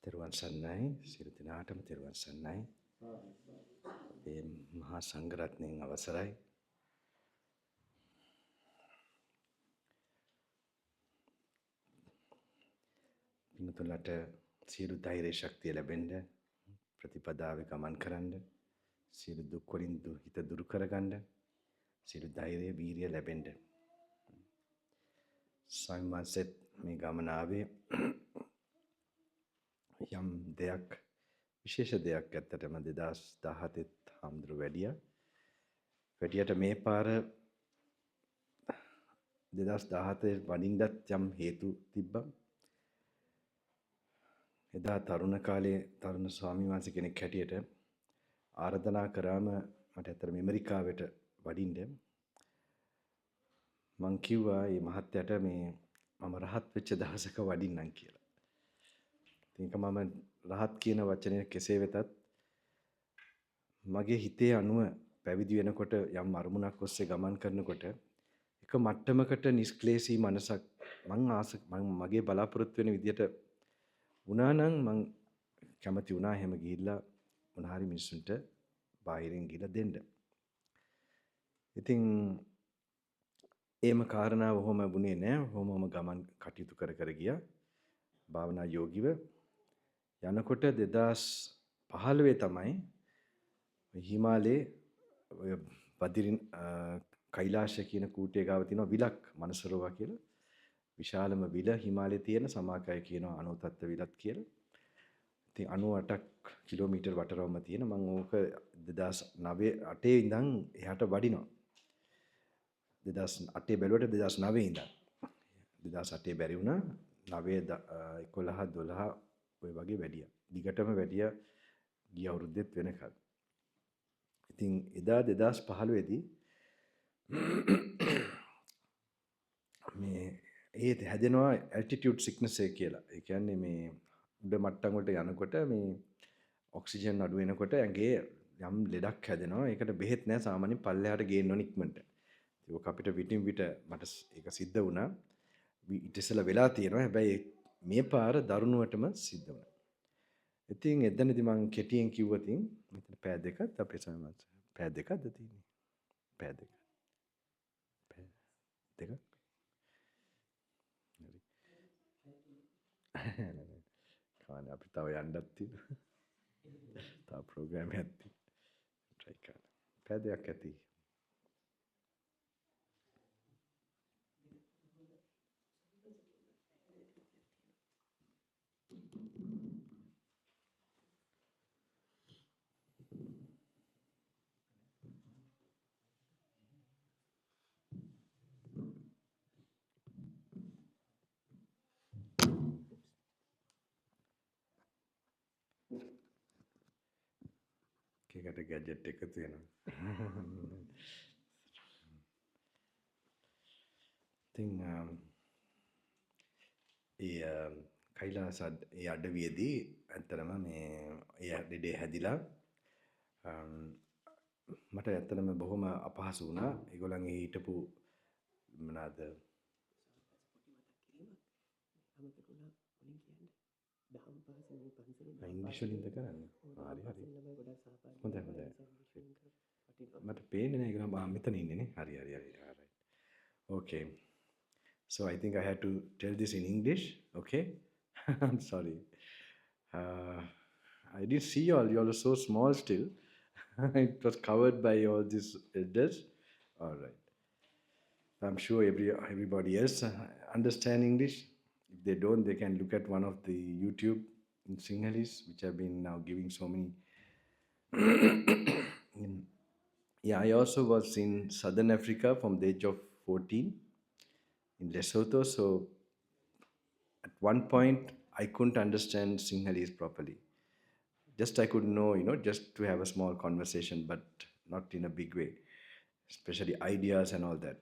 තෙරුවන් සරණයි සියලු දෙනාටම තෙරුවන් සරණයි. අපේ මහා සංඝරත්නයන් අවසරයි. පින්තුලට සියලු ධෛර්ය ශක්තිය ලැබෙන්න, ප්‍රතිපදාවේ ගමන් කරන්න, සියලු දුක් වලින් හිත දුරු කරගන්න, සියලු ධෛර්ය වීරිය ලැබෙන්න. සම්මාසෙත් මේ ගමන ආවේ යම් දෙයක් විශේෂ දෙයක් ඇත්තටම 2017 හාමුදුරු වැඩියට මේ පාර 2017 වඩින්නත් යම් හේතු තිබ්බා. එදා තරුණ කාලේ තරුණ ස්වාමීන් වහන්සේ කෙනෙක් හැටියට ආරාධනා කරාම මට ඇත්තටම ඇමරිකාවට වඩින්න මං කිව්වා මේ මහත්තයාට මේ මම රහත් වෙච්ච දවසක වඩින්නම් කියලා. ඒක මම රහත් කියන වචනය කෙසේ වෙතත් මගේ හිතේ අනුව පැවිදි වෙනකොට යම් අරමුණක් ඔස්සේ ගමන් කරනකොට එක මට්ටමකට නිෂ්ක්ලේශී මනසක් මගේ බලාපොරොත්තු වෙන විදියට වුණා නම් මං කැමති වුණා එහෙම ගිහිල්ලා මොනහරි මිනිස්සුන්ට බාහිරින් ගිහිල්ලා දෙන්න. ඉතින් ඒම කාරණාව ඔහොම වුණේ නෑ. ඔහොමම ගමන් කටයුතු කර ගියා. භාවනා යෝගිව යනකොට 2015 තමයි හිමාලයේ වදිරින් කෛලාශය කියන කූටේ ගාව තියෙන විලක් මනසරෝවා කියලා. විශාලම විල හිමාලයේ තියෙන සමාකය කියනවා අනුතත්ත්ව විලක් කියලා. ඉතින් 98ක් කිලෝමීටර් වටරවම තියෙන මම ඕක 2009 ඉඳන් එහාට වඩිනවා. 2008 බැලුවට 2009 ඉඳන් 2008 බැරි වුණා 9 11 12 ඔය වගේ වැඩියා. දිගටම වැඩියා ගිය අවුරුද්දෙත් වෙනකල්. ඉතින් එදා 2015 දී මේ ඒත් හැදෙනවා altitude sickness එක කියලා. ඒ කියන්නේ මේ උඩ මට්ටම් වලට යනකොට මේ ඔක්සිජන් අඩු වෙනකොට ඇඟේ යම් ලෙඩක් හැදෙනවා. ඒකට බෙහෙත් නෑ සාමාන්‍යයෙන් පල්ලෙහාට ගේන්න ඕන ඉක්මනට. ඒක අපිට විටින් විට මට ඒක සිද්ධ වුණා. ඊට ඉස්සෙල්ලා වෙලා තියෙනවා. හැබැයි මේ පාර දරුණුවටම සිද්ධ වුණා. ඉතින් එතනදී මම කෙටියෙන් කිව්වතින් මෙතන පෑ දෙකක් අපේ සමාජ පෑ දෙකක්ද තියෙන්නේ. පෑ දෙක. පෑ දෙකක්. කානේ අපි තව යන්නත් තියෙනවා. තව ප්‍රෝග්‍රෑම් එකක් තියෙනවා. try කරන්න. පෑ දෙකක් ඇති. ඒකට ගැජට් එකතු වෙනවා. ඉතින් ඒ කෛලාස ඒ අඩවියේදී ඇත්තටම මේ ඒ දෙඩේ හැදිලා මට ඇත්තටම බොහොම අපහසු වුණා. ඒගොල්ලන්ගේ හිටපු මොනවාද ඉංග්‍රීසි වලින්ද කරන්නේ? හරි හරි. හොඳයි හොඳයි. මට පේන්නේ නැහැ ඒක නම් මෙතන ඉන්නේ නේ. හරි හරි හරි. Alright. Okay. So I think I had to tell this in English. Okay. I'm sorry. I didn't see you all. You all are so small still. It was covered by all these elders. All right. I'm sure everybody else understand English. If they don't, they can look at one of the YouTube in Sinhalese, which have been now giving so many. Yeah, I also was in Southern Africa from the age of 14 in Lesotho. So at one point, I couldn't understand Sinhalese properly. Just I could know, just to have a small conversation, but not in a big way, especially ideas and all that.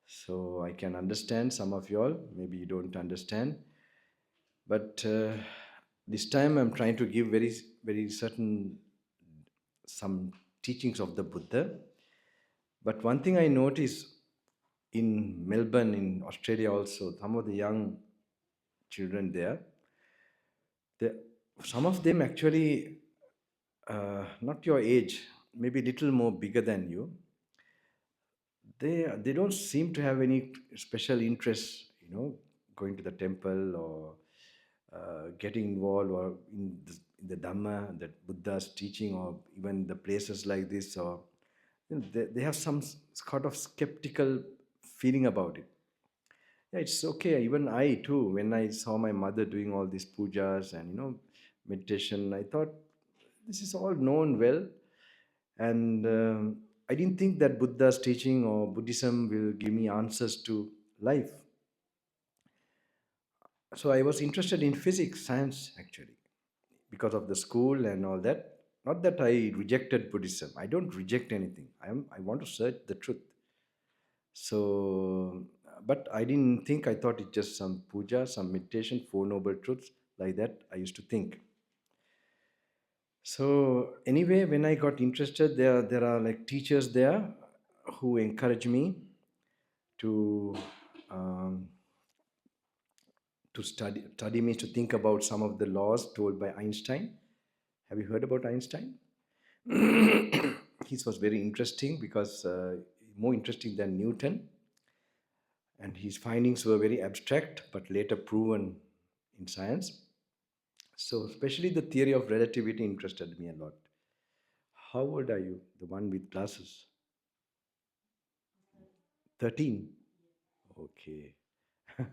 So I can understand some of you all, maybe you don't understand. But this time I'm trying to give very, very certain, some teachings of the Buddha. But one thing I notice in Melbourne, in Australia also, some of the young children there, some of them actually, not your age, maybe little more bigger than you, they don't seem to have any special interest, going to the temple or getting involved or in the Dhamma, that Buddha's teaching, or even the places like this, or they have some sort of skeptical feeling about it. Yeah, it's okay. Even I too, when I saw my mother doing all these pujas and meditation, I thought this is all known well, and I didn't think that Buddha's teaching or Buddhism will give me answers to life. So I was interested in physics, science actually, because of the school and all that. Not that I rejected Buddhism. I don't reject anything. I want to search the truth. So, but I didn't think, I thought it's just some puja, some meditation, 4 noble truths, like that I used to think. So anyway, when I got interested, there are like teachers there who encourage me to study means to think about some of the laws told by Einstein. Have you heard about Einstein? He was very interesting because more interesting than Newton, and his findings were very abstract but later proven in science. So especially the theory of relativity interested me a lot. How old are you? The one with glasses. 13. Okay.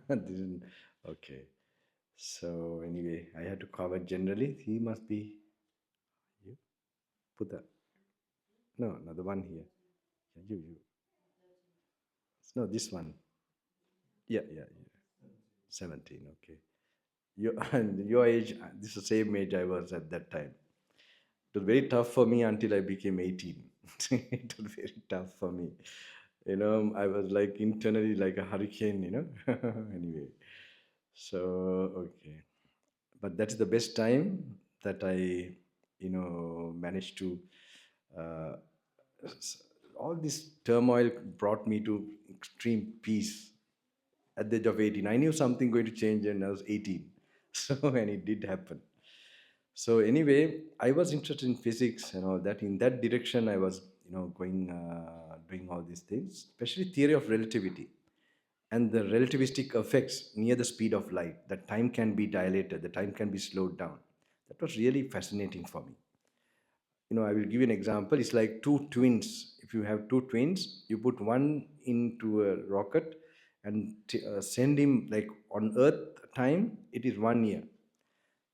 This is, okay. So anyway, I had to cover generally. He must be you. Buddha. No, another one here. Yeah, you. No, this one. Yeah. 17. Okay. You and your age. This is the same age I was at that time. It was very tough for me until I became 18. It was very tough for me. I was like internally like a hurricane. Anyway, so okay. But that's the best time that I, managed to. Uh, all this turmoil brought me to extreme peace at the age of 18. I knew something going to change and I was 18. So, and it did happen. So anyway, I was interested in physics and all that. In that direction, I was, going, doing all these things, especially theory of relativity and the relativistic effects near the speed of light. That time can be dilated, the time can be slowed down. That was really fascinating for me. I will give you an example. It's like two twins. If you have two twins, you put one into a rocket and send him like on Earth time, it is 1 year.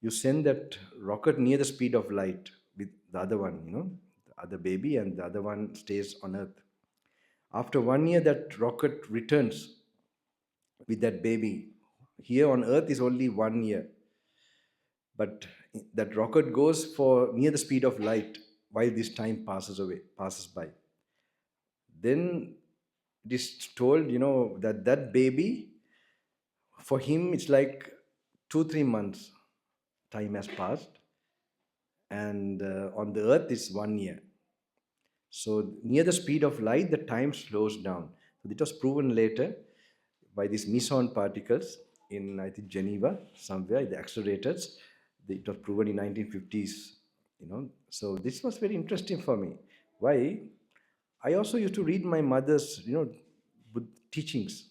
You send that rocket near the speed of light with the other one, the other baby, and the other one stays on Earth. After 1 year, that rocket returns with that baby. Here on Earth is only 1 year, but that rocket goes for near the speed of light while this time passes by. Then it is told, that baby, for him, it's like 2-3 months time has passed, and on the earth is 1 year. So near the speed of light, the time slows down. So it was proven later by these meson particles in, I think, Geneva, somewhere, the accelerators. It was proven in 1950s, So this was very interesting for me. Why? I also used to read my mother's, teachings,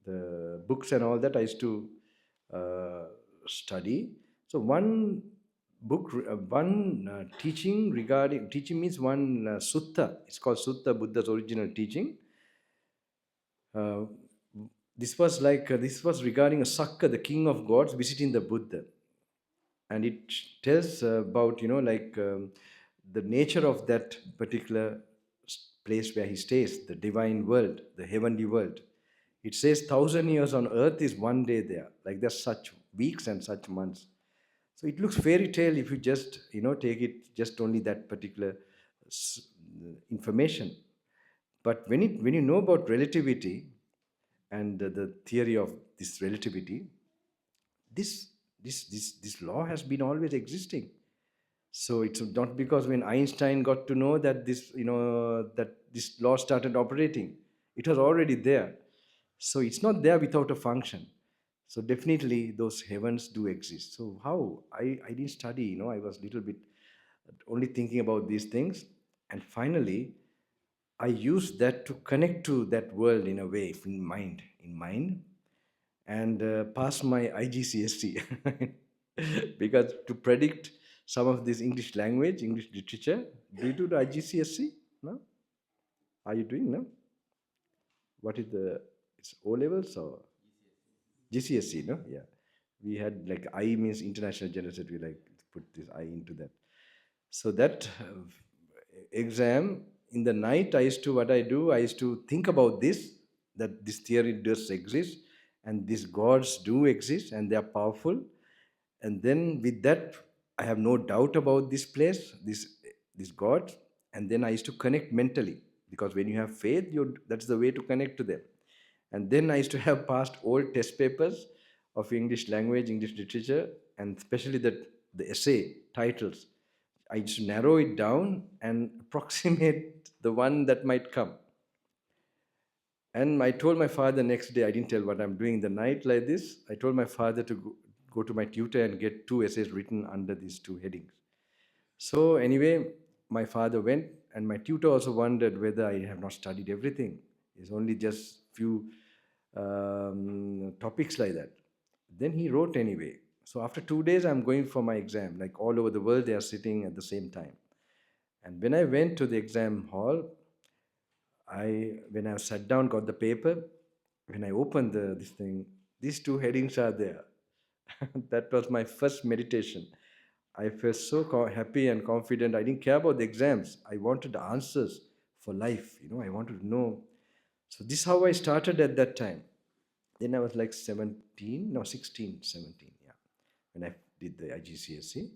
the books and all that I used to uh, study. So one book, one teaching means one sutta. It's called Sutta, Buddha's original teaching. Uh, this was regarding a Sakka, the king of gods, visiting the Buddha, and it tells about the nature of that particular place where he stays, the divine world, the heavenly world. It says 1,000 years on earth is one day there. Like there's such weeks and such months. So it looks fairy tale if you just take it just only that particular information. But when you know about relativity and the theory of this relativity, this this law has been always existing. So it's not because when Einstein got to know that that this law started operating, it was already there. So it's not there without a function. So definitely those heavens do exist. So how I didn't study, I was a little bit only thinking about these things, and finally I used that to connect to that world in a way in mind, and pass my IGCSE because to predict some of this English language, English literature. Do you do the IGCSE? No? Are you doing no? What is the it's O levels or GCSE? No, yeah. We had like I means international general set. We like put this I into that. So that exam in the night, I used to what I do. I used to think about this that this theory does exist, and these gods do exist, and they are powerful. And then with that, I have no doubt about this place, this God. And then I used to connect mentally because when you have faith, that's the way to connect to them. And then I used to have passed old test papers of English language, English literature, and especially the essay titles. I used to narrow it down and approximate the one that might come. And I told my father next day, I didn't tell what I'm doing in the night like this. I told my father to go to my tutor and get 2 essays written under these 2 headings. So anyway, my father went, and my tutor also wondered whether I have not studied everything. It's only just few topics like that. Then he wrote anyway. So after 2 days, I'm going for my exam. Like all over the world, they are sitting at the same time. And when I went to the exam hall, When I sat down, got the paper, when I opened this thing, these two headings are there. That was my first meditation. I felt so happy and confident. I didn't care about the exams. I wanted answers for life. I wanted to know. So this is how I started at that time. Then I was like 17, no, 16, 17, yeah, when I did the IGCSE.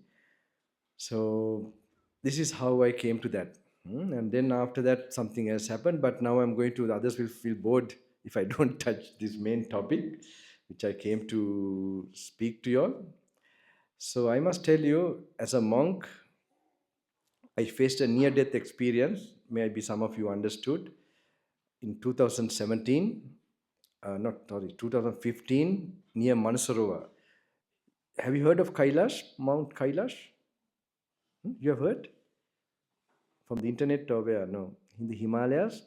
So this is how I came to that. And then after that, something else happened. But now I'm going to, the others will feel bored if I don't touch this main topic, which I came to speak to you all. So I must tell you, as a monk, I faced a near-death experience. Maybe some of you understood. In 2017, not sorry, 2015, near Mansarovar. Have you heard of Kailash, Mount Kailash? You have heard? From the internet or where? No. In the Himalayas,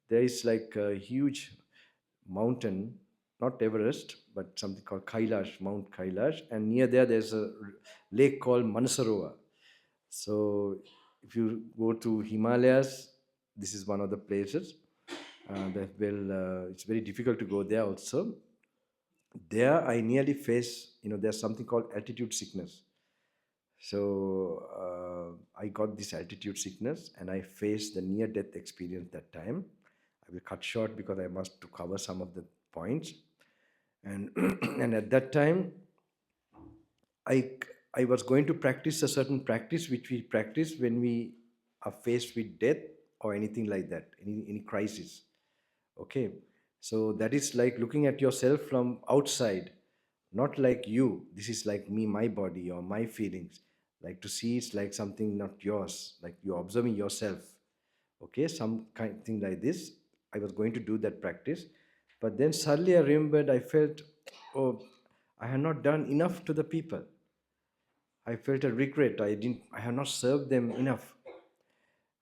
there is like a huge mountain, not Everest, but something called Kailash, Mount Kailash. And near there, there's a lake called Mansarovar. So if you go to Himalayas, this is one of the places. It's very difficult to go there also. There, I nearly face, there's something called altitude sickness. So I got this altitude sickness and I faced the near death experience that time. I will cut short because I must to cover some of the points. And and at that time, I I was going to practice a certain practice which we practice when we are faced with death or anything like that, any crisis. Okay, so that is like looking at yourself from outside, not like you. This is like me, my body or my feelings. Like to see it's like something not yours, like you're observing yourself. Okay, some kind thing like this. I was going to do that practice, but then suddenly I remembered, I felt, oh, I had not done enough to the people. I felt a regret. I have not served them enough.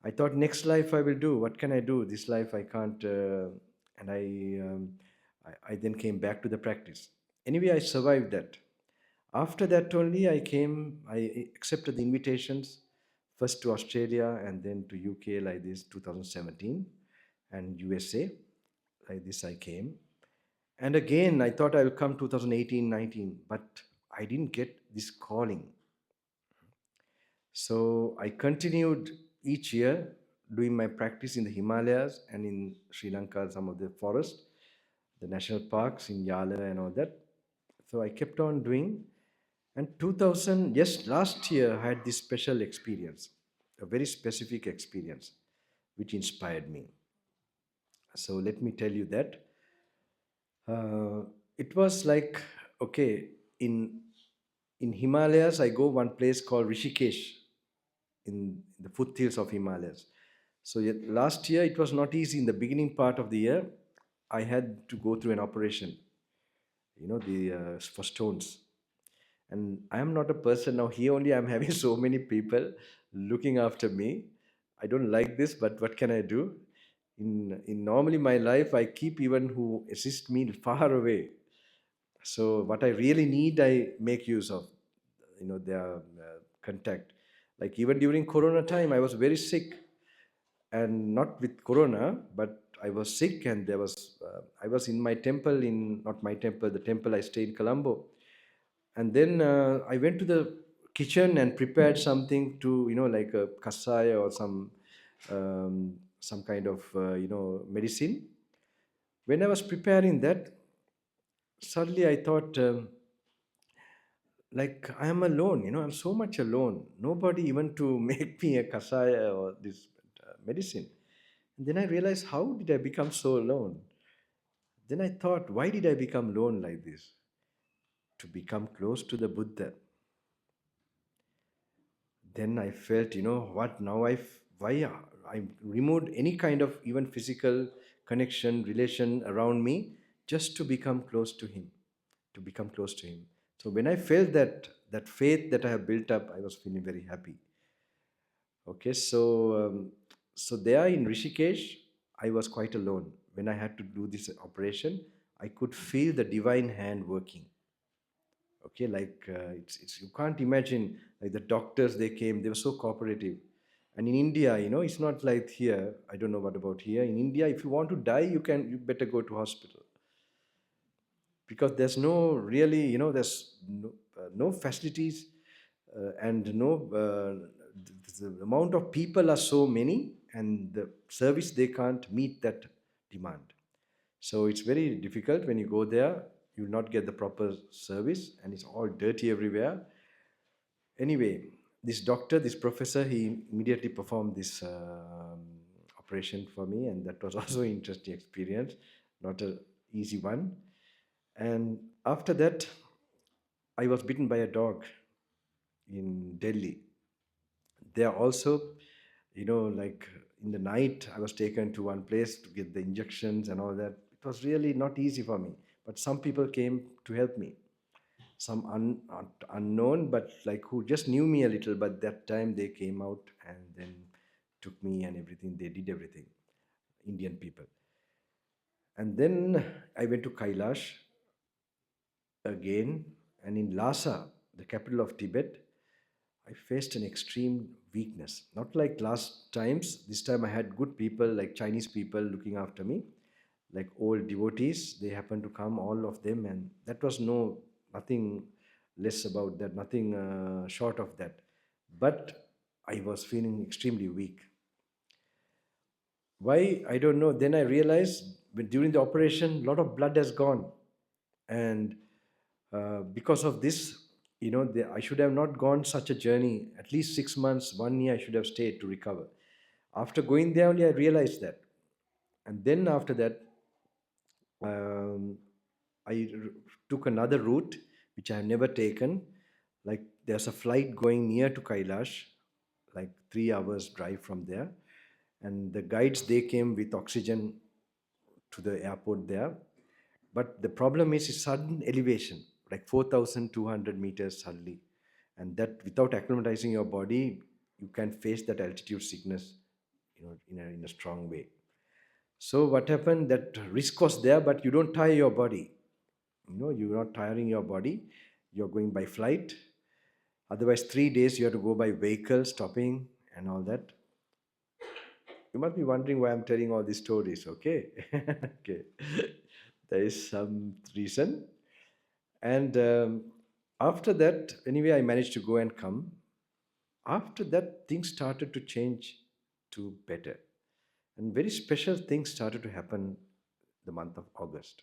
I thought next life I will do. What can I do? This life I can't. And I then came back to the practice. Anyway, I survived that. After that only I accepted the invitations, first to Australia and then to UK like this, 2017, and USA, like this I came. And again, I thought I will come 2018, 19, but I didn't get this calling. So I continued each year doing my practice in the Himalayas and in Sri Lanka, some of the forests, the national parks in Yala and all that. So I kept on doing. And 2000, yes, last year I had this special experience, a very specific experience, which inspired me. So let me tell you that. It was like, okay, in Himalayas, I go one place called Rishikesh in the foothills of Himalayas. So last year it was not easy. In the beginning part of the year, I had to go through an operation, for stones. And I am not a person now. Here only I'm having so many people looking after me. I don't like this, but what can I do? In normally my life, I keep even who assist me far away. So what I really need, I make use of, their contact. Like even during Corona time, I was very sick, and not with Corona, but I was sick, and I was in my temple not my temple, the temple I stay in Colombo, and then I went to the kitchen and prepared something to, like a kasaya or some kind of, medicine. When I was preparing that, suddenly I thought, like I am alone, I'm so much alone. Nobody even to make me a kasaya or this medicine. And then I realized, how did I become so alone? Then I thought, why did I become alone like this? To become close to the Buddha. Then I felt, what now? Why I removed any kind of even physical connection, relation around me, just to become close to him, to become close to him. So when I felt that faith that I have built up, I was feeling very happy. Okay, so there in Rishikesh, I was quite alone. When I had to do this operation, I could feel the divine hand working. Okay, like it's you can't imagine, like the doctors, they came, they were so cooperative. And in India, it's not like here. I don't know what about here. In India, if you want to die, you better go to hospital, because there's no really, there's no facilities, and no, the amount of people are so many, and the service, they can't meet that demand. So it's very difficult when you go there. You'll not get the proper service, and it's all dirty everywhere. Anyway, this doctor, this professor, he immediately performed this operation for me, and that was also an interesting experience, not a easy one. And after that, I was bitten by a dog in Delhi. There also, like in the night, I was taken to one place to get the injections and all that. It was really not easy for me, but some people came to help me. Some unknown, but like who just knew me a little, but that time they came out and then took me and everything. They did everything, Indian people. And then I went to Kailash again, and in Lhasa, the capital of Tibet, I faced an extreme weakness. Not like last times. This time I had good people, like Chinese people, looking after me, like old devotees. They happened to come, all of them, and that was nothing less about that, nothing short of that. But I was feeling extremely weak. Why? I don't know. Then I realized during the operation, a lot of blood has gone, and because of this, I should have not gone such a journey. At least 6 months, 1 year, I should have stayed to recover. After going there only, I realized that. And then after that, um, took another route which I have never taken. Like there's a flight going near to Kailash, like 3 hours drive from there, and the guides, they came with oxygen to the airport there. But the problem is sudden elevation, like 4,200 meters suddenly. And that without acclimatizing your body, you can face that altitude sickness, in a strong way. So what happened, that risk was there, but you don't tire your body. You're not tiring your body. You're going by flight. Otherwise, 3 days you have to go by vehicle, stopping and all that. You must be wondering why I'm telling all these stories, okay? Okay. There is some reason. And after that, anyway, I managed to go and come. After that, things started to change to better. And very special things started to happen the month of August.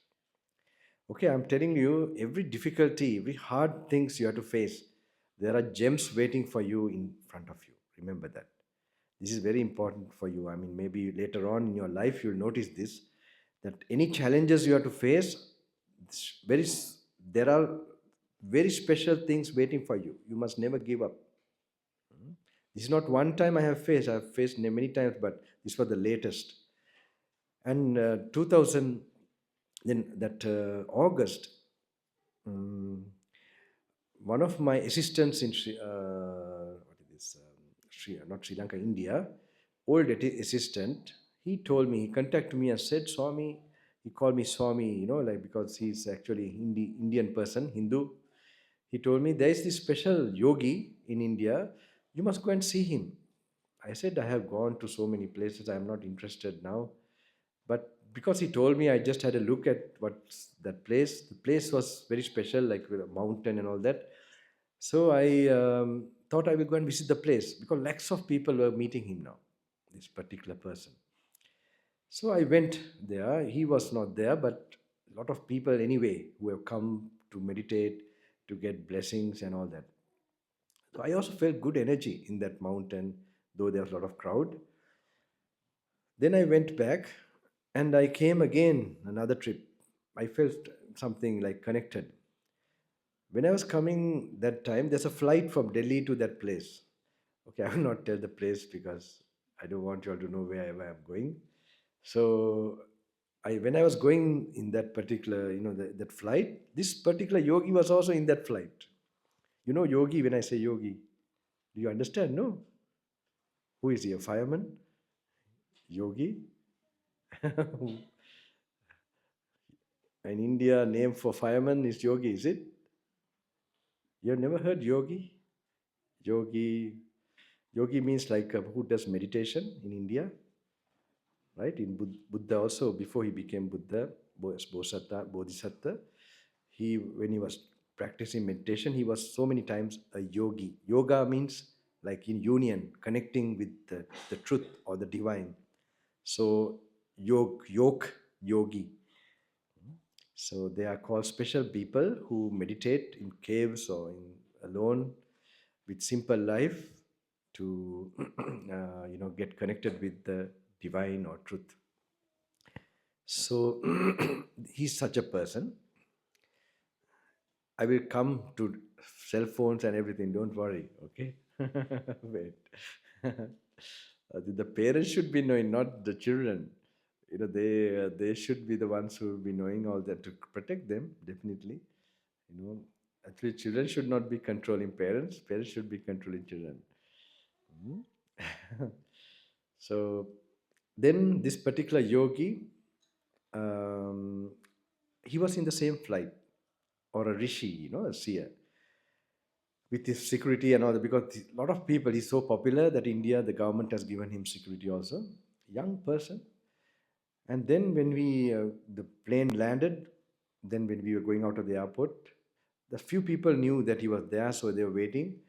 Okay, I'm telling you, every difficulty, every hard things you have to face, there are gems waiting for you in front of you. Remember that. This is very important for you. I mean, maybe later on in your life, you'll notice this, that any challenges you have to face, very, there are very special things waiting for you. You must never give up. This is not one time I have faced many times, but this was the latest. And 2000, then that August, um, one of my assistants in what is this, not Sri Lanka, India, old assistant, he told me, he contacted me and said, Swami, he called me Swami, like because he's actually Indian person, Hindu. He told me, there is this special yogi in India, you must go and see him. I said, I have gone to so many places, I am not interested now. But because he told me, I just had a look at what's that place. The place was very special, like with a mountain and all that. So I thought I will go and visit the place because lakhs of people were meeting him now, this particular person. So I went there. He was not there, but a lot of people anyway who have come to meditate, to get blessings and all that. So I also felt good energy in that mountain, though there was a lot of crowd. Then I went back and I came again, another trip. I felt something like connected. When I was coming that time, there's a flight from Delhi to that place. Okay, I will not tell the place because I don't want you all to know where I'm going. So when I was going in that particular, that flight, this particular yogi was also in that flight. You know yogi, when I say yogi, do you understand? No? Who is he, a fireman? Yogi? An India name for fireman is yogi, is it? You have never heard yogi? Yogi. Yogi means like who does meditation in India, right? In Buddha also, before he became Buddha, Bodhisattva, when he was practicing meditation, he was so many times a yogi. Yoga means like in union, connecting with the truth or the divine. So yogi. So they are called special people who meditate in caves or in alone with simple life to get connected with the divine or truth. So he's such a person. I will come to cell phones and everything. Don't worry, okay? Wait. The parents should be knowing, not the children. They should be the ones who will be knowing all that to protect them. Definitely, actually, children should not be controlling parents. Parents should be controlling children. Hmm? So then this particular yogi, um, he was in the same flight, or a rishi, a seer, with his security and all that, because a lot of people, he's so popular that India, the government has given him security also. Young person. And then when the plane landed, then when we were going out of the airport, the few people knew that he was there, so they were waiting.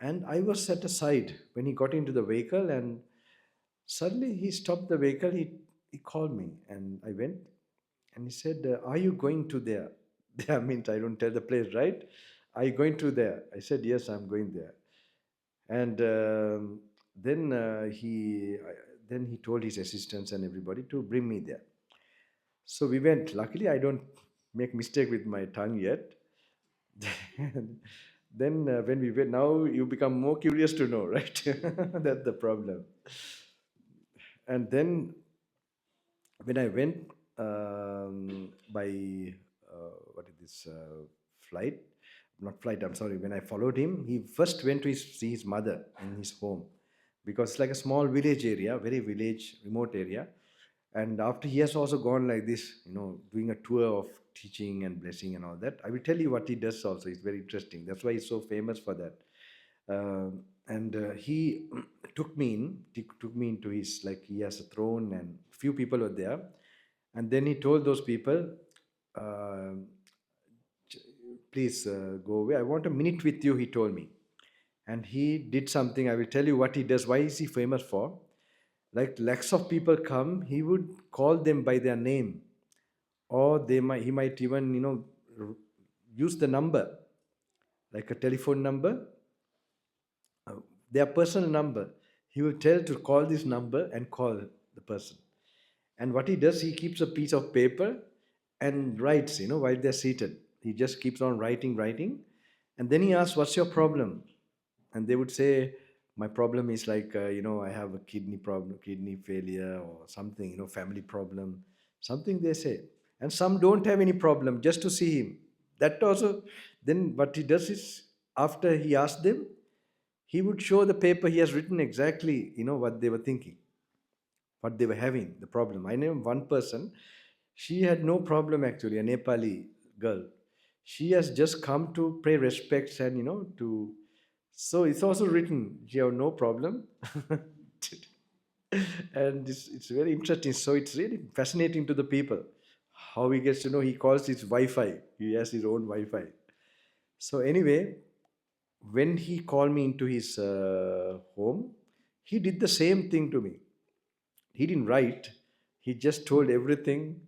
And I was set aside when he got into the vehicle, and suddenly he stopped the vehicle. He called me, and I went, and he said, "Are you going to there?" There means I don't tell the place, right? Are you going to there? I said, "Yes, I'm going there." And then he told his assistants and everybody to bring me there. So we went. Luckily, I don't make mistake with my tongue yet. Then when we went, now you become more curious to know, right? That's the problem. And then when I went by what is this flight? Not flight. I'm sorry. When I followed him, he first went to see his mother in his home, because it's like a small village area, very village, remote area. And after he has also gone like this, doing a tour of teaching and blessing and all that. I will tell you what he does also. It's very interesting. That's why he's so famous for that. And he took me into his, like, he has a throne and few people were there. And then he told those people, uh, please go away. I want a minute with you, he told me. And he did something. I will tell you what he does. Why is he famous for? Like lakhs of people come, he would call them by their name, or he might even use the number, like a telephone number, uh, their personal number. He will tell to call this number and call the person. And what he does, he keeps a piece of paper and writes, while they're seated. He just keeps on writing. And then he asks, "What's your problem?" And they would say, "My problem is like, I have a kidney problem, kidney failure or something, family problem," something they say. And some don't have any problem, just to see him. That also, then what he does is, after he asks them, he would show the paper. He has written exactly, what they were thinking, what they were having, the problem. I know one person, she had no problem actually, a Nepali girl. She has just come to pay respects and, so it's also written, she have no problem. And it's very interesting. So it's really fascinating to the people how he gets to know. He calls his Wi-Fi. He has his own Wi-Fi. So anyway, when he called me into his home, he did the same thing to me. He didn't write. He just told everything.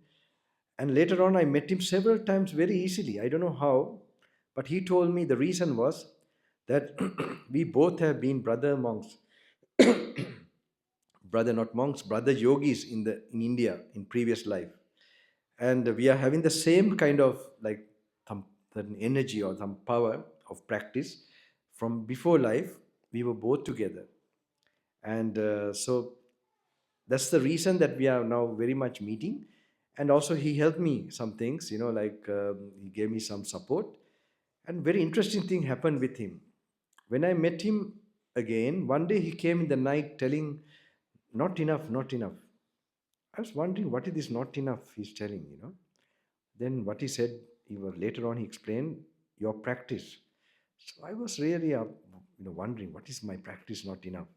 And later on, I met him several times very easily. I don't know how, but he told me the reason was that we both have been brother monks, brother not monks, brother yogis in India in previous life, and we are having the same kind of like some energy or some power of practice from before life. We were both together, and so that's the reason that we are now very much meeting. And also he helped me some things, like he gave me some support. And very interesting thing happened with him. When I met him again, one day he came in the night telling, "Not enough, not enough." I was wondering, what is this not enough he's telling. Then what he said, later on he explained, "Your practice." So I was really wondering, what is my practice not enough?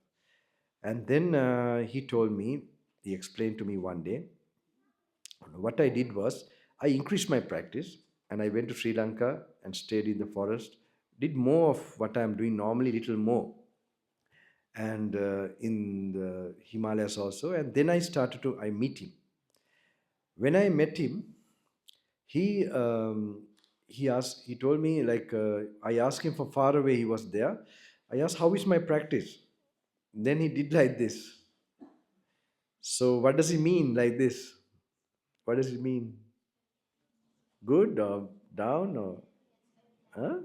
And then he told me, he explained to me one day, what I did was I increased my practice and I went to Sri Lanka and stayed in the forest, did more of what I'm doing normally, little more, and in the Himalayas also. And then I meet him. When I met him, he he told me, like, I asked him from far away, he was there. I asked, how is my practice? Then he did like this. So what does he mean like this? What does it mean? Good or down or huh?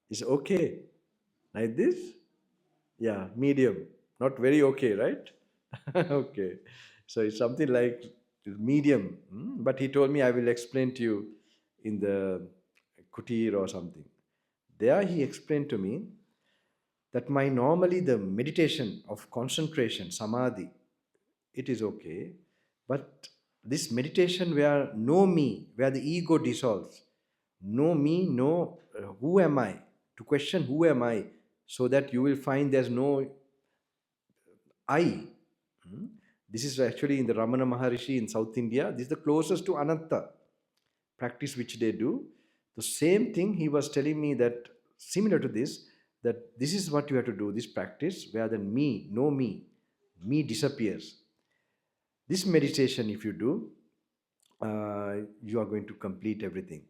Is okay like this? Yeah, medium. Not very okay, right? Okay. So it's something like medium. But he told me, I will explain to you in the kutir or something. There he explained to me that my normally the meditation of concentration, samadhi, it is okay. But this meditation where no me, where the ego dissolves, no me, no who am I, to question who am I, so that you will find there's no I. Hmm? This is actually in the Ramana Maharishi in South India. This is the closest to Anatta practice which they do. The same thing he was telling me, that similar to this, that this is what you have to do, this practice where the me, no me disappears. This meditation, if you do, you are going to complete everything.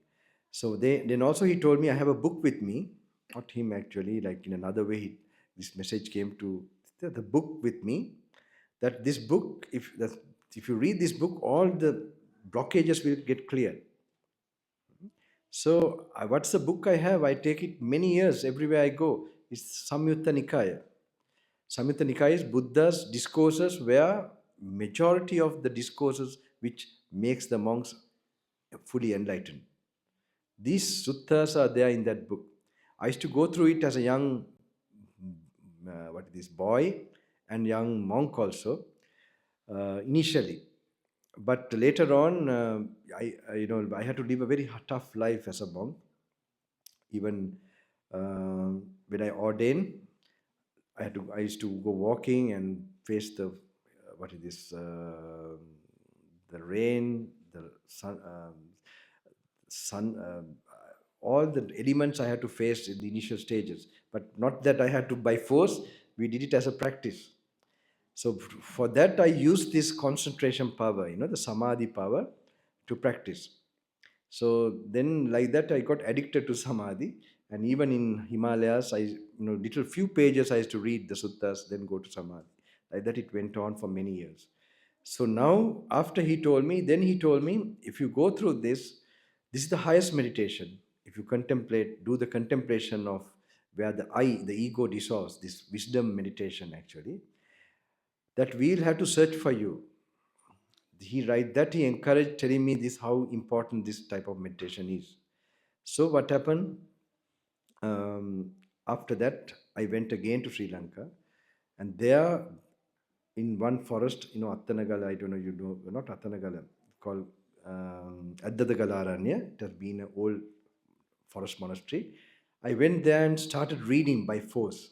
So then also he told me, I have a book with me, not him actually, like in another way, this message came to the book with me, that this book, if you read this book, all the blockages will get cleared. So what's the book I have? I take it many years everywhere I go. It's Samyutta Nikaya. Samyutta Nikaya is Buddha's discourses, where majority of the discourses which makes the monks fully enlightened. These suttas are there in that book. I used to go through it as a young boy and young monk also, initially. But later on, I had to live a very tough life as a monk. Even when I ordained, I used to go walking and face the the rain, the sun, all the elements I had to face in the initial stages. But not that I had to by force. We did it as a practice. So for that, I used this concentration power, the samadhi power, to practice. So then, like that, I got addicted to samadhi. And even in Himalayas, little few pages I used to read the suttas, then go to samadhi. Like that, it went on for many years. So now, after he told me, then he told me, if you go through this is the highest meditation. If you contemplate, do the contemplation of where the ego dissolves, this wisdom meditation actually, that we'll have to search for you. He encouraged, telling me this, how important this type of meditation is. So what happened? After that, I went again to Sri Lanka, and there, in one forest, Attanagalla, I don't know, not Attanagalla, called Attanagalla. It has been an old forest monastery. I went there and started reading by force.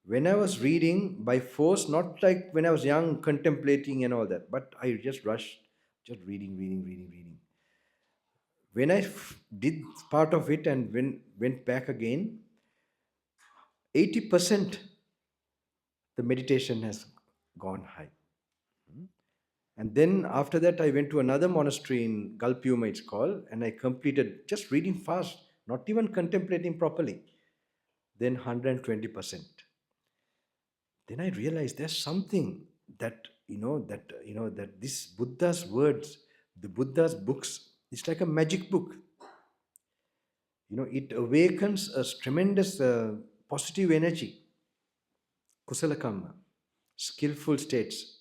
When I was reading by force, not like when I was young, contemplating and all that, but I just rushed, just reading. When I did part of it and went back again, 80% the meditation has gone high. And then after that, I went to another monastery in Galpiuma, it's called, and I completed just reading fast, not even contemplating properly. Then 120%. Then I realized there's something that this Buddha's words, the Buddha's books, it's like a magic book. It awakens a tremendous positive energy, kusala karma, skillful states.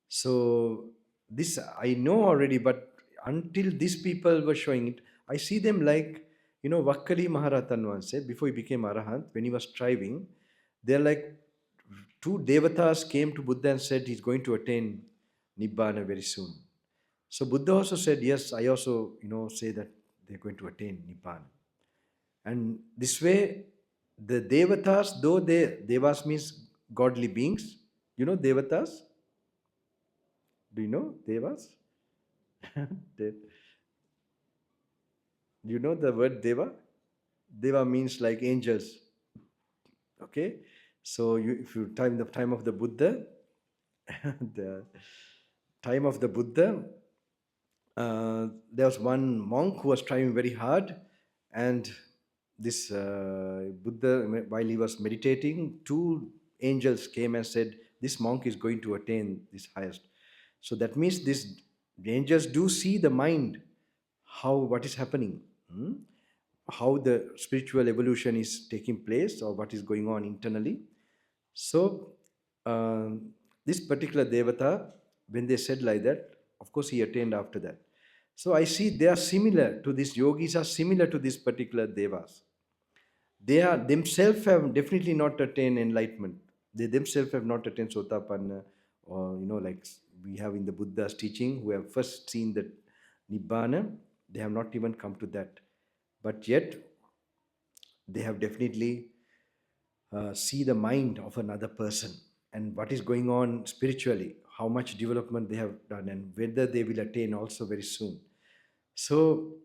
So this I know already, but until these people were showing it, I see them like, Vakkali Maharatan once said, before he became Arahant, when he was striving, they're like, two devatas came to Buddha and said he's going to attain Nibbana very soon. So Buddha also said, yes, I also, say that they're going to attain Nibbana. And this way, the devatas, though devas means godly beings. You know devatas? Do you know devas? De- Do you know the word deva? Deva means like angels. Okay, so if you time the time of the Buddha, the time of the Buddha, there was one monk who was trying very hard, and this Buddha, while he was meditating, two angels came and said, "This monk is going to attain this highest." So that means this the angels do see the mind, how what is happening, how the spiritual evolution is taking place, or what is going on internally. So, this particular Devata, when they said like that, of course, he attained after that. So, I see they are similar to these yogis, are similar to these particular Devas. They are themselves have definitely not attained enlightenment. They themselves have not attained Sotapanna, or like we have in the Buddha's teaching, who have first seen that Nibbana, they have not even come to that. But yet, they have definitely see the mind of another person and what is going on spiritually, how much development they have done, and whether they will attain also very soon. So,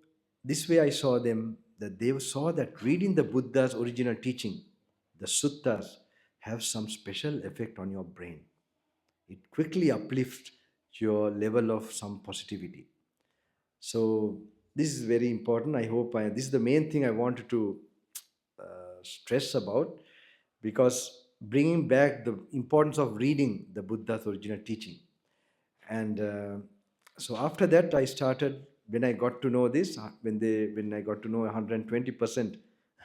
this way I saw them, that they saw that reading the Buddha's original teaching, the suttas, have some special effect on your brain. It quickly uplifts your level of some positivity. So, this is very important. I hope this is the main thing I wanted to stress about, because bringing back the importance of reading the Buddha's original teaching. And so after that, I started, when I got to know this, when I got to know 120%,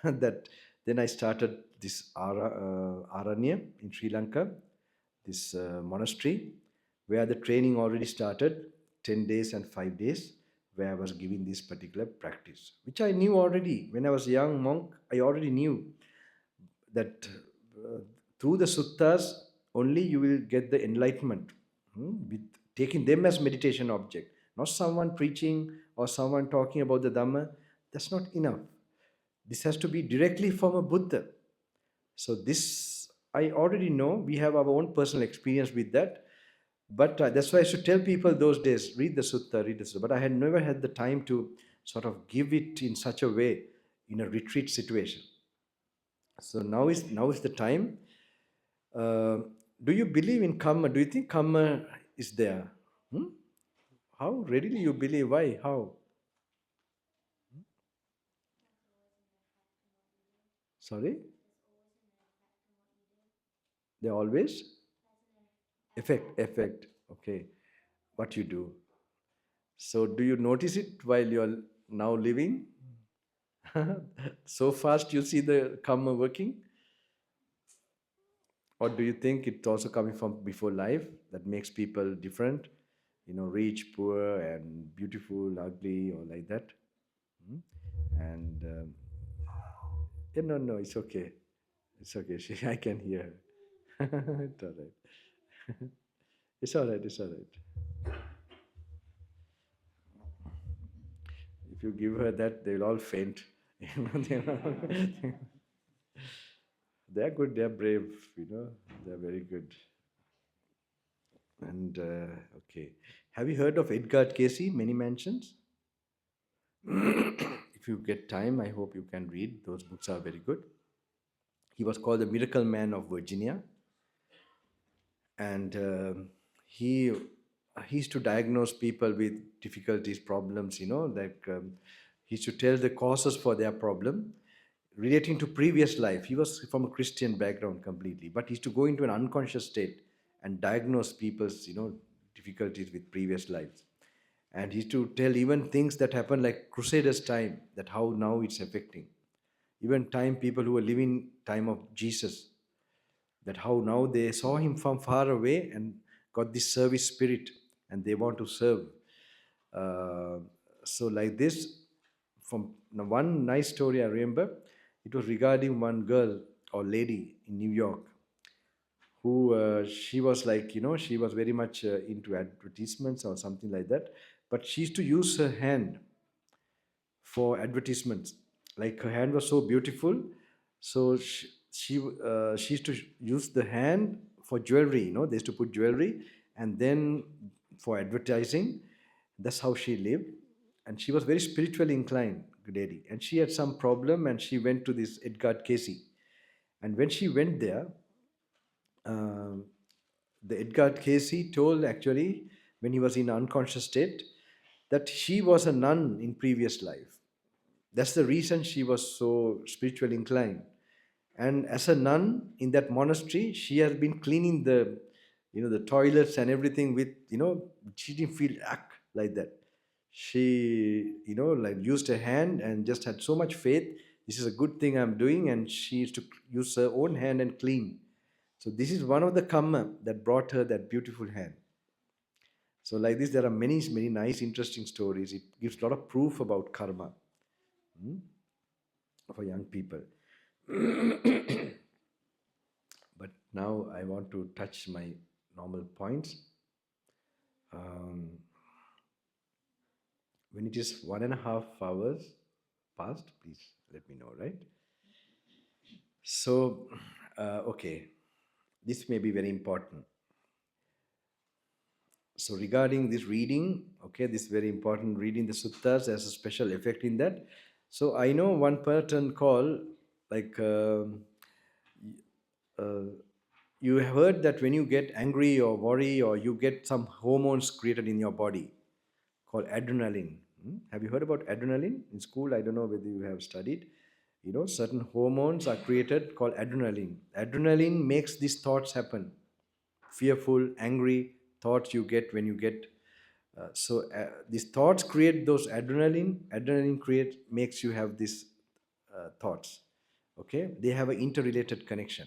that then I started this Aranya in Sri Lanka, this monastery, where the training already started, 10 days and 5 days, where I was giving this particular practice, which I knew already. When I was a young monk, I already knew that through the suttas only you will get the enlightenment, with taking them as meditation object, not someone preaching or someone talking about the Dhamma. That's not enough. This has to be directly from a Buddha. So this I already know. We have our own personal experience with that. But that's why I should tell people those days, read the sutta, read the sutta. But I had never had the time to sort of give it in such a way in a retreat situation. So now is the time. Uh, do you believe in karma? Do you think karma is there? Hmm? How readily you believe? Why? How? Sorry? They always effect. Okay, what you do. So do you notice it while you're now living? So fast you see the karma working? Or do you think it's also coming from before life that makes people different? Rich, poor, and beautiful, ugly, or like that? Hmm? And yeah, no, it's okay. It's okay. I can hear her. It's all right. It's all right. It's all right. If you give her that, they'll all faint. They're good. They're brave. They're very good. And okay, have you heard of Edgar Casey? Many Mansions. If you get time, I hope you can read. Those books are very good. He was called the Miracle Man of Virginia, and he he used to diagnose people with difficulties, problems. Like he used to tell the causes for their problem relating to previous life. He was from a Christian background completely, but he used to go into an unconscious state and diagnose people's difficulties with previous lives. And he used to tell even things that happened like Crusaders' time, that how now it's affecting. Even time people who were living time of Jesus, that how now they saw him from far away and got this service spirit and they want to serve. Uh, so like this, from one nice story I remember, it was regarding one girl or lady in New York who she was like, she was very much into advertisements or something like that, but she used to use her hand for advertisements. like her hand was so beautiful. So she used to use the hand for jewelry. They used to put jewelry, and then for advertising. That's how she lived, and she was very spiritually inclined, good lady. And she had some problem, and she went to this Edgar Casey. And when she went there, um, the Edgar Casey told, actually, when he was in unconscious state, that she was a nun in previous life. That's the reason she was so spiritually inclined. And as a nun in that monastery, she has been cleaning the toilets and everything with, she didn't feel like that. She, like used her hand and just had so much faith. This is a good thing I'm doing, and she used to use her own hand and clean. So this is one of the karma that brought her that beautiful hand. So like this, there are many, many nice, interesting stories. It gives a lot of proof about karma, for young people. But now I want to touch my normal points. When it is 1.5 hours past, please let me know, right? So, okay, this may be very important. So regarding this reading, okay, this is very important. Reading the suttas has a special effect in that. So I know one person called, like, you have heard that when you get angry or worry, or you get some hormones created in your body called adrenaline. Have you heard about adrenaline in school? I don't know whether you have studied. Certain hormones are created called adrenaline. Adrenaline makes these thoughts happen. Fearful, angry thoughts you get when you get. These thoughts create those adrenaline. Adrenaline makes you have these thoughts. Okay, they have an interrelated connection.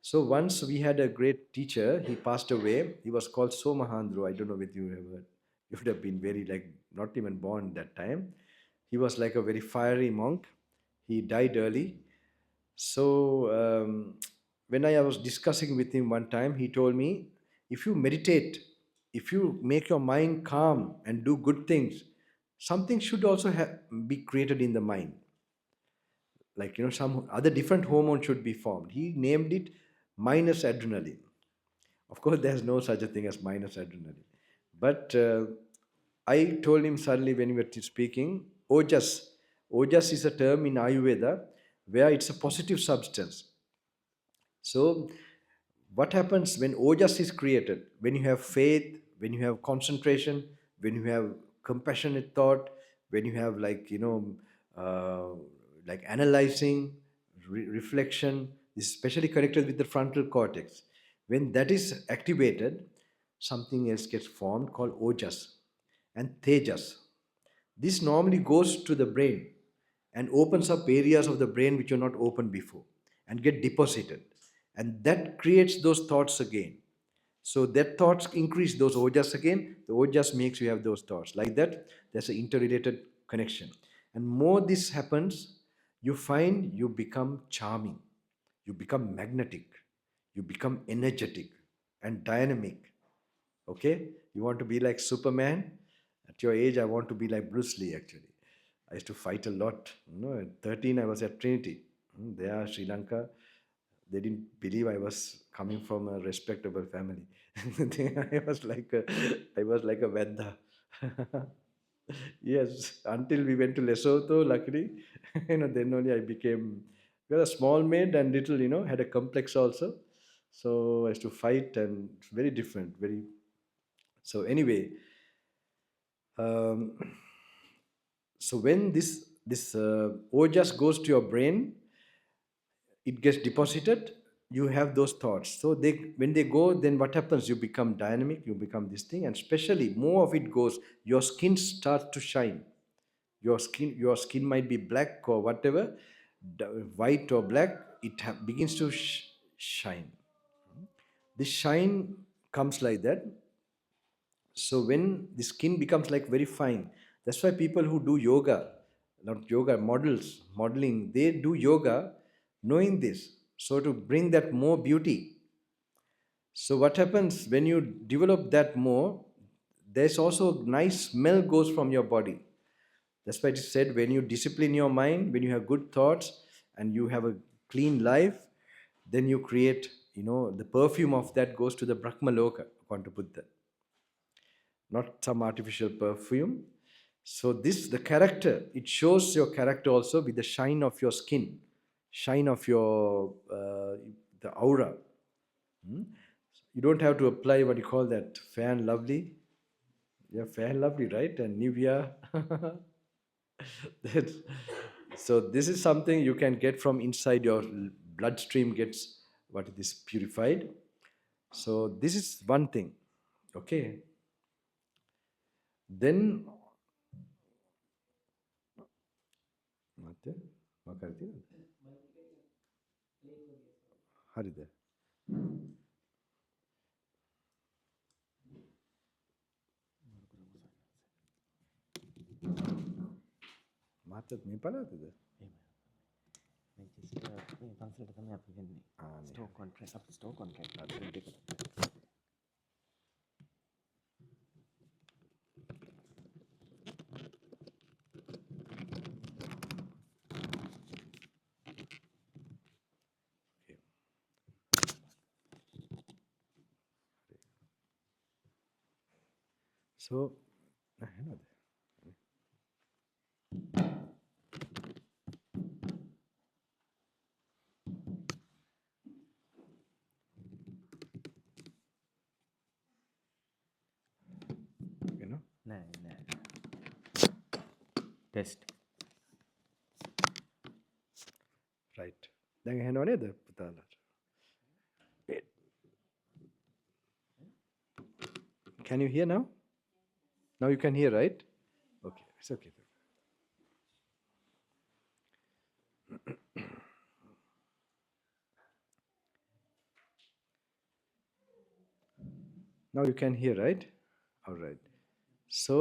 So once we had a great teacher, he passed away. He was called Somahandru. I don't know whether you have heard. You would have been very, like, not even born that time. He was like a very fiery monk. He died early. So when I was discussing with him one time, he told me, if you meditate, if you make your mind calm and do good things, something should also be created in the mind. Like, some other different hormone should be formed. He named it minus adrenaline. Of course, there's no such a thing as minus adrenaline. But I told him suddenly when we were speaking, ojas. Ojas is a term in Ayurveda where it's a positive substance. So what happens when ojas is created? When you have faith, when you have concentration, when you have compassionate thought, when you have, like, like analyzing, reflection, is especially connected with the frontal cortex. When that is activated, something else gets formed called ojas and tejas. This normally goes to the brain and opens up areas of the brain which were not open before and get deposited. And that creates those thoughts again. So that thoughts increase those ojas again. The ojas makes you have those thoughts. Like that, there's an interrelated connection. And more this happens, you find you become charming, you become magnetic, you become energetic and dynamic. Okay? You want to be like Superman? At your age, I want to be like Bruce Lee, actually. I used to fight a lot. At 13, I was at Trinity. There, Sri Lanka. They didn't believe I was coming from a respectable family. I was like a Vedda. Yes, until we went to Lesotho, luckily, then only I became, well, a small maid and little, had a complex also. So I used to fight, and it's very different, very. So anyway, um, so when this ojas goes to your brain, it gets deposited. You have those thoughts. So when they go, then what happens? You become dynamic. You become this thing, and especially more of it goes. Your skin starts to shine. Your skin might be black or whatever, white or black. It begins to shine. This shine comes like that. So when the skin becomes like very fine, that's why people who do yoga, not yoga, modeling, they do yoga knowing this. So to bring that more beauty. So what happens when you develop that more, there's also nice smell goes from your body. That's why it is said, when you discipline your mind, when you have good thoughts and you have a clean life, then you create, the perfume of that goes to the Brahma Loka, according to Buddha, not some artificial perfume. So this, the character, it shows your character also with the shine of your skin, shine of your, the aura. You don't have to apply what you call that, fair and lovely. Yeah, fair and lovely, right? And Nivea. That's, so this is something you can get from inside your bloodstream, gets what it is purified. So this is one thing. Okay. Then ಮತ್ತೆ ಮಾತಾಡ್ತೀರಾ? ಹರಿದೆ ಮಾತಾಡ್ ನೇಪಾಳ ಆಗ್ತದೆ. Stroke contract so ಏನದು Test. Right. දැන් ඇහෙනව නේද පුතාලට? Can you hear now? Now you can hear, right? Okay, it's okay. Now you can hear, right? All right. So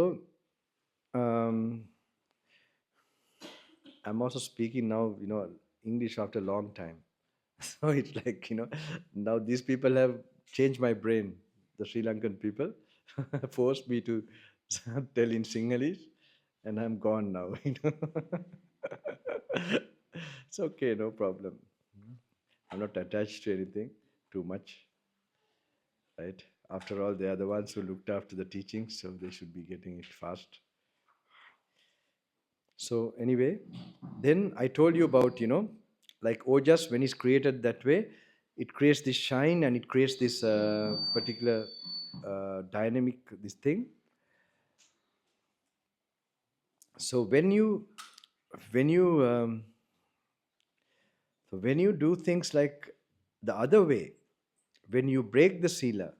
I'm also speaking now, English after a long time. So it's like, now these people have changed my brain. The Sri Lankan people forced me to tell in Sinhalese, and I'm gone now. It's okay, no problem. I'm not attached to anything too much, right? After all, they are the ones who looked after the teaching, so they should be getting it fast. So anyway, then I told you about, like Ojas, when it's created that way, it creates this shine and it creates this particular dynamic, this thing. So when you do things like the other way, when you break the sila,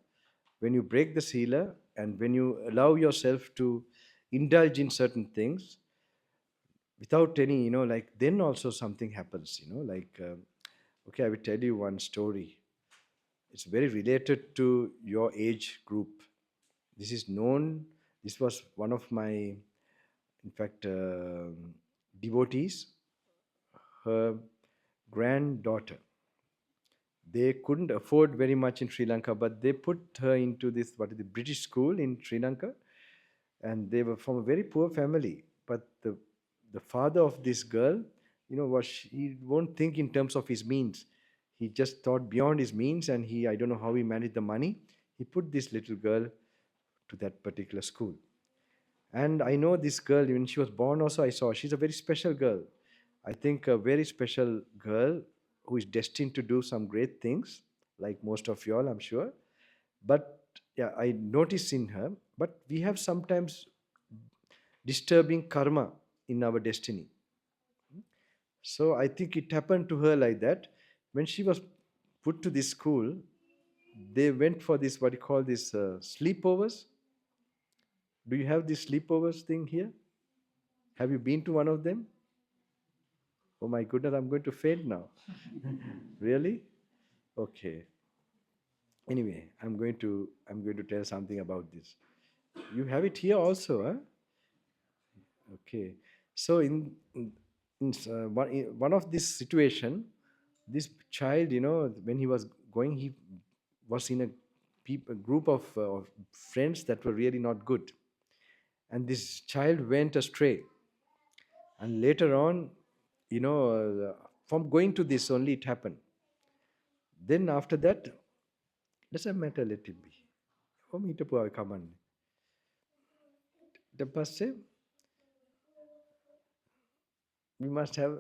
and when you allow yourself to indulge in certain things without any, like, then also something happens, like, okay, I will tell you one story. It's very related to your age group. This is known, this was one of my, in fact, devotees, her granddaughter. They couldn't afford very much in Sri Lanka, but they put her into this, what is the British school in Sri Lanka, and they were from a very poor family. But the father of this girl, he won't think in terms of his means. He just thought beyond his means, and I don't know how he managed the money. He put this little girl to that particular school. And I know this girl, when she was born also, I saw she's a very special girl. I think a very special girl who is destined to do some great things, like most of you all, I'm sure. But yeah, I notice in her, but we have sometimes disturbing karma in our destiny. So I think it happened to her like that. When she was put to this school, they went for this, what you call this, sleepovers. Do you have this sleepovers thing here? Have you been to one of them? Oh my goodness, I'm going to faint now. Really? Okay. Anyway, I'm going to tell something about this. You have it here also, huh? Okay. So in one of this situation, this child, when he was going, he was in a group of friends that were really not good, and this child went astray. And later on, from going to this only it happened. Then after that, doesn't matter, let it be. කොහොම හිටපුවා කමන්නේ. ඊට පස්සේ we must have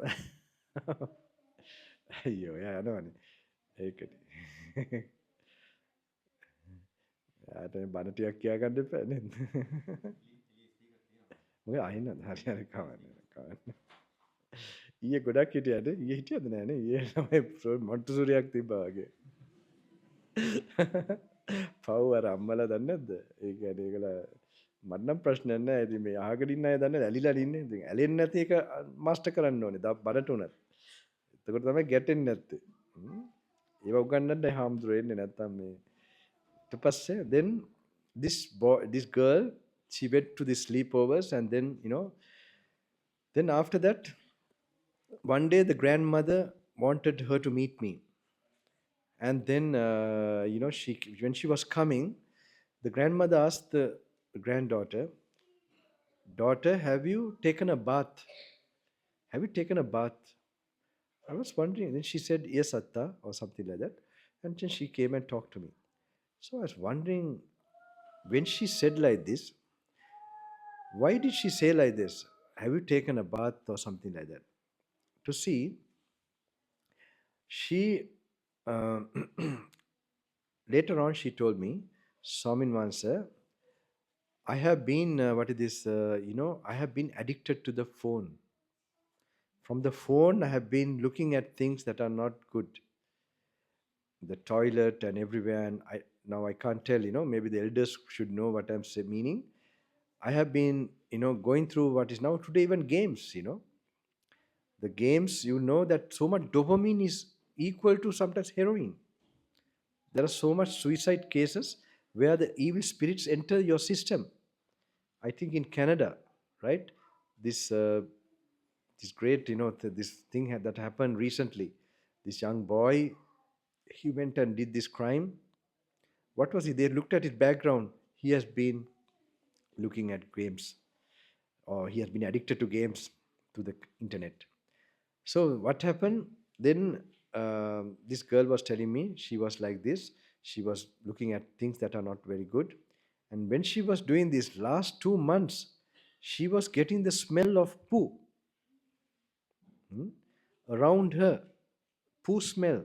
අයියෝ එයා යනවනේ. ඒකනේ. යාට බණ ටිකක් කියා ගන්න එපා නේද? මොකද අහින්න හරි හරි කවන්නේ. ඊයේ ගොඩක් හිටියද? ඊයේ හිටියද නෑනේ. ඊයේ තමයි මොන්ටිසෝරියක් තිබ්බා වගේ. පව් අර අම්මලා දන්නේ නැද්ද? ඒ කියන්නේ ඒගොල්ලෝ මට නම් ප්‍රශ්නයක් නෑ. ඉතින් මේ අහගෙන ඉන්න අය දන්නේ ඇලිලා ඉන්නේ. ඉතින් ඇලෙන්නේ නැති එක මාස්ටර් කරන්න ඕනේ. බඩට උනත්. එතකොට තමයි ගැටෙන්නේ නැත්තේ. ඒව උගන්නන්න හාමුදුරුවෝ එන්නේ නැත්තම් මේ ඊට පස්සේ then this girl, she went to the sleepovers, and then then after that one day the grandmother wanted her to meet me. And then when she was coming, the grandmother asked the granddaughter, daughter, have you taken a bath? Have you taken a bath? I was wondering. Then she said, yes, Atta, or something like that. And then she came and talked to me. So I was wondering, when she said like this, why did she say like this? Have you taken a bath or something like that? To see, she later on she told me, Swamin Vansa, I have been I have been addicted to the phone. From the phone I have been looking at things that are not good, the toilet and everywhere, and now I can't tell, maybe the elders should know what I'm meaning. I have been going through what is now today even games. The games, that so much dopamine is equal to sometimes heroin. There are so much suicide cases where the evil spirits enter your system. I think in Canada, right? This great, this thing that happened recently. This young boy, he went and did this crime. What was he? They looked at his background. He has been looking at games, or he has been addicted to games, to the internet. So what happened then? This girl was telling me she was like this. She was looking at things that are not very good. And when she was doing this last 2 months, she was getting the smell of poo around her, poo smell.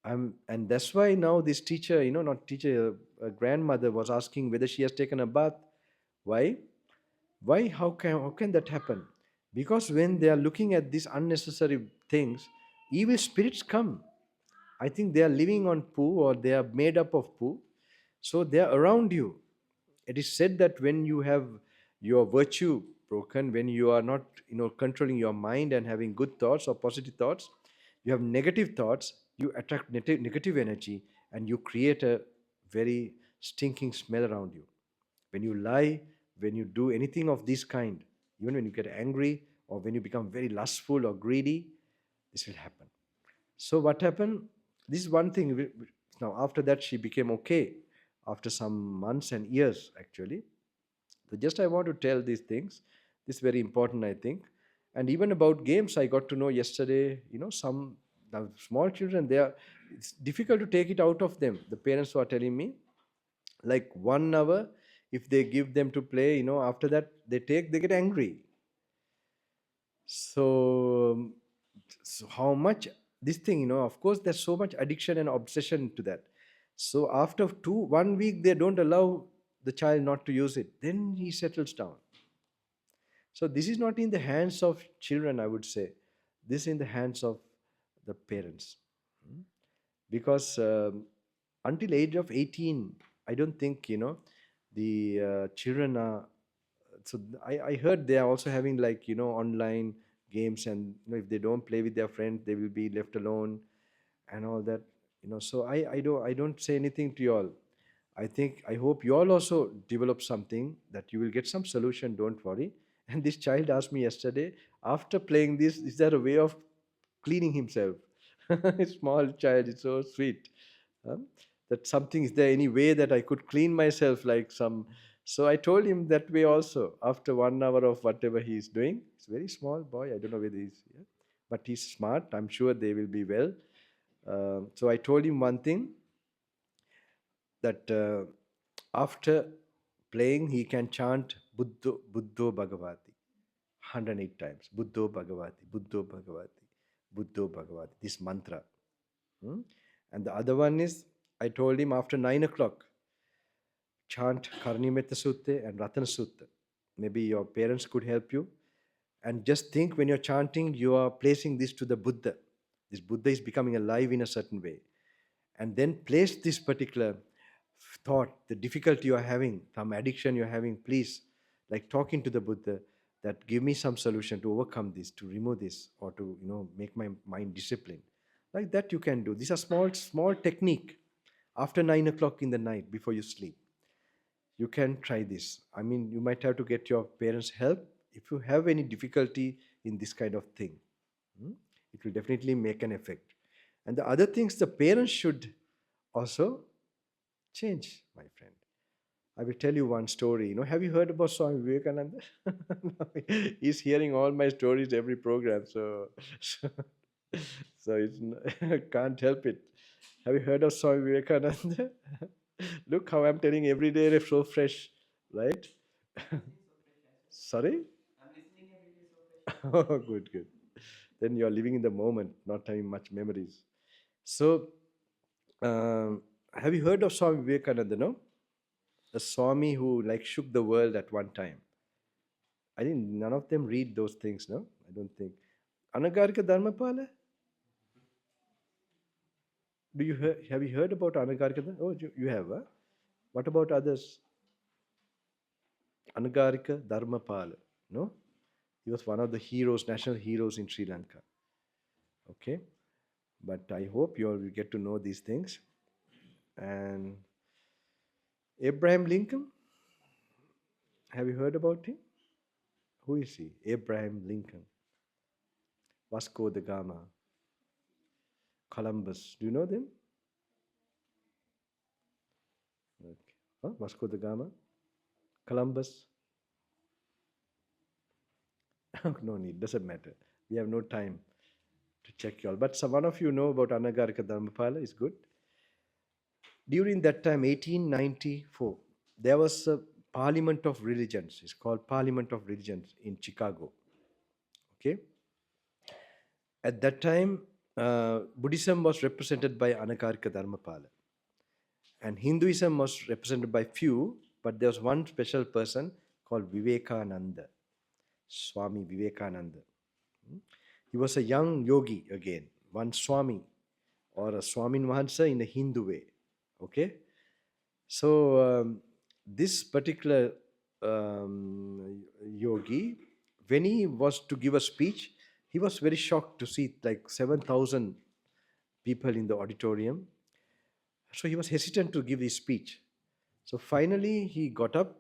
And that's why now this teacher, not teacher, a grandmother was asking whether she has taken a bath. Why? How can that happen? Because when they are looking at these unnecessary things, evil spirits come. I think they are living on poo, or they are made up of poo. So they are around you. It is said that when you have your virtue broken, when you are not, controlling your mind and having good thoughts or positive thoughts, you have negative thoughts, you attract negative energy, and you create a very stinking smell around you. When you lie, when you do anything of this kind, even when you get angry, or when you become very lustful or greedy, this will happen. So what happened? This is one thing. Now after that she became okay, after some months and years actually. So just I want to tell these things. This is very important, I think. And even about games, I got to know yesterday, some small children, it's difficult to take it out of them. The parents were telling me, like 1 hour, if they give them to play, after that they get angry. So how much this thing, of course there's so much addiction and obsession to that. So after 1 week they don't allow the child not to use it, then he settles down. So this is not in the hands of children, I would say. This is in the hands of the parents. Because until age of 18, I don't think, the children are, so I heard they are also having like, online games, and if they don't play with their friends, they will be left alone and all that. So I don't say anything to you all. I hope you all also develop something, that you will get some solution, don't worry. And this child asked me yesterday, after playing this, is there a way of cleaning himself? A small child, it's so sweet. That something, is there any way that I could clean myself, like some So I told him that way also. After 1 hour of whatever he is doing, he's a very small boy. I don't know whether he's, yeah, but he's smart. I'm sure they will be well. So I told him one thing, that after playing, he can chant Buddho, Buddho Bhagavati 108 times. Buddho Bhagavati, Buddho Bhagavati, Buddho Bhagavati. This mantra. Hmm? And the other one is, I told him after 9 o'clock, chant Karnimetta Sutta and Ratana Sutta. Maybe your parents could help you. And just think, when you're chanting, you are placing this to the Buddha. This Buddha is becoming alive in a certain way. And then place this particular thought, the difficulty you are having, some addiction you're having, please, like talking to the Buddha, that give me some solution to overcome this, to remove this, or to make my mind disciplined. Like that you can do. These are small technique. After 9 o'clock in the night, before you sleep, you can try this. I mean, you might have to get your parents' help if you have any difficulty in this kind of thing. It will definitely make an effect. And the other things, the parents should also change, my friend. I will tell you one story. Have you heard about Swami Vivekananda? He's hearing all my stories every program, so it's can't help it. Have you heard of Swami Vivekananda? Look how I'm telling every day, they're so fresh, right? Sorry? Oh, good, good. Then you're living in the moment, not having much memories. So, have you heard of Swami Vivekananda? No, a Swami who like shook the world at one time. I think none of them read those things. No, I don't think. Anagarika Dharmapala. Have you heard about Anagarika? Oh, you have. Huh? What about others? Anagarika Dharmapala. No, he was one of the heroes, national heroes in Sri Lanka. Okay, but I hope you all will get to know these things. And Abraham Lincoln. Have you heard about him? Who is he? Abraham Lincoln. Vasco da Gama. Columbus. Do you know them? Okay. Huh? Vasco da Gama. Columbus. No need. Doesn't matter. We have no time to check you all. But one of you know about Anagarika Dharmapala is good. During that time, 1894, there was a Parliament of Religions. It's called Parliament of Religions in Chicago. Okay. At that time, Buddhism was represented by Anagarika Dharmapala, and Hinduism was represented by few, but there was one special person called Vivekananda, Swami Vivekananda. He was a young yogi again, one Swami or a Swamin Mahansa in a Hindu way. Okay? So this particular yogi, when he was to give a speech, he was very shocked to see like 7,000 people in the auditorium. So he was hesitant to give his speech. So finally he got up,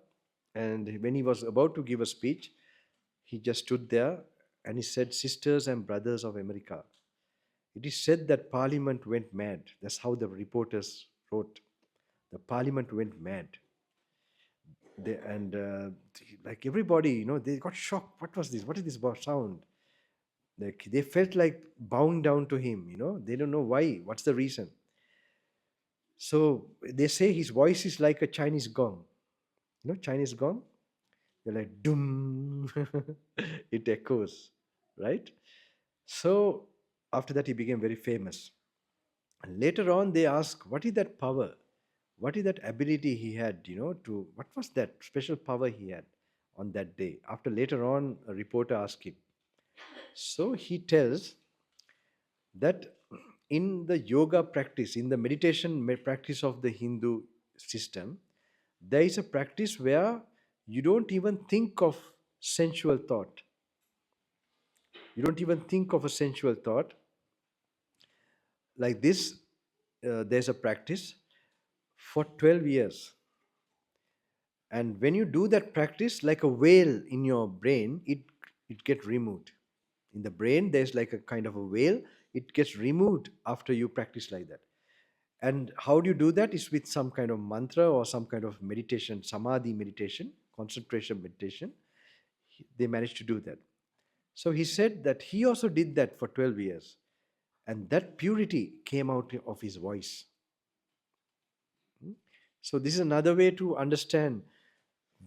and when he was about to give a speech, he just stood there and he said, "Sisters and brothers of America, it is said that Parliament went mad." That's how the reporters wrote. The Parliament went mad. Like everybody, they got shocked. What was this? What is this sound? Like they felt like bowing down to him. They don't know why. What's the reason? So they say his voice is like a Chinese gong. Chinese gong? You're like, doom. It echoes, right? So after that, he became very famous. And later on, they ask, what is that power? What is that ability he had, what was that special power he had on that day? After later on, a reporter asked him. So he tells that in the yoga practice, in the meditation practice of the Hindu system, there is a practice where you don't even think of sensual thought. You don't even think of a sensual thought. Like this, there's a practice for 12 years. And when you do that practice, like a veil in your brain, it gets removed. In the brain, there's like a kind of a veil. It gets removed after you practice like that. And how do you do that? Is with some kind of mantra or some kind of meditation, samadhi meditation, concentration meditation. They managed to do that. So he said that he also did that for 12 years. And that purity came out of his voice. So this is another way to understand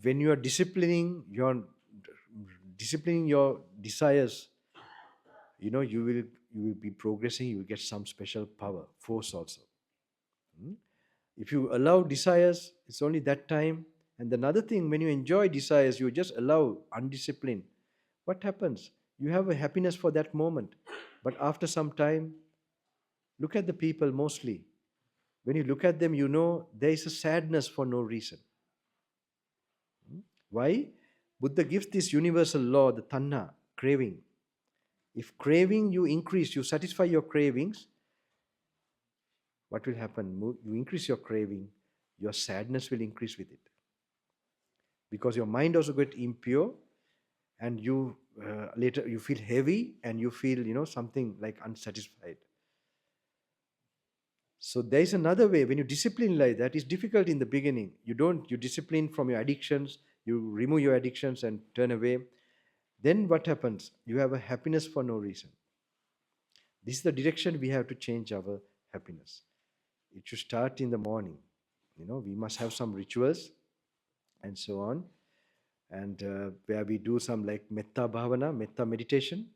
when you are disciplining your desires, you will be progressing, you will get some special power, force also. Hmm? If you allow desires, it's only that time. And another thing, when you enjoy desires, you just allow undisciplined. What happens? You have a happiness for that moment. But after some time, look at the people mostly. When you look at them, you know there is a sadness for no reason. Why? Buddha gives this universal law, the tanha, craving. If craving you increase, you satisfy your cravings, what will happen? You increase your craving, your sadness will increase with it. Because your mind also get impure, and you later you feel heavy and you feel something like unsatisfied. So there is another way. When you discipline like that, it's difficult in the beginning. You discipline from your addictions, you remove your addictions and turn away. Then what happens? You have a happiness for no reason. This is the direction we have to change our happiness. It should start in the morning. We must have some rituals and so on. And where we do some like metta bhavana, metta meditation.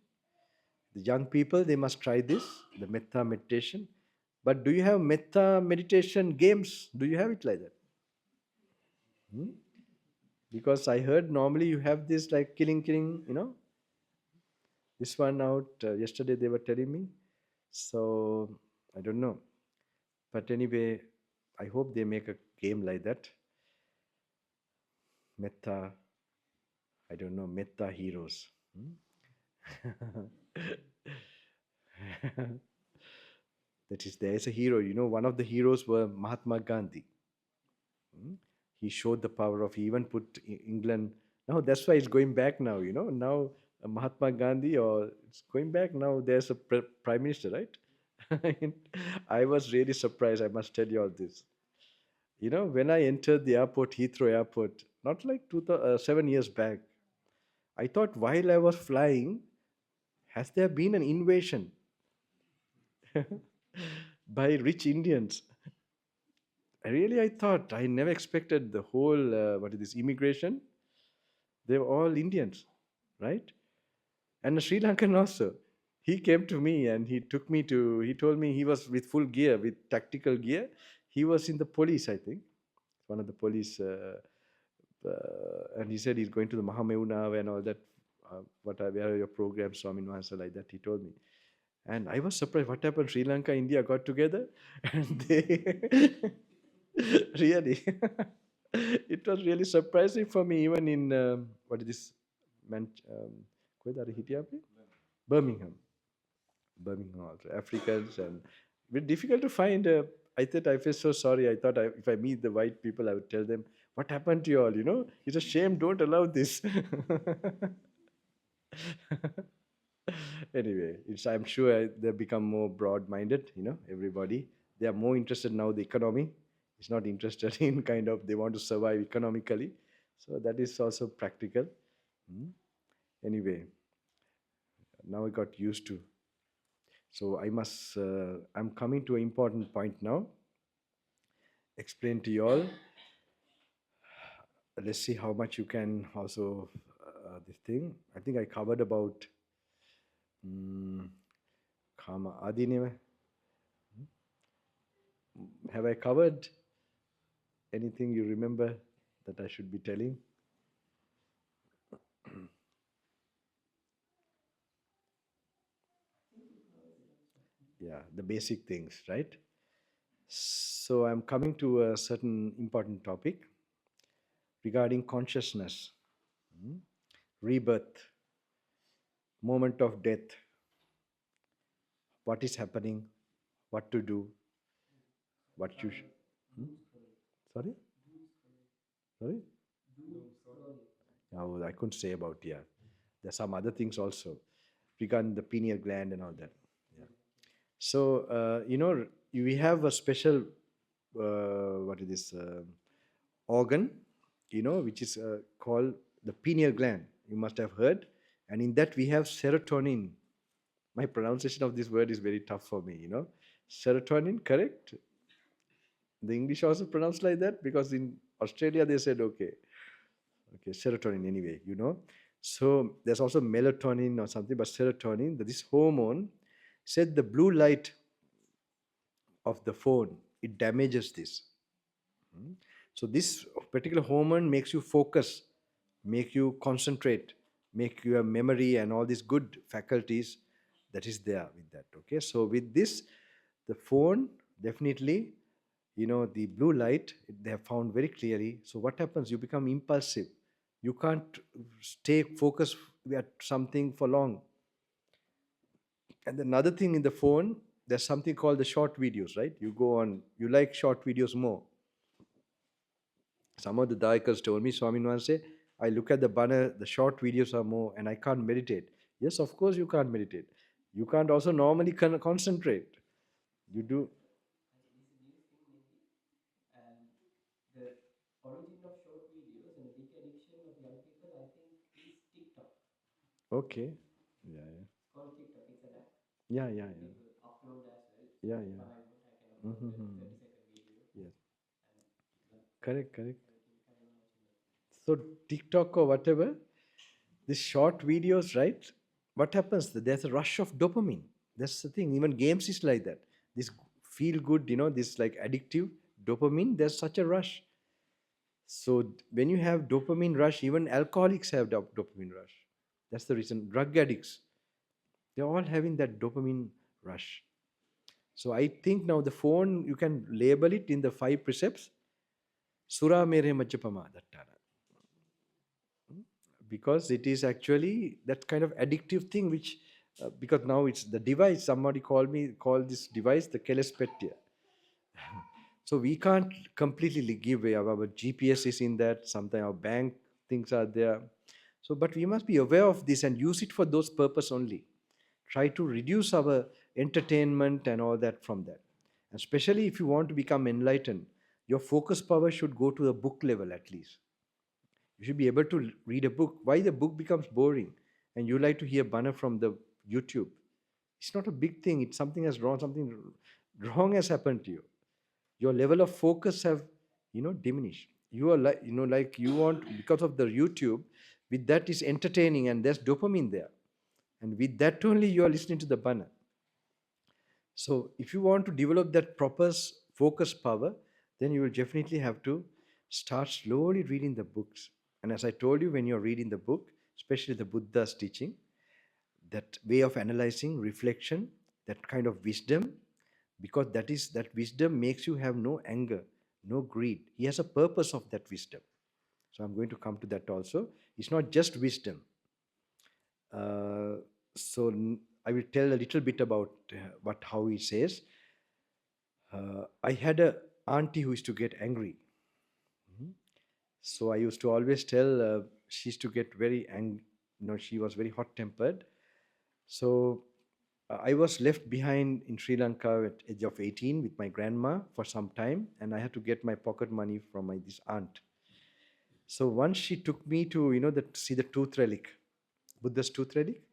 The young people, they must try this, the metta meditation. But do you have metta meditation games? Do you have it like that? Hmm? Because I heard normally you have this like killing, this one out. Yesterday they were telling me. So I don't know. But anyway, I hope they make a game like that. Metta, I don't know, metta heroes. That is, there is a hero. One of the heroes were Mahatma Gandhi. Hmm? He showed the power of, he even put England. Now that's why it's going back now. Now Mahatma Gandhi, or it's going back now. There's a prime minister, right? I was really surprised. I must tell you all this. When I entered the airport, Heathrow Airport, not like 7 years back, I thought while I was flying, has there been an invasion by rich Indians? I thought, I never expected the whole, what is this, immigration? They were all Indians, right? And a Sri Lankan also. He came to me and he told me he was with full gear, with tactical gear. He was in the police, I think, one of the police. And he said he's going to the Mahameuna and all that. Where are your programs, Swami Mahansa, like that, he told me. And I was surprised. What happened? Sri Lanka, India got together, and they really, it was really surprising for me. Even in what is this, කොහෙද හිටියේ අපි? Birmingham, also Africans, and very difficult to find. I thought I feel so sorry. I thought if I meet the white people, I would tell them what happened to you all. It's a shame. Don't allow this. Anyway, I'm sure they've become more broad-minded. Everybody, they are more interested now. The economy is not interested in kind of, they want to survive economically. So that is also practical. Anyway, now I got used to. So I'm coming to an important point now. Explain to you all. Let's see how much you can also, this thing. I think I covered about Kama Adineva. Have I covered anything you remember that I should be telling? Yeah, the basic things, right? So I'm coming to a certain important topic regarding consciousness, rebirth, moment of death, what is happening, what to do, what you should. Sorry? Sorry? Oh, I couldn't say about, yeah. There's some other things also regarding the pineal gland and all that. Yeah. So, we have a special, what is this, organ, which is called the pineal gland. You must have heard. And in that we have serotonin. My pronunciation of this word is very tough for me, Serotonin, correct? The English also pronounced like that, because in Australia they said, okay, serotonin anyway, So there's also melatonin or something, but serotonin, this hormone, said the blue light of the phone, it damages this. So this particular hormone makes you focus, make you concentrate, make your memory and all these good faculties that is there with that. Okay, so with this, the phone definitely, the blue light, they have found very clearly. So what happens? You become impulsive. You can't stay focused at something for long. And another thing in the phone, there's something called the short videos, right? You like short videos more. Some of the Dayakas told me, Swamin once say, I look at the banner, the short videos are more, and I can't meditate. Yes, of course you can't meditate. You can't also normally concentrate. You do. The origin of short videos and a big addiction of young people, I think, is TikTok. Okay. Yeah. It's called TikTok. It's an app. Yeah. People upload as well. Yeah. If I want, I can upload a 30-second video. Yes. And Correct. I can imagine that. So TikTok or whatever, these short videos, right? What happens? There's a rush of dopamine. That's the thing. Even games is like that. This feel good, this like addictive dopamine, there's such a rush. So when you have dopamine rush, even alcoholics have dopamine rush. That's the reason. Drug addicts, they're all having that dopamine rush. So I think now the phone, you can label it in the 5 precepts. Sura mere majjapama dattana. Because it is actually that kind of addictive thing, which because now it's the device. Somebody called this device the kelespetya. So we can't completely give away. Our GPS is in that. Sometimes our bank things are there. So, but we must be aware of this and use it for those purpose only. Try to reduce our entertainment and all that from that. And especially if you want to become enlightened, your focus power should go to a book level at least. You should be able to read a book. Why the book becomes boring and you like to hear banner from the YouTube? It's not a big thing. It's something something wrong has happened to you. Your level of focus have, diminished. You are like, like you want, because of the YouTube, with that is entertaining and there's dopamine there. And with that only you are listening to the banner. So if you want to develop that proper focus power, then you will definitely have to start slowly reading the books. And as I told you, when you're reading the book, especially the Buddha's teaching, that way of analyzing, reflection, that kind of wisdom, because that wisdom makes you have no anger, no greed. He has a purpose of that wisdom. So I'm going to come to that also. It's not just wisdom. So I will tell a little bit about how he says. I had a auntie who used to get angry. So I used to always tell she used to get very angry. She was very hot tempered. So I was left behind in Sri Lanka at age of 18 with my grandma for some time, and I had to get my pocket money from this aunt. So once she took me to see the tooth relic, Buddha's tooth relic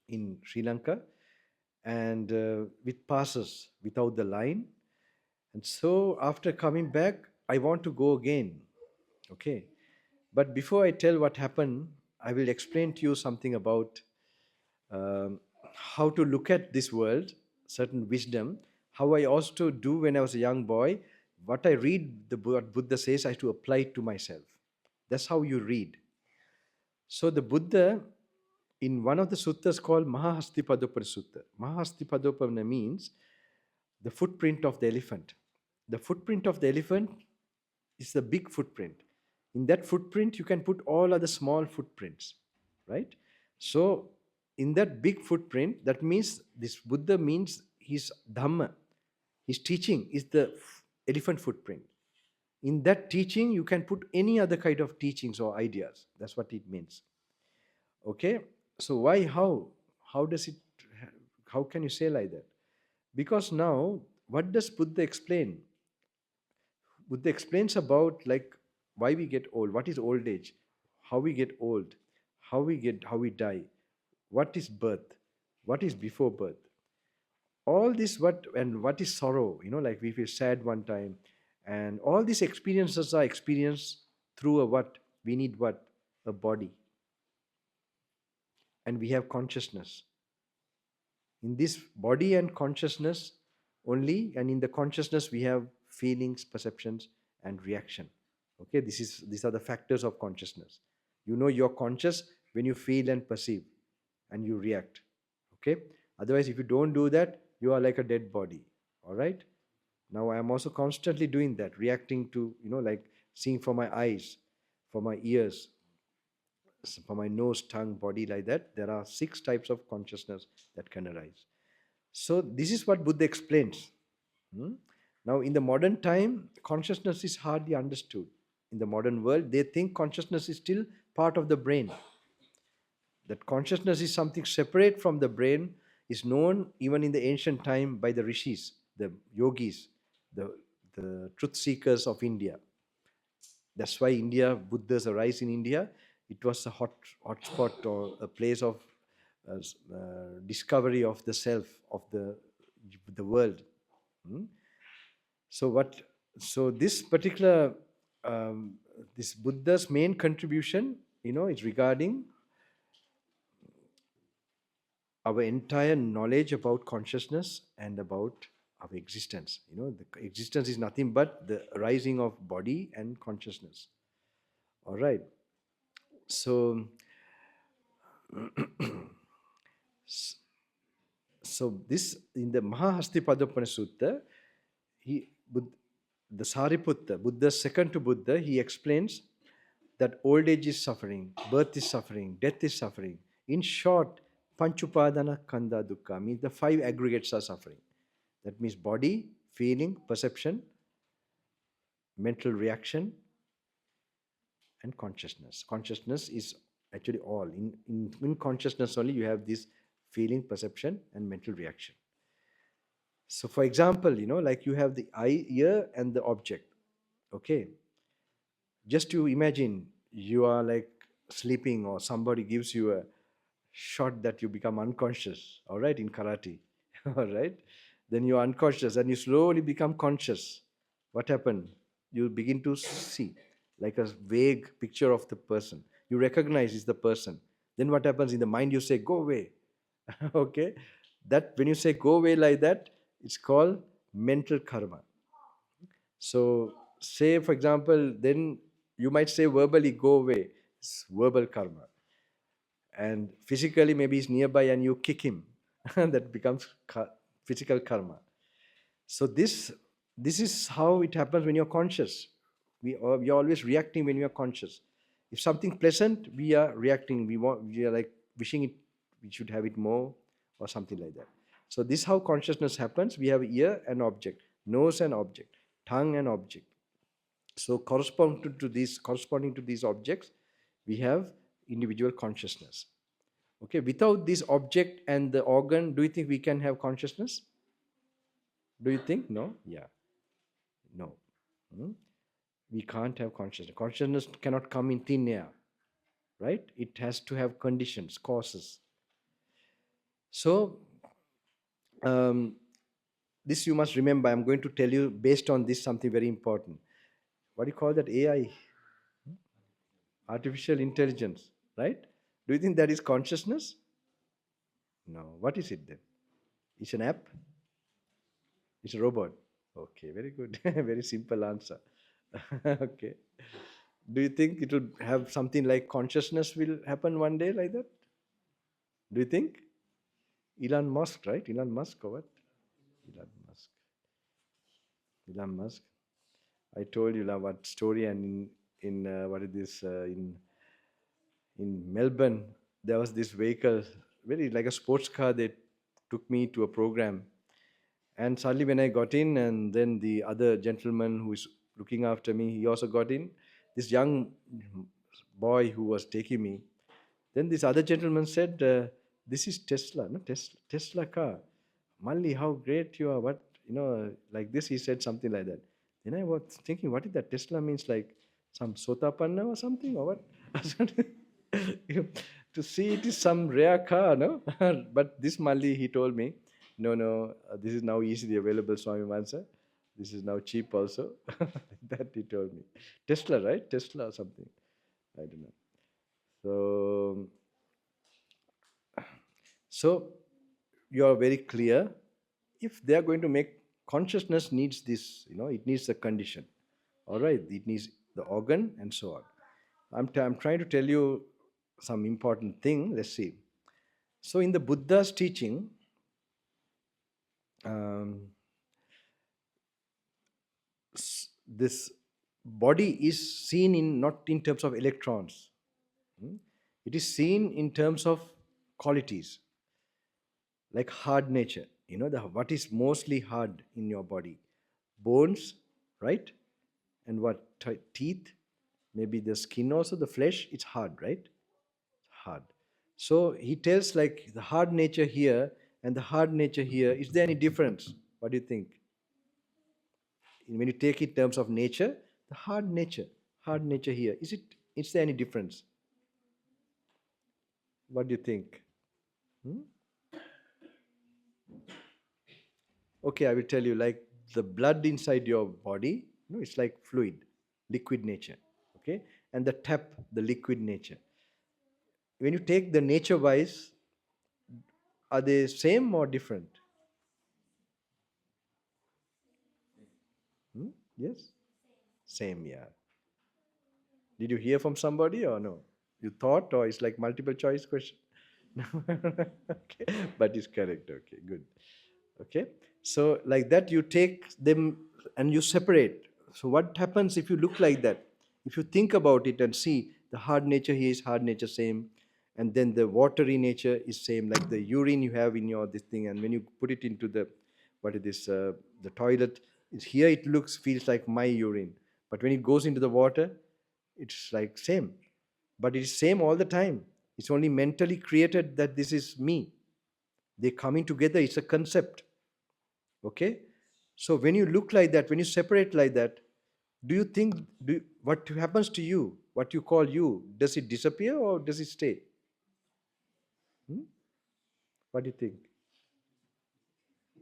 in Sri Lanka, and with passes without the line. And so after coming back, I want to go again. Okay, but before I tell what happened, I will explain to you something about um, how to look at this world, certain wisdom, how I also do when I was a young boy. What I read, what Buddha says, I have to apply it to myself. That's how you read. So the Buddha, in one of the suttas called Mahahastipadopana Sutta, Mahahastipadopana means the footprint of the elephant. The footprint of the elephant is the big footprint. In that footprint, you can put all other small footprints, right? So, in that big footprint, that means this Buddha means his Dhamma, his teaching is the elephant footprint. In that teaching, you can put any other kind of teachings or ideas. That's what it means. Okay? So, why, how? How does it, how can you say like that? Because now what does Buddha explain? Buddha explains about like why we get old, what is old age, how we get old, how we die, what is birth, what is before birth. All this what is sorrow, like we feel sad one time, and all these experiences are experienced through a what? We need what? A body. And we have consciousness. In this body and consciousness only, and in the consciousness we have feelings, perceptions, and reaction. Okay, these are the factors of consciousness. You're conscious when you feel and perceive and you react. Okay, otherwise if you don't do that, you are like a dead body. All right, now I am also constantly doing that, reacting to, like seeing from my eyes, from my ears, from my nose, tongue, body, like that. There are 6 types of consciousness that can arise. So this is what Buddha explains. Hmm? Now, in the modern time, consciousness is hardly understood. In the modern world, they think consciousness is still part of the brain. That consciousness is something separate from the brain is known even in the ancient time by the rishis, the yogis, the truth seekers of India. That's why India, Buddhas arise in India. It was a hot spot or a place of discovery of the self, of the world. Hmm? So what? So this particular this Buddha's main contribution, is regarding our entire knowledge about consciousness and about our existence. The existence is nothing but the arising of body and consciousness. All right. So, so this in the Mahahastipadapana Sutta, the Sariputta, Buddha's second to Buddha, he explains that old age is suffering, birth is suffering, death is suffering. In short, Panchupadana Kanda Dukkha means the 5 aggregates are suffering. That means body, feeling, perception, mental reaction, and consciousness. Consciousness is actually all. In consciousness only you have this feeling, perception, and mental reaction. So for example, like you have the eye, ear, and the object. Okay. Just to imagine you are like sleeping or somebody gives you a shot that you become unconscious, all right, in karate. All right. Then you're unconscious and you slowly become conscious. What happened? You begin to see like a vague picture of the person. You recognize is the person. Then what happens in the mind? You say, go away. Okay. That when you say go away like that, it's called mental karma. So say, for example, then you might say verbally, go away. It's verbal karma. And physically, maybe he's nearby and you kick him. That becomes physical karma. So this is how it happens when you're conscious. We are always reacting when we are conscious. If something pleasant, we are reacting. We are like wishing it. We should have it more, or something like that. So this is how consciousness happens. We have ear and object, nose and object, tongue and object. So corresponding to these objects, we have individual consciousness. Okay, without this object and the organ, do you think we can have consciousness? Do you think? No? Yeah. No. Hmm? We can't have consciousness. Consciousness cannot come in thin air, right? It has to have conditions, causes. So, this you must remember. I'm going to tell you based on this something very important. What do you call that? AI? Artificial intelligence, right? Do you think that is consciousness? No. What is it then? It's an app? It's a robot. Okay, very good. Very simple answer. Okay. Do you think it will have something like consciousness will happen one day like that? Do you think? Elon Musk, right? Elon Musk or what? Elon Musk. Elon Musk. I told you what story, and in what is this in Melbourne there was this vehicle, very like a sports car. They took me to a program, and suddenly when I got in, and then the other gentleman who is looking after me, he also got in. This young boy who was taking me, then this other gentleman said, "This is Tesla, no Tesla car. Malli, how great you are! What like this, he said something like that. Then I was thinking, what is that? Tesla means like some Sotapanna or something, or what? To see it is some rare car, no? But this Mali, he told me, no, this is now easily available, Swami Mansa. This is now cheap also. That he told me. Tesla, right? Tesla or something. I don't know. So you are very clear. If they are going to make consciousness needs this, it needs the condition. All right, it needs the organ and so on. I'm trying to tell you some important thing. Let's see. So in the Buddha's teaching, this body is seen in not in terms of electrons. It is seen in terms of qualities, like hard nature. What is mostly hard in your body? Bones, right? And what? Teeth, maybe the skin also, the flesh, it's hard, right? Hard. So he tells like the hard nature here and the hard nature here. Is there any difference? What do you think? When you take it in terms of nature, the hard nature here, is there any difference? What do you think? Okay, I will tell you, like the blood inside your body, it's like fluid, liquid nature. Okay, and the tap, the liquid nature. When you take the nature wise, are they same or different? Yes? Same, yeah. Did you hear from somebody or no? You thought, or it's like multiple choice question? Okay, but it's correct. Okay, good. Okay, so like that you take them and you separate. So what happens if you look like that? If you think about it and see the hard nature here is hard nature same, and then the watery nature is same, like the urine you have in your this thing, and when you put it into the what is this the toilet, is here it feels like my urine, but when it goes into the water, it's like same, but it is same all the time. It's only mentally created that this is me. They're coming together. It's a concept. Okay, so when you look like that, when you separate like that, do you think what happens to you, what you call you, does it disappear or does it stay? What do you think?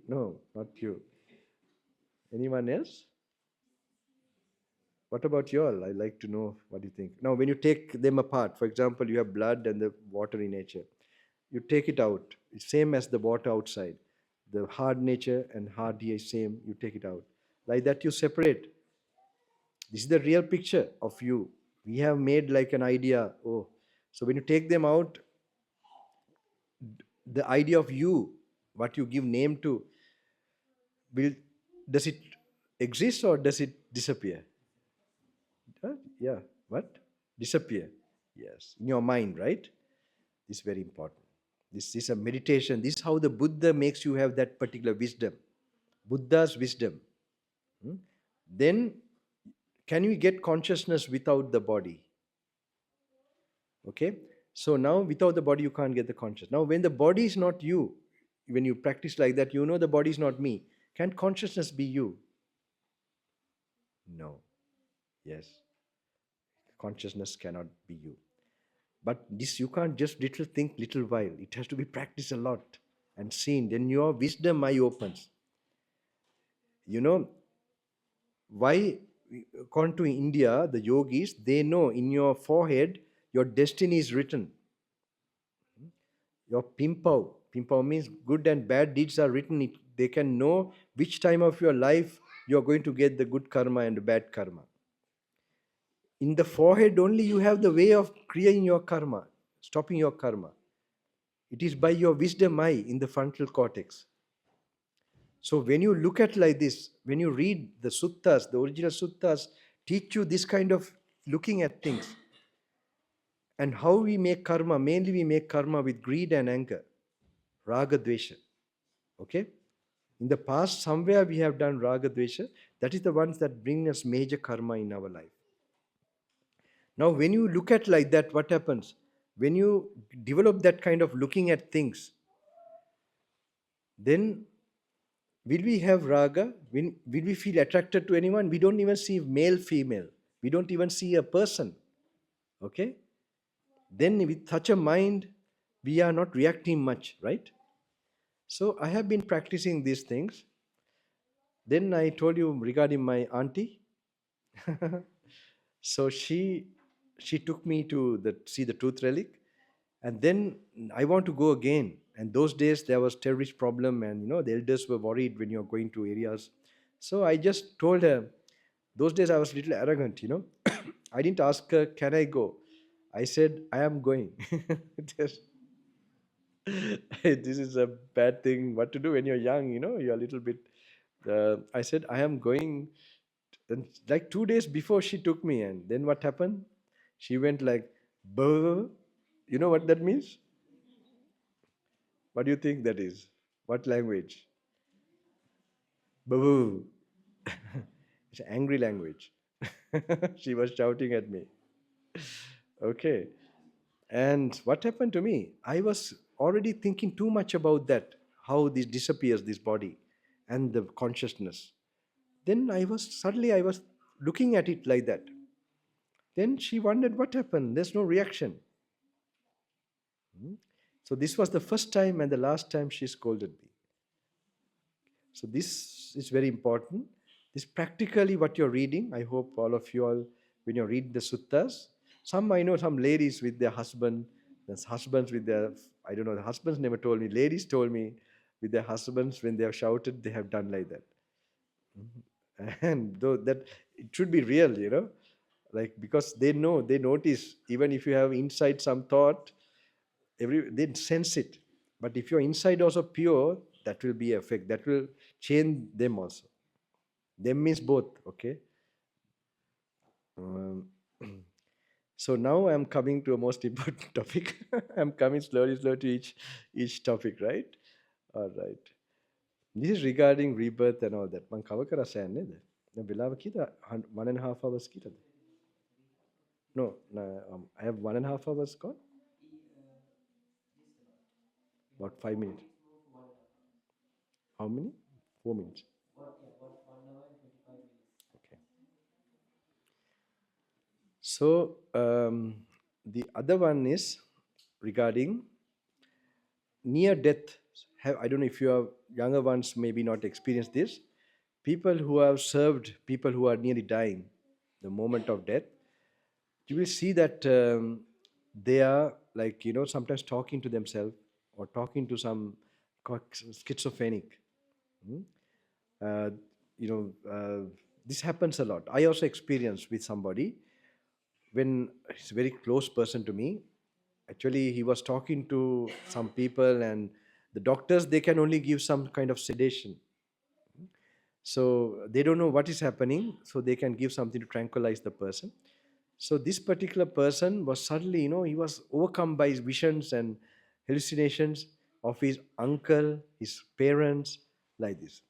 No, not you. Anyone else? What about you all? I'd like to know what you think. Now, when you take them apart, for example, you have blood and the watery nature. You take it out. It's same as the water outside. The hard nature and hard here is same. You take it out. Like that you separate. This is the real picture of you. We have made like an idea. Oh, so when you take them out, the idea of you, what you give name to, does it exist or does it disappear? Yeah, what? Disappear. Yes, in your mind, right? This is very important. This is a meditation. This is how the Buddha makes you have that particular wisdom. Buddha's wisdom. Then, can we get consciousness without the body? Okay? So now, without the body, you can't get the consciousness. Now, when the body is not you, when you practice like that, you know the body is not me. Can consciousness be you? No. Yes. Consciousness cannot be you. But this you can't just little think little while. It has to be practiced a lot and seen. Then your wisdom eye opens. You know, why, according to India, the yogis, they know in your forehead, your destiny is written. Your pimpao means good and bad deeds are written. They can know which time of your life you are going to get the good karma and the bad karma. In the forehead only you have the way of creating your karma, stopping your karma. It is by your wisdom eye in the frontal cortex. So when you look at like this, when you read the suttas, the original suttas teach you this kind of looking at things. And how we make karma, mainly we make karma with greed and anger, raga dvesha. Okay? In the past, somewhere we have done raga dvesha. That is the ones that bring us major karma in our life. Now, when you look at like that, what happens? When you develop that kind of looking at things, then will we have raga? Will we feel attracted to anyone? We don't even see male, female. We don't even see a person. Okay? Then with such a mind, we are not reacting much, right? So I have been practicing these things. Then I told you regarding my auntie. So she took me to see the tooth relic, and then I want to go again. And those days there was terrorist problem, and the elders were worried when you're going to areas. So I just told her. Those days I was a little arrogant. I didn't ask her, "Can I go?" I said, "I am going." Just- this is a bad thing. What to do when you're young? You're a little bit. I said, "I am going." And like 2 days before she took me, and then what happened? She went like, "Buh." You know what that means? What do you think that is? What language? Buh. It's an angry language. She was shouting at me. Okay. And what happened to me? I was already thinking too much about that, how this disappears, this body and the consciousness. Then I was looking at it like that. Then she wondered what happened. There's no reaction. Hmm? So this was the first time and the last time she scolded me. So this is very important. This practically what you're reading. I hope all of you all, when you read the suttas, I know some ladies with their husband, there's husbands with their, I don't know, the husbands never told me, ladies told me with their husbands when they have shouted, they have done like that. And though that it should be real, like because they know, they notice, even if you have inside some thought, they sense it. But if your inside also pure, that will be effect, that will change them also. Them means both. Okay. um, so now I'm coming to a most important topic. I'm coming slowly to each topic, right? All right. This is regarding rebirth and all that. Man cover kara sayan neda. Na bilawa kita 1.5 hours kita. No, I have 1.5 hours gone. About 5 minutes. How many? 4 minutes. One hour and 25 minutes. Okay. So the other one is regarding near death. I don't know if you have younger ones maybe not experienced this. People who have served people who are nearly dying, the moment of death, you will see that they are like sometimes talking to themselves or talking to some schizophrenic. Hmm? Uh, you know, this happens a lot. I also experienced with somebody when he's a very close person to me. Actually, he was talking to some people, and the doctors they can only give some kind of sedation. So they don't know what is happening, so they can give something to tranquilize the person. So this particular person was suddenly, he was overcome by his visions and hallucinations of his uncle, his parents, like this.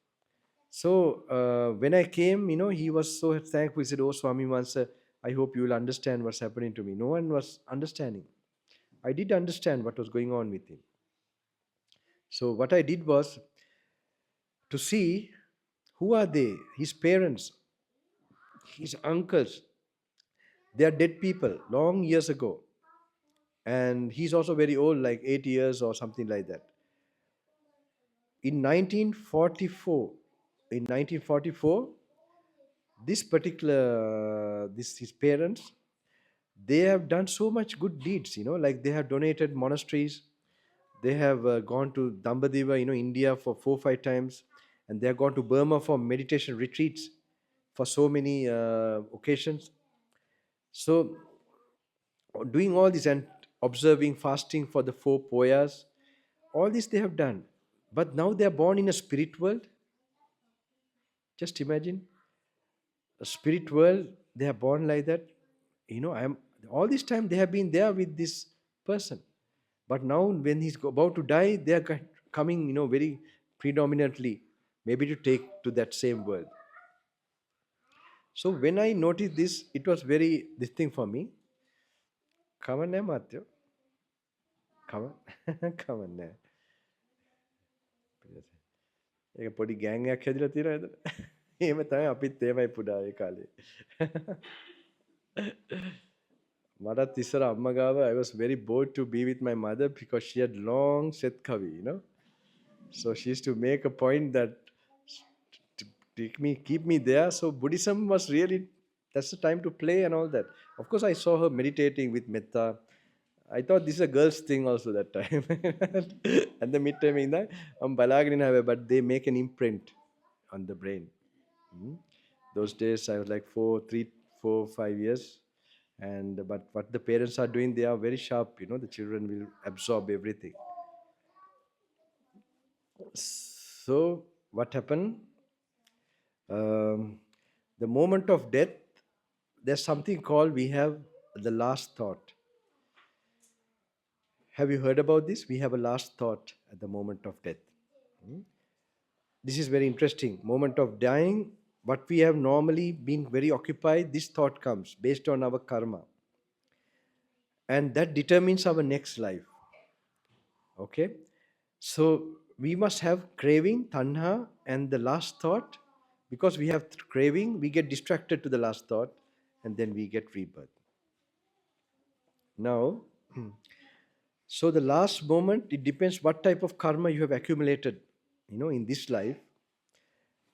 So when I came, he was so thankful. He said, "Oh, Swami Mansa, I hope you will understand what's happening to me." No one was understanding. I did understand what was going on with him. So what I did was to see who are they, his parents, his uncles. They are dead people long years ago. And he's also very old, like 8 years or something like that. In 1944, in 1944, this particular, his parents, they have done so much good deeds, like they have donated monasteries. They have gone to Dambadiva, India for 4 5 times, and they have gone to Burma for meditation retreats for so many occasions. So doing all this and observing fasting for the 4 poyas, all this they have done. But now they are born in a spirit world. Just imagine a spirit world. They are born like that. I am all this time they have been there with this person. But now when he's about to die, they are coming, very predominantly, maybe to take to that same world. So when I noticed this, it was very this thing for me. Come on, Matthew. Come on, come on. ඒක පොඩි ගෑන් එකක් හැදිලා තියෙනවා එතන. එහෙම තමයි අපිත් එහෙමයි පුඩා ඒ කාලේ. මටත් ඉස්සර අම්මා ගාව I was very bored to be with my mother because she had long set kavi, you know. So she used to make a point that to take me, keep me there. So Buddhism was really, that's the time to play and all that. Of course, I saw her meditating with metta. I thought this is a girl's thing also that time. And the midterm in that, but they make an imprint on the brain. Mm. Those days I was like 5 years. And but what the parents are doing, they are very sharp, you know, the children will absorb everything. So what happened? The moment of death, there's something called, we have the last thought. Have you heard about this? We have a last thought at the moment of death. This is very interesting. Moment of dying, what we have normally been very occupied, this thought comes based on our karma. And that determines our next life. Okay? So we must have craving, tanha, and the last thought. Because we have craving, we get distracted to the last thought, and then we get rebirth. Now, so the last moment, it depends what type of karma you have accumulated, you know, in this life.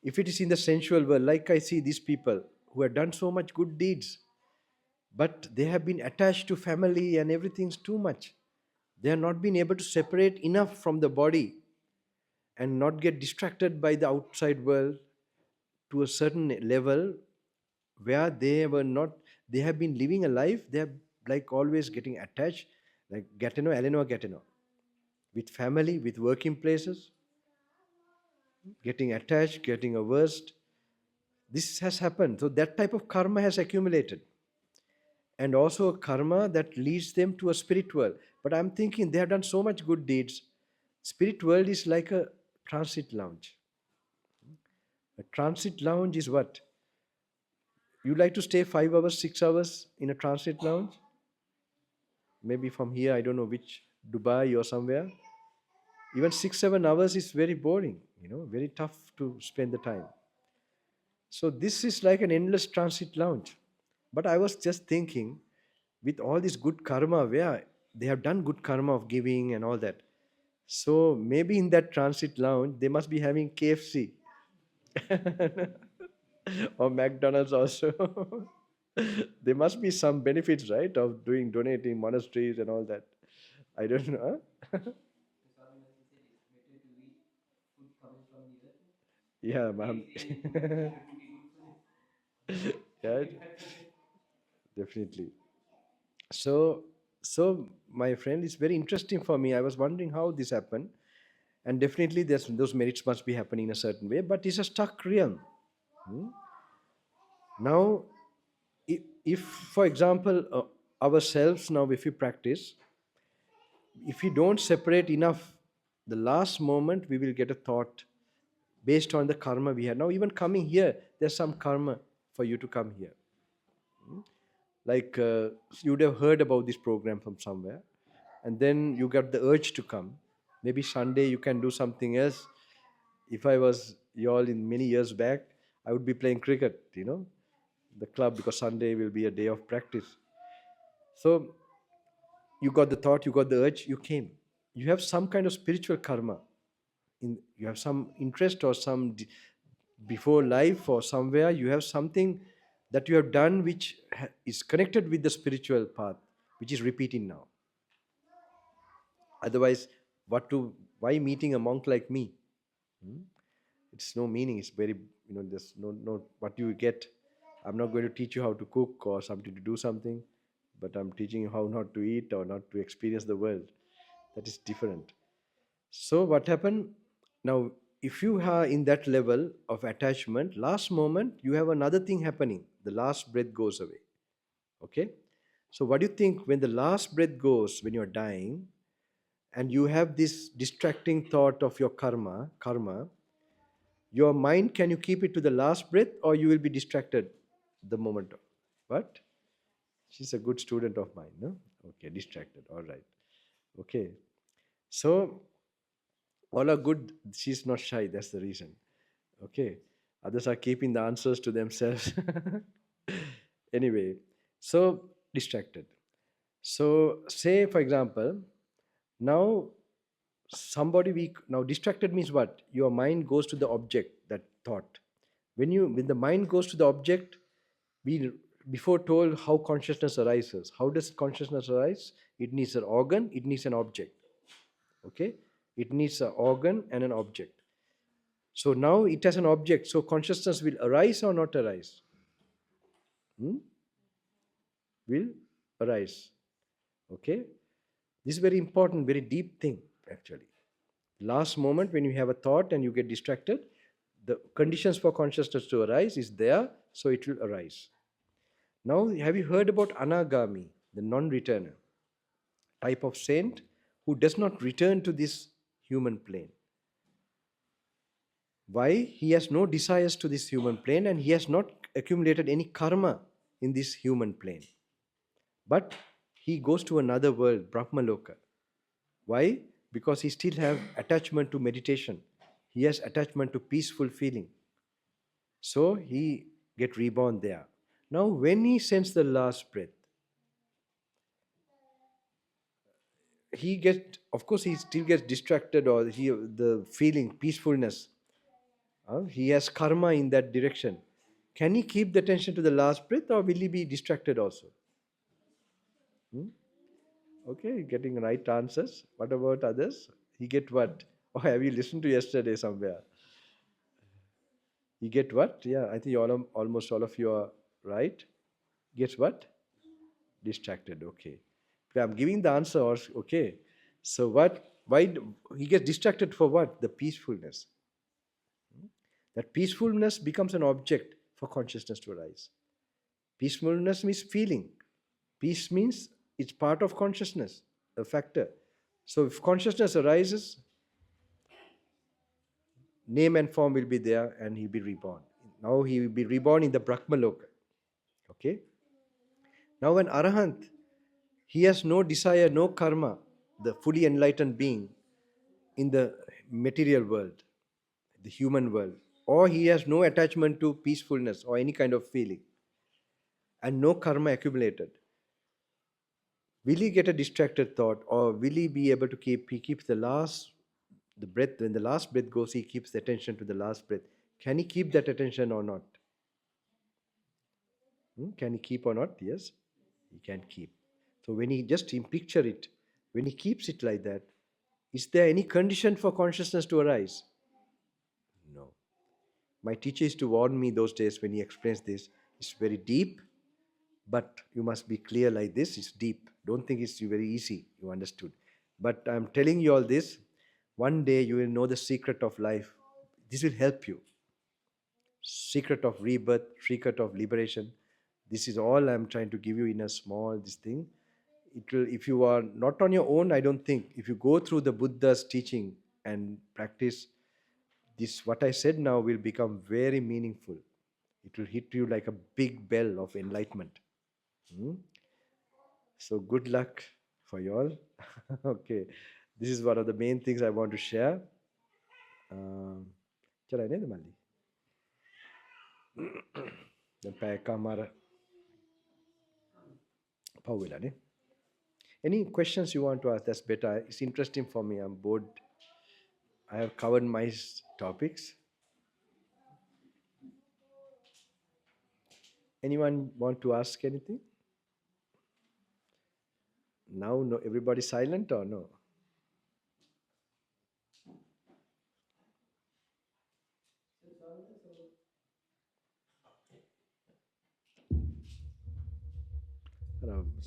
If it is in the sensual world, like I see these people who have done so much good deeds, but they have been attached to family and everything's too much. They have not been able to separate enough from the body and not get distracted by the outside world to a certain level where they were not, they have been living a life, they are like always getting attached, like Gateno, Eleanor Gateno, with family, with working places, getting attached, getting averse. This has happened. So that type of karma has accumulated. And also a karma that leads them to a spirit world. But I'm thinking they have done so much good deeds. Spirit world is like a transit lounge. A transit lounge is what? You like to stay 5 hours, 6 hours in a transit lounge? Maybe from here, I don't know which, Dubai or somewhere. Even 6, 7 hours is very boring, you know, very tough to spend the time. So this is like an endless transit lounge. But I was just thinking, with all this good karma, where they have done good karma of giving and all that. So maybe in that transit lounge, they must be having KFC or McDonald's also. There must be some benefits, right, of donating monasteries and all that. I don't know. Huh? Yeah, ma'am. Yeah, definitely. So, so my friend, it's very interesting for me. I was wondering how this happened, and definitely there's those merits must be happening in a certain way. But it's a stuck realm. Now, if for example, ourselves now, if we practice, if we don't separate enough, the last moment we will get a thought based on the karma we had. Now, even coming here, there's some karma for you to come here. Like you would have heard about this program from somewhere, and then you got the urge to come. Maybe Sunday you can do something else. If I was y'all in many years back, I would be playing cricket, you know, the club, because Sunday will be a day of practice. So you got the thought, you got the urge, you came. You have some kind of spiritual karma. You have some interest or before life or somewhere you have something that you have done which is connected with the spiritual path, which is repeating now. Otherwise, why meeting a monk like me? It's no meaning. It's very, you know, there's no what you get. I'm not going to teach you how to cook or something to do something, but I'm teaching you how not to eat or not to experience the world. That is different. So what happened now? If you are in that level of attachment, last moment you have another thing happening. The last breath goes away. Okay. So what do you think when the last breath goes, when you're dying, and you have this distracting thought of your karma, your mind, can you keep it to the last breath, or you will be distracted the moment of what? She's a good student of mine, no? Okay, distracted. All right. Okay. So All are good. She's not shy. That's the reason. Okay. Others are keeping the answers to themselves. Anyway, so distracted. So, say for example, now somebody we now distracted means what? Your mind goes to the object, that thought. When the mind goes to the object, we before told how consciousness arises. How does consciousness arise? It needs an organ, it needs an object. Okay? It needs an organ and an object. So now it has an object. So consciousness will arise or not arise? Hmm? Will arise. Okay? This is very important, very deep thing actually. Last moment when you have a thought and you get distracted, the conditions for consciousness to arise is there, so it will arise. Now, have you heard about Anagami, the non-returner, type of saint who does not return to this human plane? Why? He has no desires to this human plane and he has not accumulated any karma in this human plane. But he goes to another world, Brahmaloka. Why? Because he still have attachment to meditation. He has attachment to peaceful feeling. So he get reborn there. Now when he sends the last breath, he get, of course he still gets distracted, or the feeling peacefulness, he has karma in that direction. Can he keep the attention to the last breath or will he be distracted also? Okay, getting right answers. What about others? He get what? Oh, have you listened to yesterday somewhere? You get what? Yeah, I think almost all of you are right. Gets what? Distracted. Okay. I'm giving the answer. Okay. So what? He gets distracted for what? The peacefulness. That peacefulness becomes an object for consciousness to arise. Peacefulness means feeling. Peace means it's part of consciousness, a factor. So if consciousness arises, name and form will be there and he'll be reborn. Now he will be reborn in the Brahmaloka. Okay? Now an Arahant, he has no desire, no karma, the fully enlightened being in the material world, the human world, or he has no attachment to peacefulness or any kind of feeling, and no karma accumulated. Will he get a distracted thought, or will he be able to he keeps the breath, when the last breath goes, he keeps the attention to the last breath. Can he keep that attention or not? Can he keep or not? Yes, he can keep. So when he just picture it, when he keeps it like that, is there any condition for consciousness to arise? No. My teacher used to warn me those days when he explains this. It's very deep, but you must be clear like this. It's deep. Don't think it's very easy. You understood. But I'm telling you all this. One day you will know the secret of life. This will help you. Secret of rebirth, secret of liberation. This is all I'm trying to give you in a small this thing. It will, if you are not on your own, I don't think. If you go through the Buddha's teaching and practice, this what I said now will become very meaningful. It will hit you like a big bell of enlightenment. Hmm? So good luck for you all. Okay, this is one of the main things I want to share. චරයි නේද මල්ලි? දැන් පැය එකමාර පහු වෙලානේ. Any questions you want to ask? That's better. It's interesting for me. I'm bored. I have covered my topics. Anyone want to ask anything? Now, no. Everybody silent or no?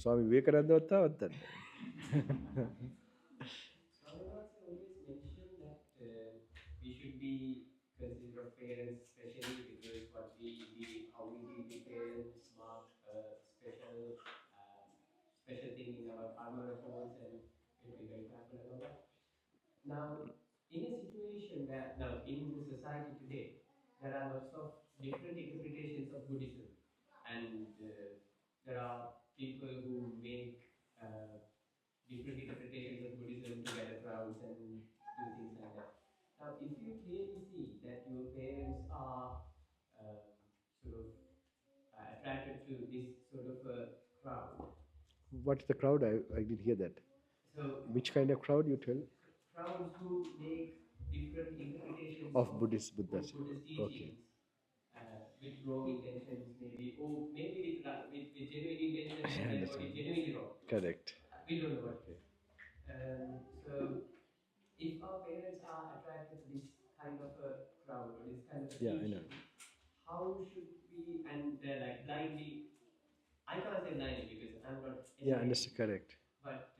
ස්වාමි විවේකානන්දවත් තාවත් Swaminath always mentioned that we should be considerate of parents, especially because what we did, how we treat the parents mark a special thing in our karma records, and we have to be very careful about that. Now, in a situation where now in the society today, there are lots of different interpretations of Buddhism, and there are people who make different interpretations of Buddhism to gather crowds and do things like that. What's the crowd? I didn't hear that. So Which kind of crowd you tell? crowds who make different interpretations Of Buddhist Buddhas. Buddhist Okay. teachings with wrong intentions, maybe, or maybe with genuine intentions I and they got understand. it genuinely wrong. Correct. We don't know what. So if our parents are attracted to this kind of a crowd or this kind of a Yeah, I know. teaching, how should we, and they're like blindly, I can't say blindly because I'm not Yeah, educated, understand. Correct. but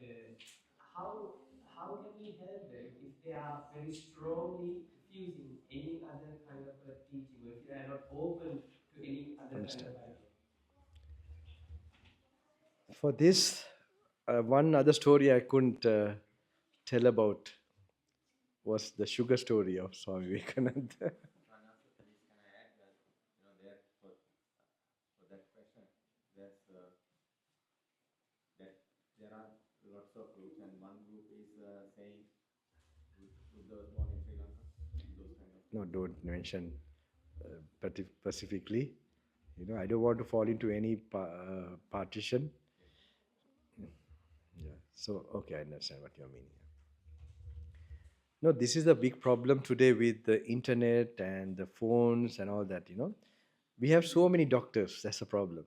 how how can we help them if they are very strongly refusing any other kind of a teaching, or if they are not open to any other kind Understand. of idea? For this, one other story I couldn't tell about was the sugar story of Swami Vivekananda. Pranav, please can I add that, there for that question, that there are lots of groups, and one group is saying Buddha was born in Sri Lanka, those kind of. No, don't mention specifically. I don't want to fall into any partition. Yeah. So, okay, I understand what you're meaning. No, this is a big problem today with the internet and the phones and all that. We have so many doctors. That's a problem.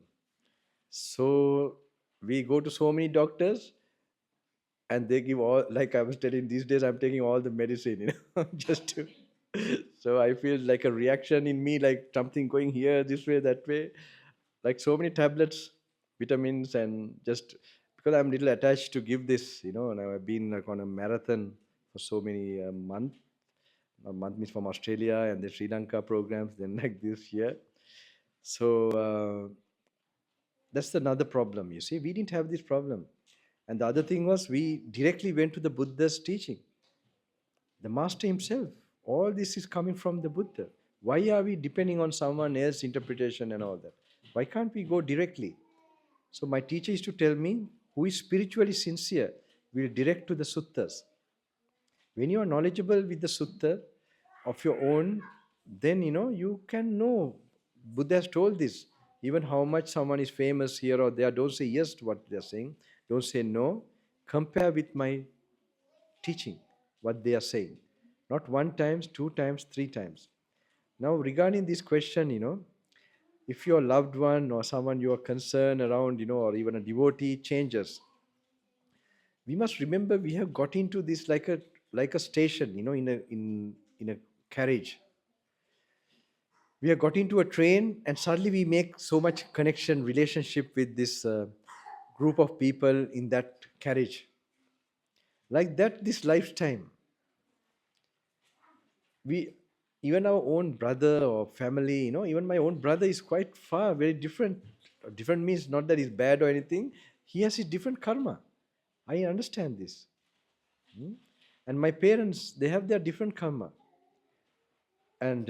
So we go to so many doctors, and they give all, like I was telling, these days I'm taking all the medicine, just to. So I feel like a reaction in me, like something going here, this way, that way, like so many tablets, vitamins, and just because I'm little attached to give this, and I've been like on a marathon for so many months. A month means from Australia and the Sri Lanka programs, then like this year. So that's another problem. You see, we didn't have this problem. And the other thing was, we directly went to the Buddha's teaching, the master himself. All this is coming from the Buddha. Why are we depending on someone else's interpretation and all that? Why can't we go directly? So my teacher used to tell me, who is spiritually sincere will direct to the suttas. When you are knowledgeable with the sutta of your own, then you can know. Buddha has told this. Even how much someone is famous here or there, don't say yes to what they're saying. Don't say no. Compare with my teaching what they are saying. Not one times, two times, three times. Now, regarding this question, if your loved one or someone you are concerned around, or even a devotee changes, we must remember we have got into this like a station, in a carriage. We have got into a train, and suddenly we make so much connection, relationship with this group of people in that carriage. Like that, this lifetime, we, even our own brother or family, even my own brother is quite far, very different. Different means not that he's bad or anything. He has his different karma. I understand this. And my parents, they have their different karma. And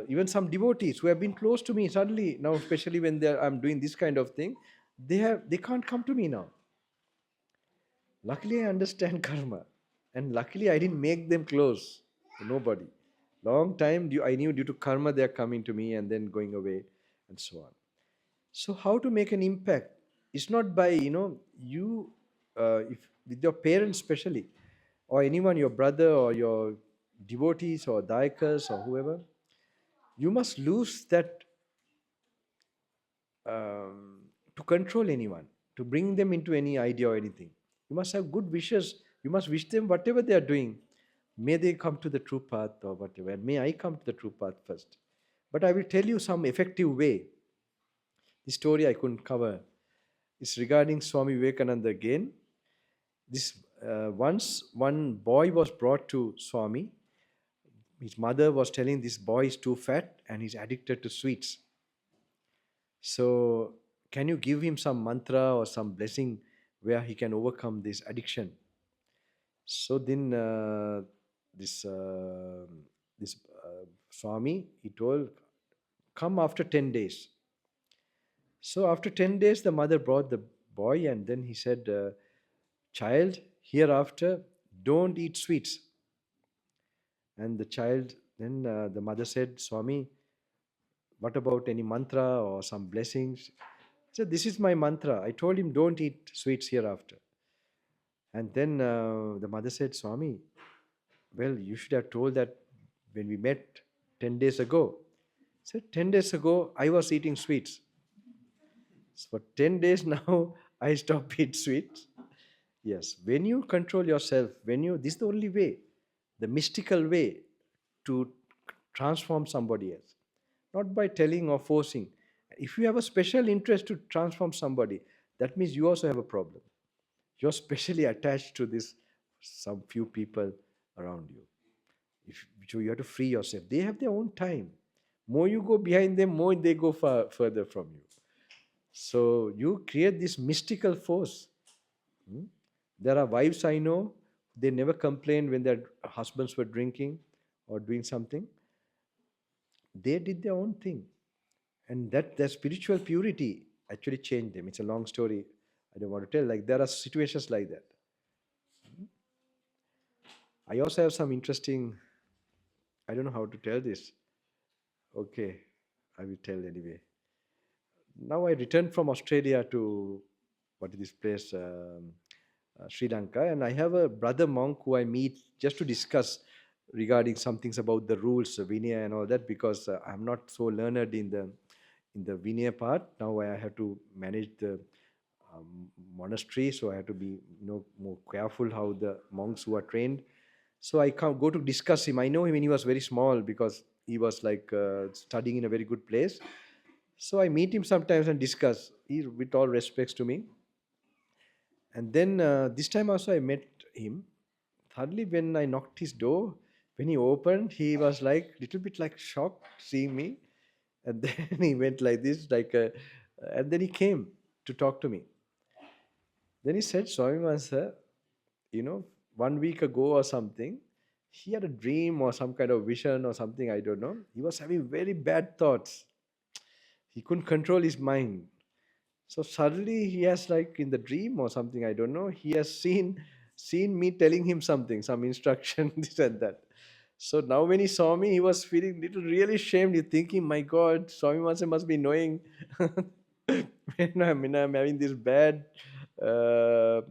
even some devotees who have been close to me, suddenly now, especially when I'm doing this kind of thing, they can't come to me now. Luckily, I understand karma, and luckily I didn't make them close to nobody. Long time I knew due to karma they are coming to me and then going away, and so on. So how to make an impact? It's not by you, if with your parents especially, or anyone, your brother or your devotees or daikas or whoever. You must lose that to control anyone, to bring them into any idea or anything. You must have good wishes. You must wish them whatever they are doing. May they come to the true path or whatever. And may I come to the true path first. But I will tell you some effective way. The story I couldn't cover is regarding Swami Vivekananda again. This once one boy was brought to Swami. His mother was telling this boy is too fat and he's addicted to sweets. So, can you give him some mantra or some blessing where he can overcome this addiction? So then, this Swami, he told, come after 10 days. So after 10 days, the mother brought the boy, and then he said, child, hereafter don't eat sweets. And the child, then the mother said, Swami, what about any mantra or some blessings? So this is my mantra. I told him, don't eat sweets hereafter. And then the mother said, Swami, well, you should have told that when we met 10 days ago. I said, 10 days ago, I was eating sweets. So for 10 days now, I stopped eating sweets. Yes, when you control yourself, this is the only way, the mystical way to transform somebody else, not by telling or forcing. If you have a special interest to transform somebody, that means you also have a problem. You're specially attached to this, some few people around you. So you have to free yourself. They have their own time. More you go behind them, more they go further from you. So you create this mystical force. Hmm? There are wives I know, they never complained when their husbands were drinking or doing something. They did their own thing. And that their spiritual purity actually changed them. It's a long story. I don't want to tell. Like there are situations like that. I also have some interesting, I don't know how to tell this. Okay, I will tell anyway. Now I returned from Australia to what is this place, Sri Lanka, and I have a brother monk who I meet just to discuss regarding some things about the rules, Vinaya and all that, because I'm not so learned in the Vinaya part. Now I have to manage the monastery, so I have to be more careful how the monks who are trained. So I can't go to discuss him. I know him when he was very small because he was like studying in a very good place. So I meet him sometimes and discuss. He, with all respects to me. And then this time also I met him. Thirdly, when I knocked his door, when he opened, he was like little bit like shocked seeing me, and then he went like this, and then he came to talk to me. Then he said, Swami sir, 1 week ago or something, he had a dream or some kind of vision or something, I don't know. He was having very bad thoughts. He couldn't control his mind. So suddenly he has like in the dream or something, I don't know, he has seen me telling him something, some instruction, this and that. So now when he saw me, he was feeling little really ashamed. He's thinking, my God, Swami Master must be knowing when I'm having this bad. Uh,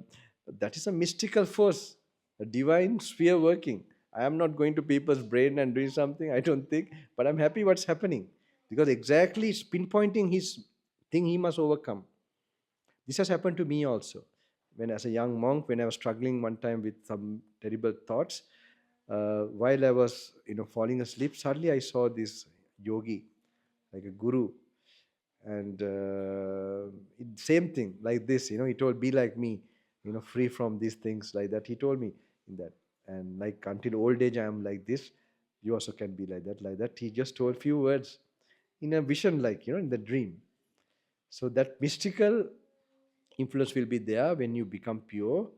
that is a mystical force, a divine sphere working. I am not going to people's brain and doing something, I don't think, but I'm happy what's happening because exactly it's pinpointing his thing he must overcome. This has happened to me also. When as a young monk, when I was struggling one time with some terrible thoughts, while I was, falling asleep, suddenly I saw this yogi, like a guru, and same thing like this. He told, "Be like me, free from these things like that." He told me in that, and like until old age, I am like this. You also can be like that, like that. He just told few words in a vision, like in the dream. So that mystical influence will be there when you become pure.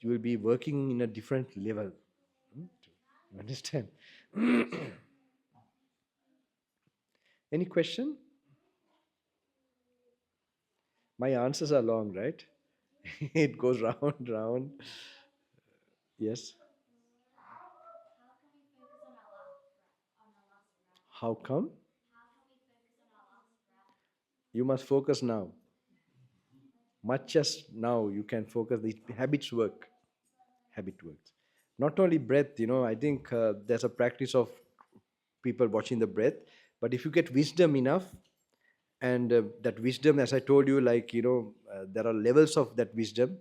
You will be working in a different level. Hmm? You understand? Any question? My answers are long, right? It goes round, round. Yes. How come? You must focus now. Much as now you can focus, the habits work. Habit works. Not only breath, I think there's a practice of people watching the breath, but if you get wisdom enough, and that wisdom, as I told you, like there are levels of that wisdom,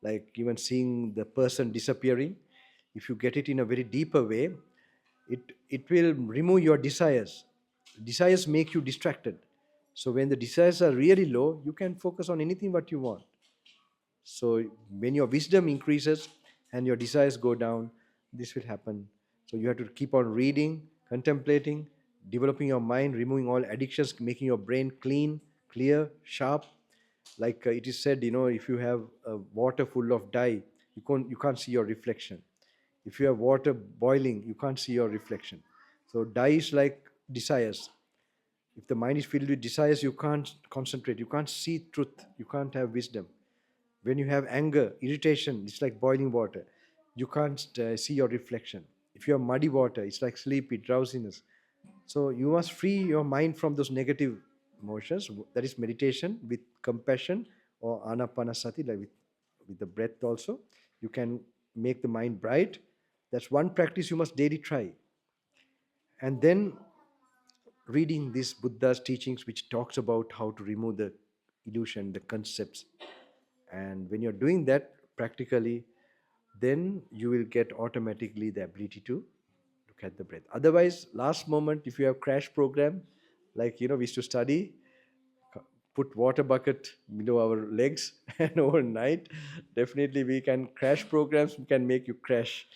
like even seeing the person disappearing. If you get it in a very deeper way, it will remove your desires. Desires make you distracted. So when the desires are really low, you can focus on anything what you want. So when your wisdom increases and your desires go down, this will happen. So you have to keep on reading, contemplating, developing your mind, removing all addictions, making your brain clean, clear, sharp. Like it is said, if you have water full of dye, you can't see your reflection. If you have water boiling, you can't see your reflection. So dye is like desires. If the mind is filled with desires, you can't concentrate, you can't see truth, you can't have wisdom. When you have anger, irritation, it's like boiling water. You can't see your reflection. If you have muddy water, it's like sleepy, drowsiness. So you must free your mind from those negative motions. That is meditation with compassion or anapanasati, like with the breath also. You can make the mind bright. That's one practice you must daily try. And then reading this Buddha's teachings, which talks about how to remove the illusion, the concepts. And when you're doing that practically, then you will get automatically the ability to look at the breath. Otherwise, last moment, if you have crash program, like we used to study, put water bucket below our legs and overnight, definitely we can crash programs can make you crash.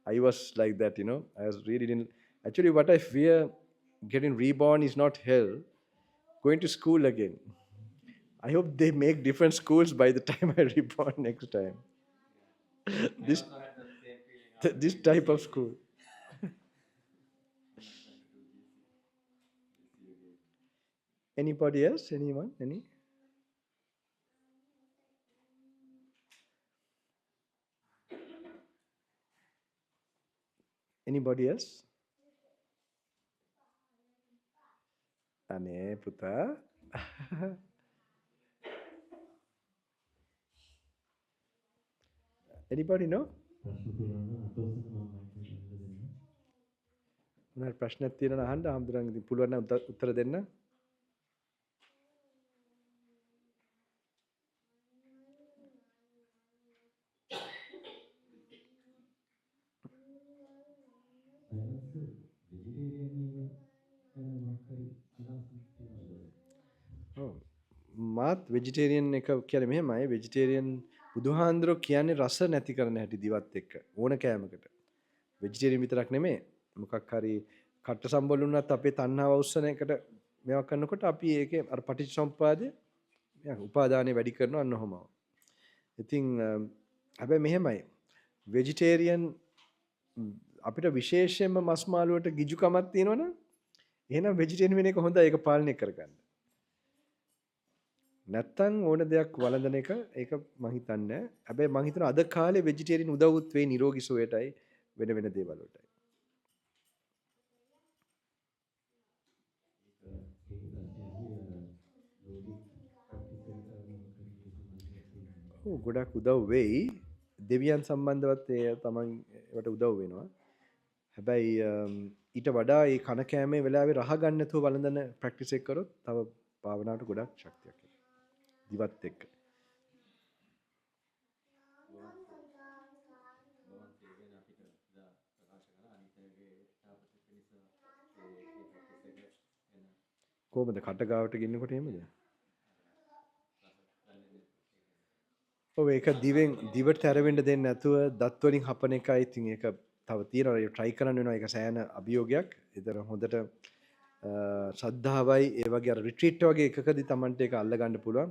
I was like that, I was really didn't. Actually, what I fear getting reborn is not hell, going to school again. I hope they make different schools by the time I reborn next time. I This also had the same feeling this after type doing of school. GC. I'm not going to do GC again. Anybody else? Anyone? Anybody else? Ane puta. Anybody know? ප්‍රශ්න තියෙනවා නම් අතෝසන මම mic එක ඇරලා දෙන්න. මොනවාරි ප්‍රශ්නයක් තියෙනවා නම් අහන්න හම්දුරන් ඉතින් පුළුවන් නම් උත්තර දෙන්න. සයන්ස් වෙජිටේරියන් එක ගැන මොකක් හරි අදහසක් තියෙනවද? ඔව්. මාත් වෙජිටේරියන් එක කියන්නේ මෙහෙමයි. වෙජිටේරියන් බුදුහාඳුරෝ කියන්නේ රස නැති කරන හැටි දිවත් එක්ක ඕන කෑමකට. වෙජිටේරියන් විතරක් නෙමෙයි. මොකක් හරි කට්ට සම්බොල් වුණත් අපේ තණ්හාව අවශ්‍යන එකට මේවා කරනකොට අපි ඒකේ අර පටිච්චසමුප්පාදේ උපාදානෙ වැඩි කරනවා අන්න ඔහොම. ඉතින් හැබැයි මෙහෙමයි. වෙජිටේරියන් අපිට විශේෂයෙන්ම මස් මාළුවට ගිජුකමක් තියෙනවනම් එහෙනම් වෙජිටේරියන් වෙන එක හොඳයි. ඒක පාලනය කරගන්න. නැත්තම් ඕන දෙයක් වළඳන එක ඒක මං හිතන්නේ. හැබැයි මං හිතනවා අද කාලේ වෙජිටේරියන් උදව්ත් වෙයි නිරෝගී සුවයටයි වෙන දේවල් වලටයි. ගොඩක් උදව් වෙයි. දෙවියන් සම්බන්ධවත් ඒ තමන් ඒවට උදව් වෙනවා. හැබැයි ඊට වඩා මේ කන කෑමේ වෙලාවේ රහ ගන්න නැතුව වළඳන ප්‍රැක්ටිස් එක කරොත් තව භාවනාවට ගොඩක් ශක්තියක් එනවා. දිවත් එක්ක. කොහොමද කට ගාවට ගෙන්නකොට එහෙමද? ඔව් ඒක දිවට තැරෙන්න දෙන්නේ නැතුව දත් වලින් හපන එකයි. ඉතින් ඒක තව තියෙනවා. ඒක try කරන්න වෙනවා. ඒක සෑහෙන අභියෝගයක්. ඒතර හොඳට ශ්‍රද්ධාවයි ඒ වගේ අර රිට්‍රීට් වගේ එකකදී Tamanට ඒක අල්ල ගන්න පුළුවන්.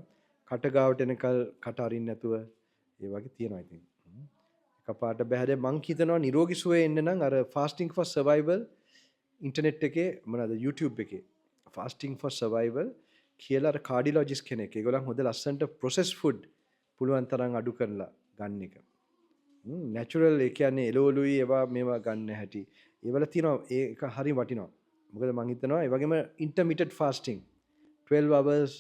කට ගාවට එනකල් කට අරින්න නැතුව ඒ වගේ තියෙනවා ඉතින්. එකපාරට බැහැද මං හිතනවා නිරෝගී සුවය එන්න නම් අර fasting for survival ඉන්ටර්නෙට් එකේ මොනවාද YouTube එකේ fasting for survival කියලා අර කාඩියොලොජිස්ට් කෙනෙක්. ඒගොල්ලන් හොඳ ලස්සනට processed food පුළුවන් තරම් අඩු කරලා ගන්න එක. නැචරල් ඒ කියන්නේ එළවලුයි ඒවා මේවා ගන්න හැටි. ඒවල තියෙනවා ඒක හරි වටිනවා. මොකද මං හිතනවා ඒ වගේම intermittent fasting 12 hours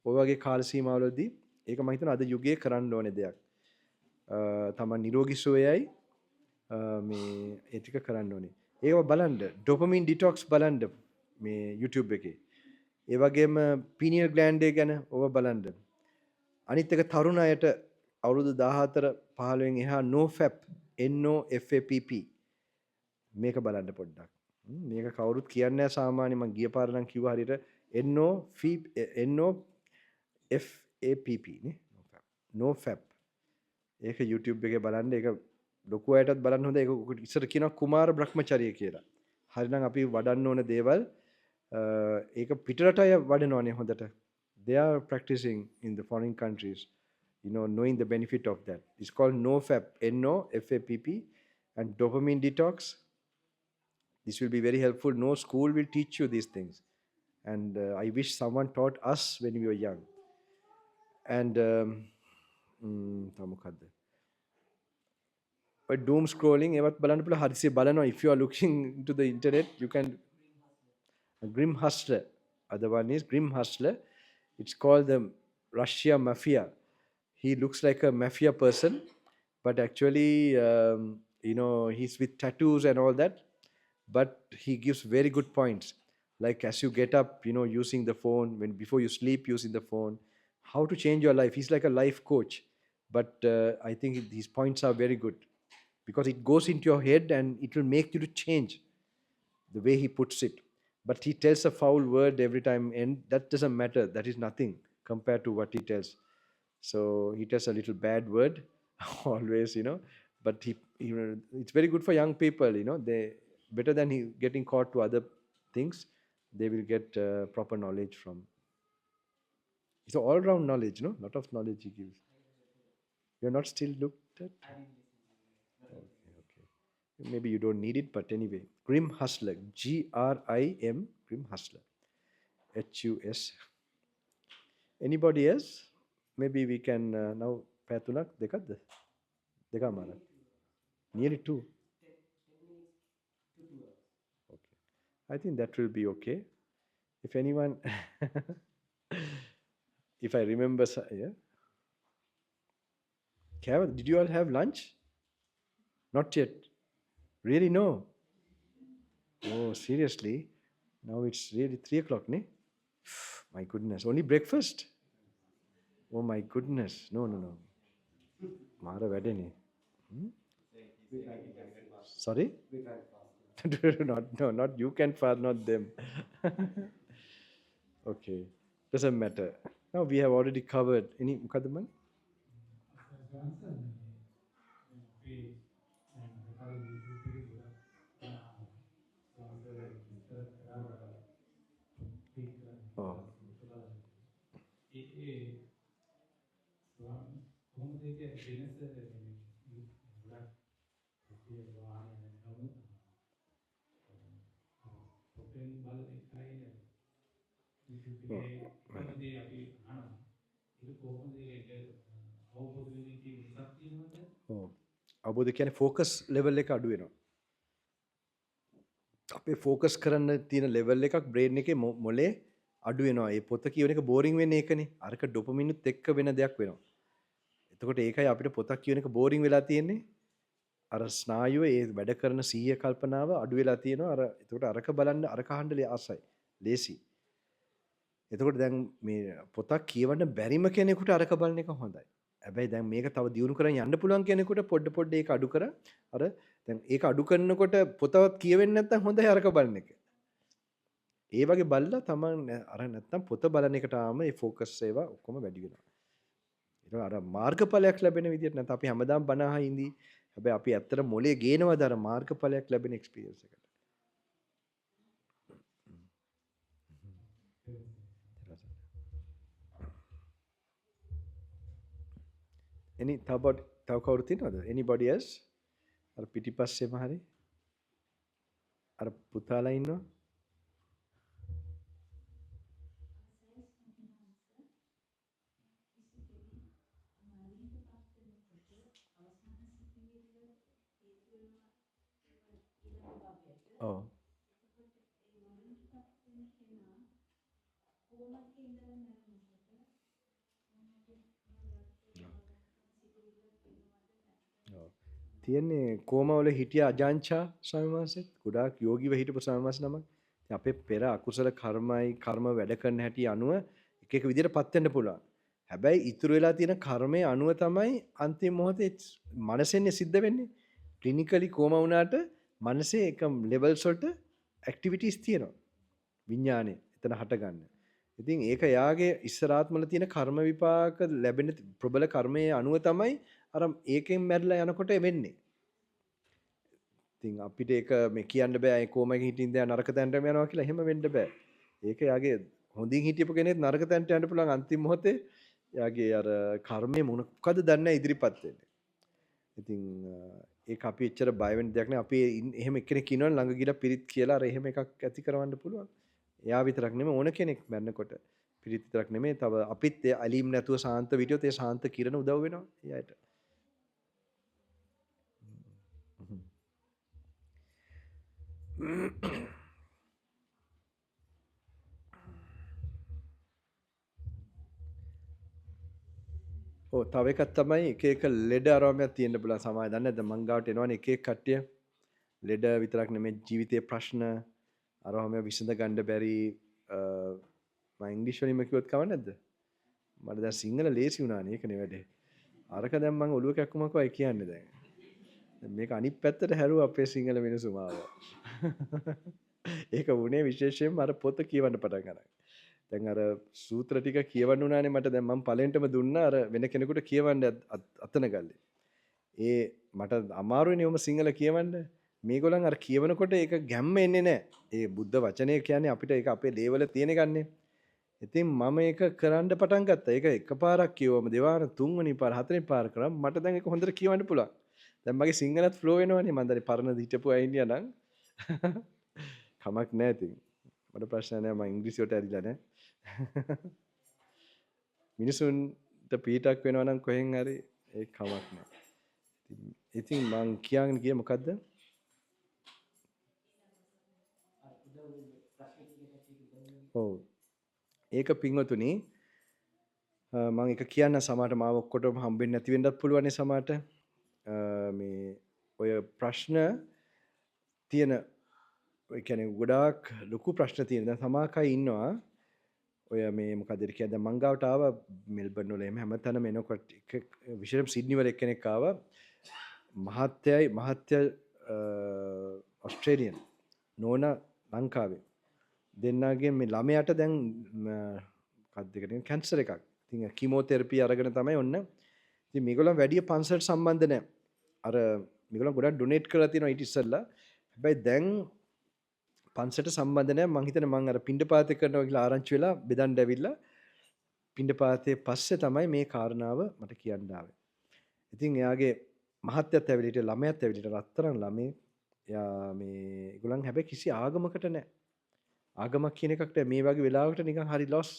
ඔය වගේ කාල සීමාවලදී ඒක මම හිතනවා අද යුගයේ කරන්න ඕනේ දෙයක්. තමන් නිරෝගී සුවයයි මේ ඒ ටික කරන්න ඕනේ. ඒව බලන්න ඩොපමින් ඩිටොක්ස් බලන්න මේ YouTube එකේ. ඒ වගේම pineal gland එක ගැන ඕව බලන්න. අනිත් එක තරුණ අයට අවුරුදු 14 15 එහා NoFap NOFAPP මේක බලන්න පොඩ්ඩක්. මේක කවුරුත් කියන්නේ නැහැ සාමාන්‍ය මම ගිය පාර නම් කිව්වා හරියට NOFAPP නේ NoFap. ඒක YouTube එකේ බලන්න. ඒක ලොකු අයටත් බලන්න හොඳ. ඒක ඉස්සර කියනවා කුමාර බ්‍රහ්මචර්ය කියලා. හරිනම් අපි වඩන්න ඕන දේවල් ඒක පිටරට අය වඩනවානේ හොඳට. They are practicing in the foreign countries, knowing the benefit of that. It's called NoFap, NOFAPP, and dopamine detox. This will be very helpful. No school will teach you these things. And I wish someone taught us when we were young. And but doom scrolling, evat බලන්න පුළුවන් හරිසිය බලනවා. If you are looking into the internet, you can Grim Hustler. Other one is Grim Hustler. It's called the Russia Mafia. He looks like a mafia person, but actually, he's with tattoos and all that. But he gives very good points. Like as you get up, using the phone, when before you sleep, using the phone, how to change your life. He's like a life coach. But I think these points are very good because it goes into your head and it will make you to change the way he puts it. But he tells a foul word every time, and that doesn't matter. That is nothing compared to what he tells. So he tells a little bad word always, but it's very good for young people, they better than he getting caught to other things. They will get proper knowledge from. It's all round knowledge, lot of knowledge he gives. You're not still looked at. Okay. Maybe you don't need it, but anyway. Grim Hustler, Grim, Grim Hustler, HUS. Anybody else? Maybe we can now Patunak dekad. Dekamara. Nearly 2. Okay. I think that will be okay. If anyone, if I remember, yeah. Kev, did you all have lunch? Not yet. Really? No. Oh, seriously? Now it's really 3 o'clock, ne? My goodness. Only breakfast? Oh my goodness. No. Mara vedene. Sorry? Not you can fast, not them. Okay. Doesn't matter. Now we have already covered. Any Mukadaman? Oh. Oh. අවබෝධ කියන්නේ focus level එක අඩු වෙනවා. අපේ focus කරන්න තියෙන level එකක් brain එකේ මොලේ අඩු වෙනවා. ඒ පොත කියවන එක බෝරින් වෙන්නේ ඒකනේ. අරක ඩොපමිනුත් එක්ක වෙන දෙයක් වෙනවා. එතකොට ඒකයි අපිට පොතක් කියවන එක බෝරින් වෙලා තියෙන්නේ. අර ස්නායුව ඒ වැඩ කරන සීය කල්පනාව අඩු වෙලා තියෙනවා. එතකොට අරක බලන්න අරක අහන්න ආසයි. ලේසි. එතකොට දැන් මේ පොතක් කියවන්න බැරිම කෙනෙකුට අරක බලන එක හොඳයි. හැබැයි දැන් මේක තව දියුණු කරන් යන්න පුළුවන් කෙනෙකුට පොඩ ඒක අඩු කර අර දැන් ඒක අඩු කරනකොට පොතවත් කියවෙන්නේ නැත්නම් හොඳයි අරක බලන එක. ඒ වගේ බලලා තමන් අර නැත්නම් පොත බලන එකට ආවම ඒ ફોකස් ඒවා ඔක්කොම වැඩි වෙනවා. ඒක අර මාර්ගඵලයක් ලැබෙන විදිහට නැත්නම් අපි හැමදාම බණ අහා ඉඳී. හැබැයි අපි ඇත්තට මොලේ ගේනවද අර මාර්ගඵලයක් ලැබෙන එක්ස්පීරියන්ස් එකට. තව කවුරු තියනවද? anybody else? අර පිටිපස්සෙම හරි අර පුතාලා ඉන්නවා. ඔව්. තියෙන්නේ කෝමවල හිටිය අජාංචා ස්වාමීන් වහන්සේත් ගොඩාක් යෝගීව හිටපු ස්වාමීන් වහන්සේ නමක්. ඉතින් අපේ පෙර අකුසල කර්ම වැඩ කරන හැටි අනුව එක එක විදිහට පත් වෙන්න පුළුවන්. හැබැයි ඉතුරු වෙලා තියෙන කර්මයේ අනුව තමයි අන්තිම මොහොතේ මනසෙන්නේ සිද්ධ වෙන්නේ. ක්ලිනිකලි කෝම වුණාට මනසේ එක ලෙවල්ස් වලට ඇක්ටිවිටීස් තියෙනවා. විඥානේ එතන හට ගන්න. ඉතින් ඒක යාගේ ඉස්සරාත්මල තියෙන කර්ම විපාක ලැබෙන ප්‍රබල කර්මයේ අනුව තමයි අර ඒකෙන් මැරිලා යනකොට වෙන්නේ. ඉතින් අපිට ඒක මේ කියන්න බෑ ඒ කොමකින් හිටින්ද නරක තැනටම යනවා කියලා එහෙම වෙන්න බෑ. ඒක යාගේ හොඳින් හිටියපු කෙනෙක් නරක තැනට යන්න පුළුවන් අන්තිම මොහොතේ යාගේ අර කර්මයේ මොනකද දන්නේ ඉදිරිපත් වෙන්නේ. ඉතින් ඒක අපි එච්චර බය වෙන්න දෙයක් නෑ. අපි එහෙම එක්කෙනෙක් ඉන්නවනේ ළඟ ගිහලා පිරිත් කියලා අර එහෙම එකක් ඇති කරවන්න පුළුවන්. එයා විතරක් නෙමෙයි ඕන කෙනෙක් මැරෙනකොට පිරිත් විතරක් නෙමෙයි තව අපිත් ඒ අලීම් නැතුව සාන්ත විදියොත් ඒ සාන්ත කිරණ උදව් වෙනවා එයාට. ඔව් තව එකක් තමයි එක එක ලෙඩ ආරෝමයක් තියෙන්න පුළුවන් සමාජය. දන්නේ නැද්ද මං ගාවට එනවනේ එක එක කට්ටිය. ලෙඩ විතරක් නෙමෙයි ජීවිතයේ ප්‍රශ්න ආරෝමය විසඳ ගන්න බැරි මම ඉංග්‍රීසි වලින්ම කිව්වොත් කවන්නේ නැද්ද? මට දැන් සිංහල ලේසි වුණානේ ඒකනේ වැඩේ. අරක දැන් මං ඔළුව කැක්කුමක් වයි කියන්නේ දැන්. දැන් මේක අනිත් පැත්තට හැරුවා අපේ සිංහල මිනිස්සු මාව. ඒක වුණේ විශේෂයෙන්ම අර පොත කියවන්න පටන් ගන්න. දැන් අර සූත්‍ර ටික කියවන්න උනානේ මට දැන් මම පළවෙනිටම දුන්නා අර වෙන කෙනෙකුට කියවන්න අතනගල්ලේ. ඒ මට අමාරුයිනේ ඔම සිංහල කියවන්න. මේගොල්ලන් අර කියවනකොට ඒක ගැම්ම එන්නේ නැහැ. ඒ බුද්ධ වචනය කියන්නේ අපිට ඒක අපේ ලේවල තියෙන ගන්නේ. ඉතින් මම ඒක කරන්න පටන් ගත්තා. ඒක එකපාරක් කියවම දෙවාර තුන්වෙනි පාර හතරවෙනි පාර කරා මට දැන් ඒක හොඳට කියවන්න පුළුවන්. දැන් මගේ සිංහලත් ෆ්ලෝ වෙනවනේ මම දැන් පරණ හිටපු අය ඉන්දියා නම් කමක් නැහැ ඉතින්. මට ප්‍රශ්න නැහැ මම ඉංග්‍රීසියට ඇරිලා නැහැ. මිනිසුන්ට පීටක් වෙනවා නම් කොහෙන් හරි ඒක කමක් නැහැ. ඉතින් මං කියන්න ගියේ මොකද්ද? ඔව්. ඒක පින්වතුනි මම එක කියන්න සමහරට මාව ඔක්කොටම හම්බෙන්නේ නැති වෙන්නත් පුළුවන් නේ සමහරට. මේ ඔය ප්‍රශ්න තියෙන ඒ කියන්නේ ගොඩාක් ලොකු ප්‍රශ්න තියෙන. දැන් සමාකයි ඉන්නවා. ඔය මේ මොකද කියන්නේ දැන් මං ගාවට ආවා මෙල්බර්න් වල එහෙම හැමතැනම එනකොට විශේෂයෙන් සිඩ්නි වල එක්කෙනෙක් ආවා. මහත්ය ඔස්ට්‍රේලියන් නෝනා ලංකාවේ දෙන්නාගේ මේ ළමයාට දැන් මොකක්ද කියන්නේ කැන්සර් එකක්. ඉතින් කීමෝതെරපි අරගෙන තමයි ඔන්න. ඉතින් මේගොල්ලන් වැඩි පන්සලට සම්බන්ධ නැහැ. අර මේගොල්ලන් ගොඩක් ඩොනේට් කරලා තියෙනවා ඊට ඉස්සෙල්ලා. හැබැයි දැන් පන්සලට සම්බන්ධ නැහැ. මං හිතන්නේ මං අර පින්ඩපාතේ කරනවා කියලා ආරංචි වෙලා බෙදන්න ඇවිල්ලා පින්ඩපාතේ පස්සේ තමයි මේ කාරණාව මට කියන්න ආවේ. ඉතින් එයාගේ මහත්යත් ඇවිල්ලා හිටිය ළමයාත් ඇවිල්ලා රත්තරන් ළමේ එයා මේ ඒගොල්ලන් හැබැයි කිසි ආගමකට නැහැ. ආගමක් කියන එකකට මේ වගේ වෙලාවකට නිකන් හරි ලොස්.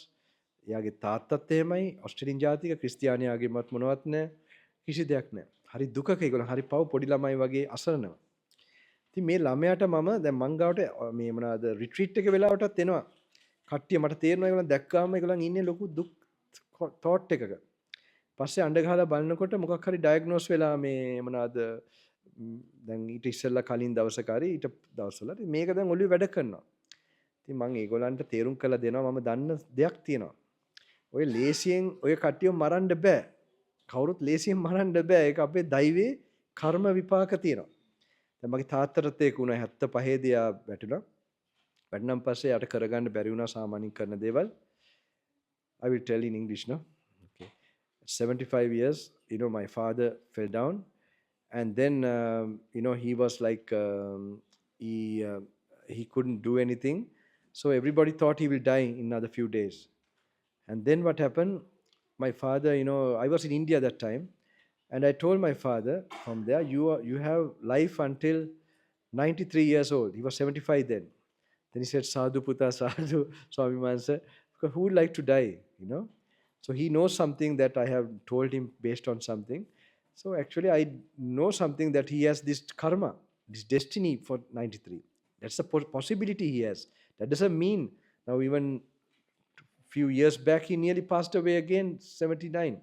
එයාගේ තාත්තත් එහෙමයි ඔස්ට්‍රේලියානු ජාතික ක්‍රිස්තියානියාගේමත් මොනවත් නැහැ. කිසි දෙයක් නැහැ. හරි දුකක ඒගොල්ලන් හරි පව් පොඩි ළමයි වගේ අසරණව. ඉතින් මේ ළමයාට මම දැන් මං ගාවට මේ මොනවාද රිට්‍රීට් එක වෙලාවටත් එනවා. කට්ටිය මට තේරෙනවා ඒගොල්ලන් දැක්කාම ඒගොල්ලන් ඉන්නේ ලොකු දුක් තෝට් එකක. පස්සේ අඬ ගහලා බලනකොට මොකක් හරි ඩයග්නෝස් වෙලා මේ මොනවාද දැන් ඊට ඉස්සෙල්ලා කලින් දවසක හරි ඊට දවස්වල මේක දැන් ඔළුවේ වැඩ කරනවා. ඉතින් මම ඒගොල්ලන්ට තේරුම් කරලා දෙනවා මම දන්න දෙයක් තියෙනවා. ඔය ලේසියෙන් ඔය කට්ටියව මරන්න බෑ. කවුරුත් ලේසියෙන් මරන්න බෑ. ඒක අපේ දෛවයේ කර්ම විපාක තියෙනවා. දැන් මගේ තාත්තටත් ඒක උනා 75 දී ආ වැටුණා. වැටුණාන් පස්සේ යට කරගන්න බැරි වුණා සාමාන්‍යයෙන් කරන දේවල්. I will tell in English now. Okay. 75 years, my father fell down and then, he was like, he couldn't do anything. So everybody thought he will die in another few days. And then what happened, my father, I was in India that time. And I told my father from there, you have life until 93 years old. He was 75 then. Then he said, Sadhu Puta, Sadhu, Swami Mansa, because who would like to die, So he knows something that I have told him based on something. So actually I know something that he has this karma, this destiny for 93. That's the possibility he has. That doesn't mean now even few years back he nearly passed away again, 79.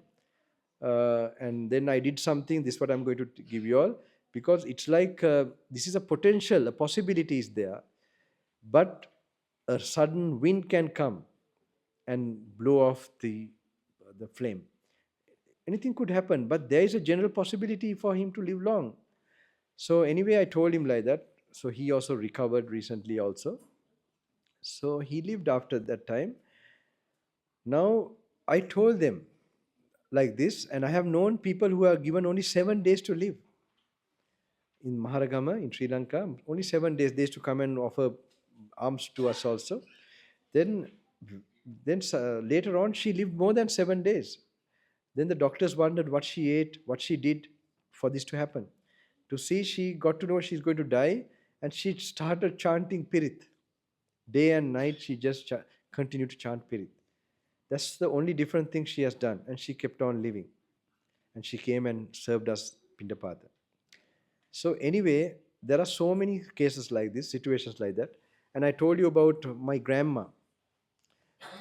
And then I did something, this is what I'm going to give you all, because it's like this is a potential, a possibility is there, but a sudden wind can come and blow off the flame. Anything could happen, but there is a general possibility for him to live long. So anyway, I told him like that. So he also recovered recently also. So he lived after that time. Now I told them like this, and I have known people who are given only 7 days to live. In Maharagama, in Sri Lanka, only 7 days they used to come and offer alms to us also. Then later on, she lived more than 7 days. Then the doctors wondered what she ate, what she did for this to happen. To see, she got to know she's going to die, and she started chanting Pirit. Day and night, she just continued to chant Pirit. That's the only different thing she has done, and she kept on living. And she came and served us Pindapata. So anyway, there are so many cases like this, situations like that. And I told you about my grandma.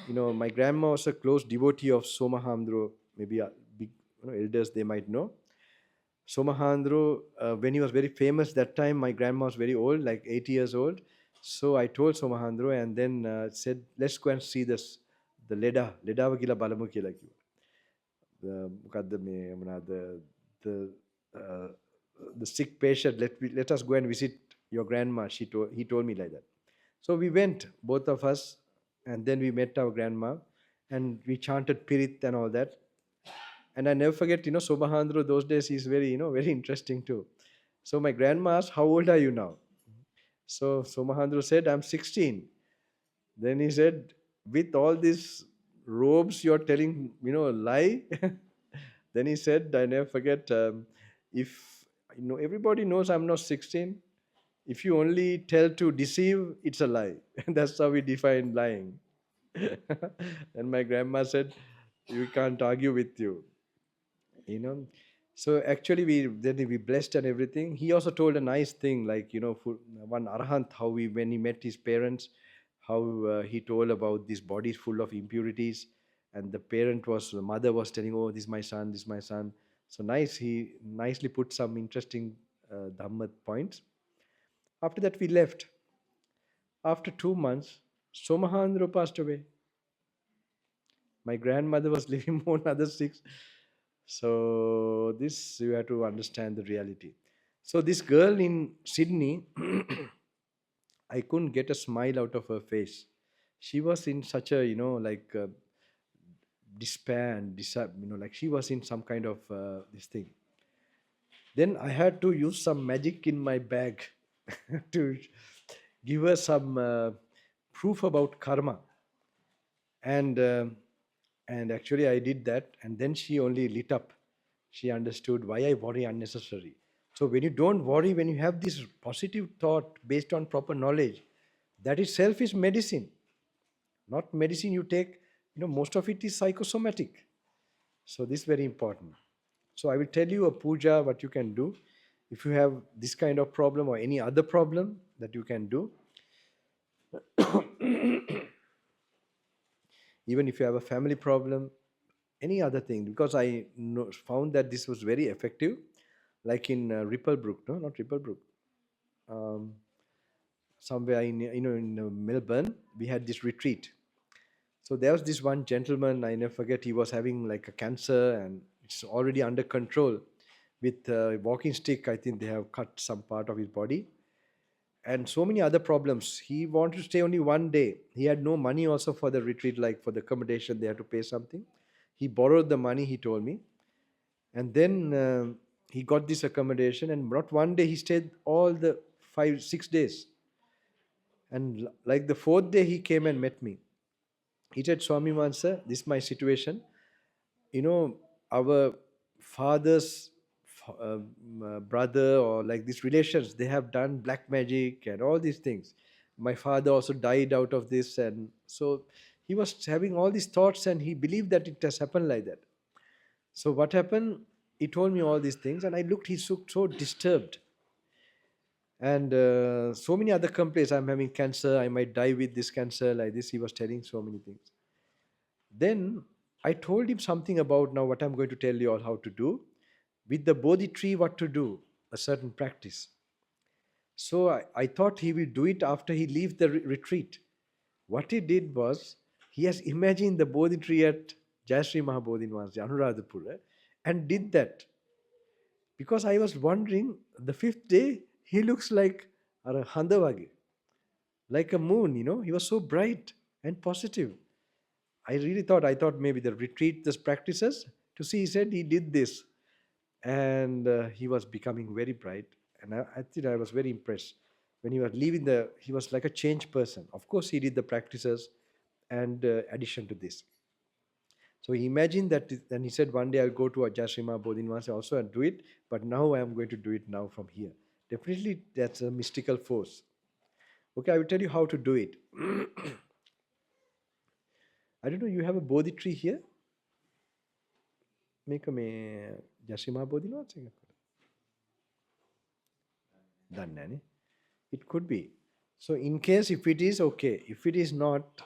My grandma was a close devotee of Soma Hamdro, maybe a big elders, they might know. Somahandro, when he was very famous that time, my grandma was very old, like 80 years old. So I told Somahandro and then said, let's go and see this, the Leda, Ledawa gila balamu කියලා කිව්වා. මොකද්ද මේ මොනවාද the uh, the sick patient, let us go and visit your grandma. He told me like that. So we went, both of us, and then we met our grandma and we chanted Pirit and all that. And I never forget, Somahandro, those days he's very, very interesting too. So my grandma asked, how old are you now? So Somahandro said, I'm 16. Then he said, with all these robes, you're telling, a lie. Then he said, I never forget, if, everybody knows I'm not 16. If you only tell to deceive, it's a lie. That's how we define lying. And my grandma said, we can't argue with you. So actually we blessed and everything. He also told a nice thing, like for one arahant, how when he met his parents, how he told about this body is full of impurities, and the mother was telling, oh, this is my son, this is my son. So nice, he nicely put some interesting Dhamma points. After that we left. After 2 months, Somahandro passed away. My grandmother was living more another 6. So this, you have to understand the reality. So this girl in Sydney, I couldn't get a smile out of her face. She was in such a, despair and like she was in some kind of this thing. Then I had to use some magic in my bag to give her some proof about karma. And actually I did that, and then she only lit up. She understood why I worry unnecessary. So when you don't worry, when you have this positive thought based on proper knowledge, that itself is medicine. Not medicine you take, most of it is psychosomatic. So this is very important. So I will tell you a puja, what you can do. If you have this kind of problem or any other problem that you can do. Even if you have a family problem, any other thing, because I found that this was very effective, like in Ripplebrook, no, not Ripplebrook, somewhere in Melbourne, we had this retreat. So there was this one gentleman, I never forget, he was having like a cancer and it's already under control. With a walking stick, I think they have cut some part of his body. And so many other problems. He wanted to stay only one day. He had no money also for the retreat, like for the accommodation, they had to pay something. He borrowed the money, he told me. And then he got this accommodation, and not one day, he stayed all the 5-6 days. And like the 4th day, he came and met me. He said, Swami Mansa, this is my situation. Our father's brother or like these relations, they have done black magic and all these things. My father also died out of this, and so he was having all these thoughts and he believed that it has happened like that. So what happened, he told me all these things and I looked, he looked so disturbed. And so many other complaints, I'm having cancer, I might die with this cancer, like this, he was telling so many things. Then I told him something about now what I'm going to tell you all how to do. With the Bodhi tree, what to do, a certain practice. So I thought he will do it after he leaves the retreat. What he did was, he has imagined the Bodhi tree at Jayasri Mahabodhinvasa, Anuradhapura, and did that. Because I was wondering, the 5th day, he looks like a Handavagi, like a moon, he was so bright and positive. I thought maybe the retreat, this practices, to see, he said he did this. And he was becoming very bright. And I think I was very impressed. When he was leaving he was like a changed person. Of course, he did the practices and addition to this. So he imagined that, and he said, one day I'll go to Ajashrima Bodhinvasa also and do it, but now I am going to do it now from here. Definitely, that's a mystical force. Okay, I will tell you how to do it. I don't know, you have a Bodhi tree here? Make a Ajashrima Bodhinvasa? Done, it could be. So in case if it is, okay. If it is not,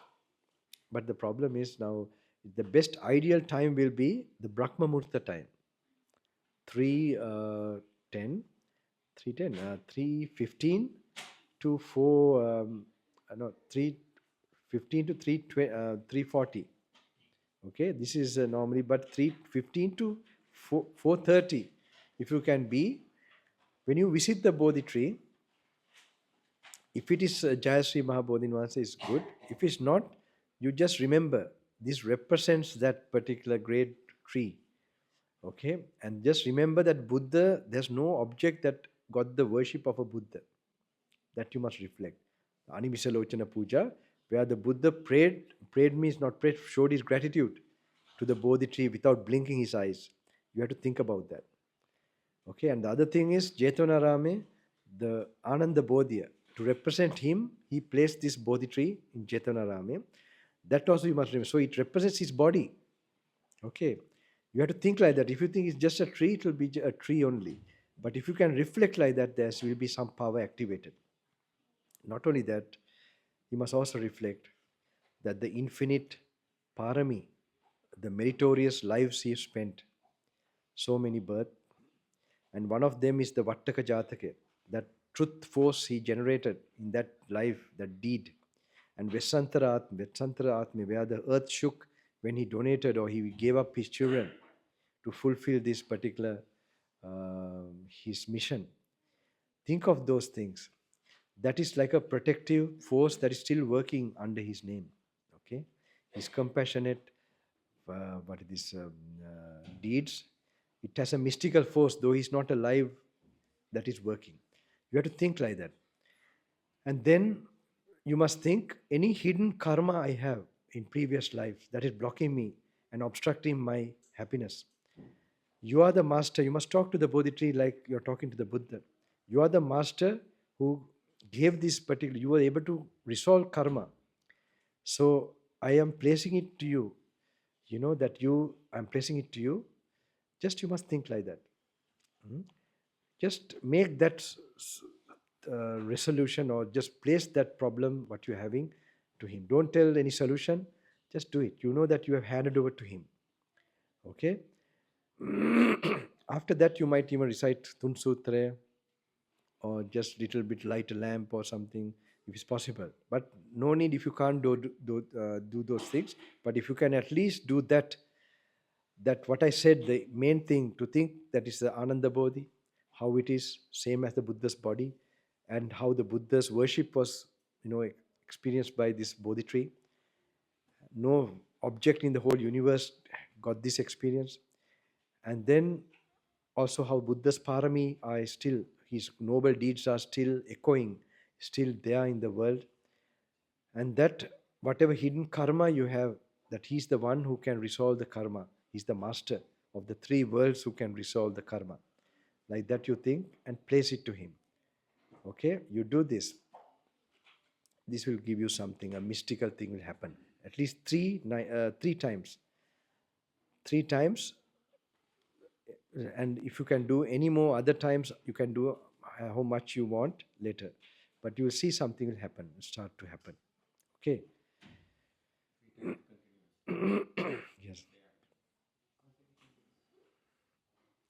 but the problem is now, the best ideal time will be the Brahma Murta time. 3:10, 3:15 to 4, no, 3:15 to 3:40. Okay, this is normally, but 3:15 to 4:30, if you can be, when you visit the Bodhi tree, if it is Jayasri Mahabodhinvasa is good. If it's not, you just remember this represents that particular great tree. Okay, and just remember that Buddha, there's no object that got the worship of a Buddha. That you must reflect. Animisalochana Puja, where the Buddha prayed means not prayed, showed his gratitude to the Bodhi tree without blinking his eyes. You have to think about that. Okay, and the other thing is Jetanarame, the Ananda Bodhiya. To represent him, he placed this Bodhi tree in Jetanarame. That also you must remember. So it represents his body. Okay, you have to think like that. If you think it's just a tree, it will be a tree only. But if you can reflect like that, there will be some power activated. Not only that, you must also reflect that the infinite parami, the meritorious lives he spent, so many births, and one of them is the Vattaka Jataka, that truth force he generated in that life, that deed. And Vesantaratma, where the earth shook when he donated or he gave up his children to fulfill this particular his mission. Think of those things. That is like a protective force that is still working under his name. Okay, his compassionate, deeds. It has a mystical force, though he's not alive, that is working. You have to think like that. And then you must think any hidden karma I have in previous lives that is blocking me and obstructing my happiness. You are the master. You must talk to the Bodhi tree like you're talking to the Buddha. You are the master who gave this particular, you were able to resolve karma. So I am placing it to you. You know that I'm placing it to you. Just you must think like that. Just make that resolution or just place that problem, what you're having, to him. Don't tell any solution. Just do it. You know that you have handed over to him. Okay? After that, you might even recite Tun Sutra or just little bit light a lamp or something if it's possible. But no need if you can't do those things. But if you can at least do that what I said, the main thing to think, that is the Ananda Bodhi, how it is same as the Buddha's body, and how the Buddha's worship was, experienced by this Bodhi tree. No object in the whole universe got this experience. And then also how Buddha's parami are still, his noble deeds are still echoing, still there in the world. And that whatever hidden karma you have, that he's the one who can resolve the karma. He's the master of the three worlds who can resolve the karma. Like that you think and place it to him. Okay, you do this. This will give you something, a mystical thing will happen. At least three times. 3 times. And if you can do any more other times, you can do how much you want later. But you will see something will happen, start to happen. Okay. Yes.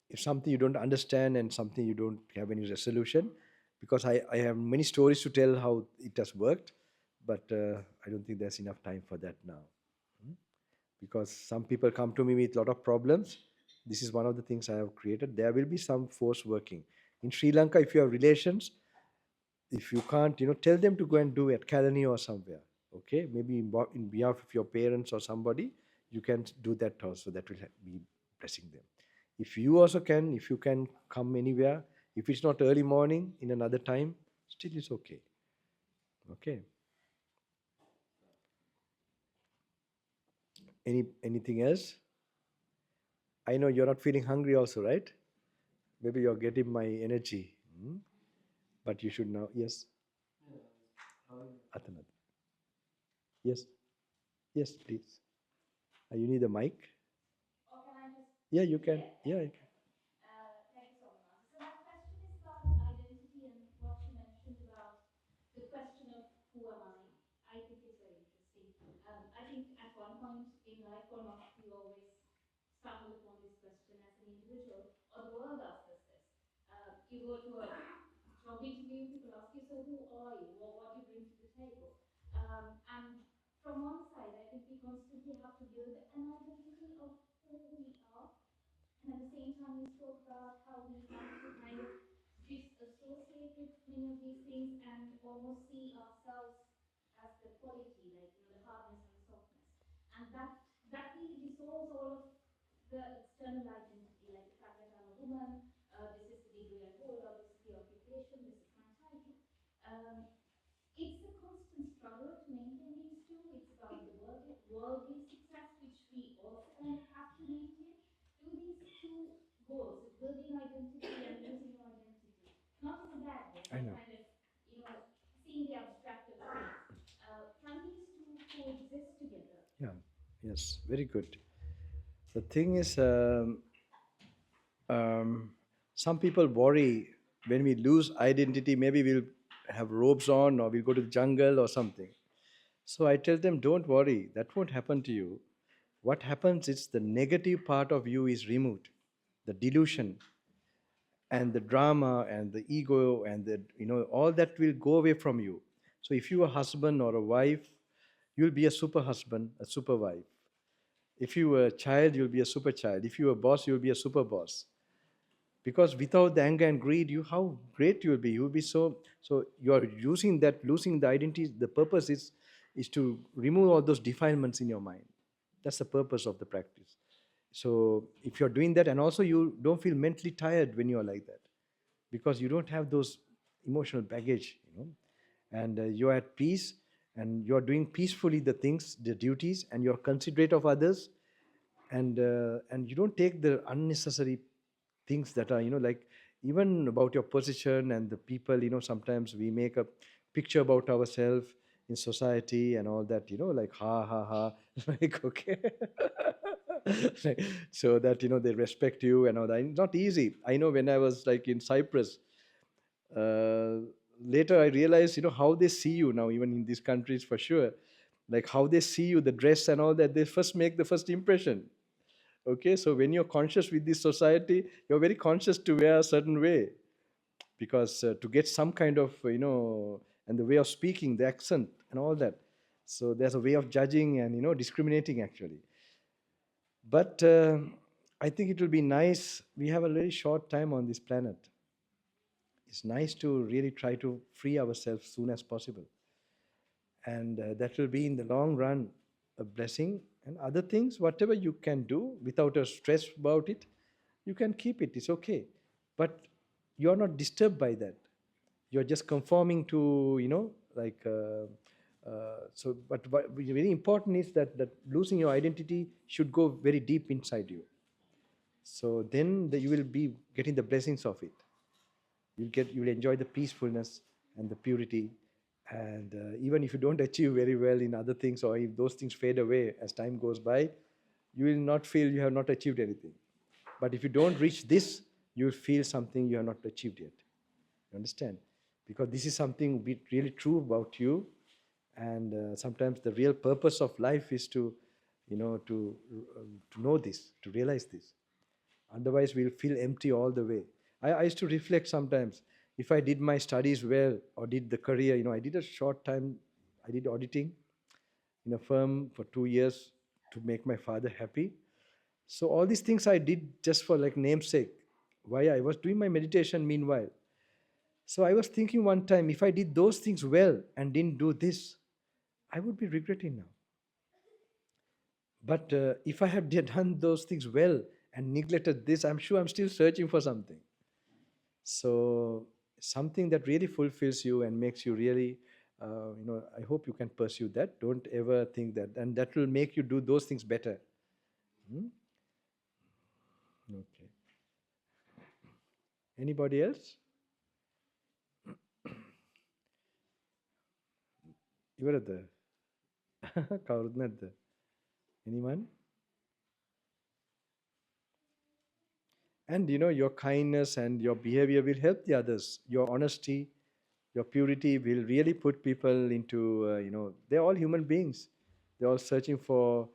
If something you don't understand and something you don't have any resolution, because I have many stories to tell how it has worked, but I don't think there's enough time for that now. Because some people come to me with a lot of problems. This is one of the things I have created. There will be some force working. In Sri Lanka, if you have relations, if you can't, tell them to go and do it, Kalani or somewhere. Okay, maybe in behalf of your parents or somebody, you can do that also. That will be blessing them. If you also can, if you can come anywhere, if it's not early morning, in another time, still it's okay. Okay. Anything else? I know you're not feeling hungry also, right? Maybe you're getting my energy. But you should know. Yes. Attanagalla. Yes. Yes, please. You need a mic? Or can I just? Yeah, you can. Yeah, you can. Thank you so much. So my question is about identity and what you mentioned about the question of who am I? I think it's very interesting. I think at one point in life or not, we always stumble upon this question as an individual, or the world you go to a job interview, people ask you, so who are you? What do you bring to the table? And from one side, I think we constantly have to build an identity of who we are. And at the same time, you spoke about how we have to kind of disassociate with many of these things and almost see ourselves as the quality, like the hardness and the softness. And that really dissolves all of the external identity, like the fact that I'm a woman, this is the degree I hold, or this is the occupation, this is my title. It's a constant struggle to maintain these two. It's about the worldly success, which we also kind of have to maintain. Do these two goals, building identity and losing your identity, not in a bad way, I but know. kind of, seeing the abstract of things. Can these two coexist together? Yeah. Yes. Very good. The thing is, some people worry when we lose identity, maybe we'll have robes on or we'll go to the jungle or something. So I tell them, don't worry, that won't happen to you. What happens is the negative part of you is removed, the delusion and the drama and the ego and the, all that will go away from you. So if you are a husband or a wife, you'll be a super husband, a super wife. If you were a child, you'll be a super child. If you were a boss, you'll be a super boss. Because without the anger and greed, how great you'll be. You'll be so you are using that, losing the identity. The purpose is to remove all those defilements in your mind. That's the purpose of the practice. So if you're doing that, and also you don't feel mentally tired when you're like that, because you don't have those emotional baggage, and you're at peace, and you're doing peacefully the things, the duties, and you're considerate of others, and you don't take the unnecessary things that are, like even about your position and the people, sometimes we make a picture about ourselves in society and all that, like ha ha ha, like okay. Like, so that they respect you and all that. It's not easy. I know when I was like in Cyprus, uh, later I realized, how they see you now, even in these countries for sure, like how they see you, the dress and all that, they first make the first impression. Okay, so when you're conscious with this society, you're very conscious to wear a certain way, because to get some kind of, and the way of speaking, the accent and all that. So there's a way of judging and, discriminating actually. But I think it will be nice. We have a very short time on this planet. It's nice to really try to free ourselves soon as possible. And that will be in the long run a blessing. And other things, whatever you can do without a stress about it, you can keep it. It's okay. But you're not disturbed by that. You're just conforming to, like, so, but very important is that losing your identity should go very deep inside you. So then you will be getting the blessings of it. You'll enjoy the peacefulness and the purity. And even if you don't achieve very well in other things, or if those things fade away as time goes by, you will not feel you have not achieved anything. But if you don't reach this, you will feel something you have not achieved yet. You understand? Because this is something really true about you. And sometimes the real purpose of life is to know this, to realize this. Otherwise, we'll feel empty all the way. I used to reflect sometimes, if I did my studies well or did the career, I did a short time, I did auditing in a firm for 2 years to make my father happy. So all these things I did just for like namesake. Why? I was doing my meditation meanwhile. So I was thinking one time, if I did those things well and didn't do this, I would be regretting now. But if I had done those things well and neglected this, I'm sure I'm still searching for something. So something that really fulfills you and makes you really, I hope you can pursue that. Don't ever think that, and that will make you do those things better. Okay. Anybody else? ඉවරද? කවුරුත් නැද්ද? Anyone? And your kindness and your behavior will help the others. Your honesty, your purity will really put people into, they're all human beings. They're all searching for.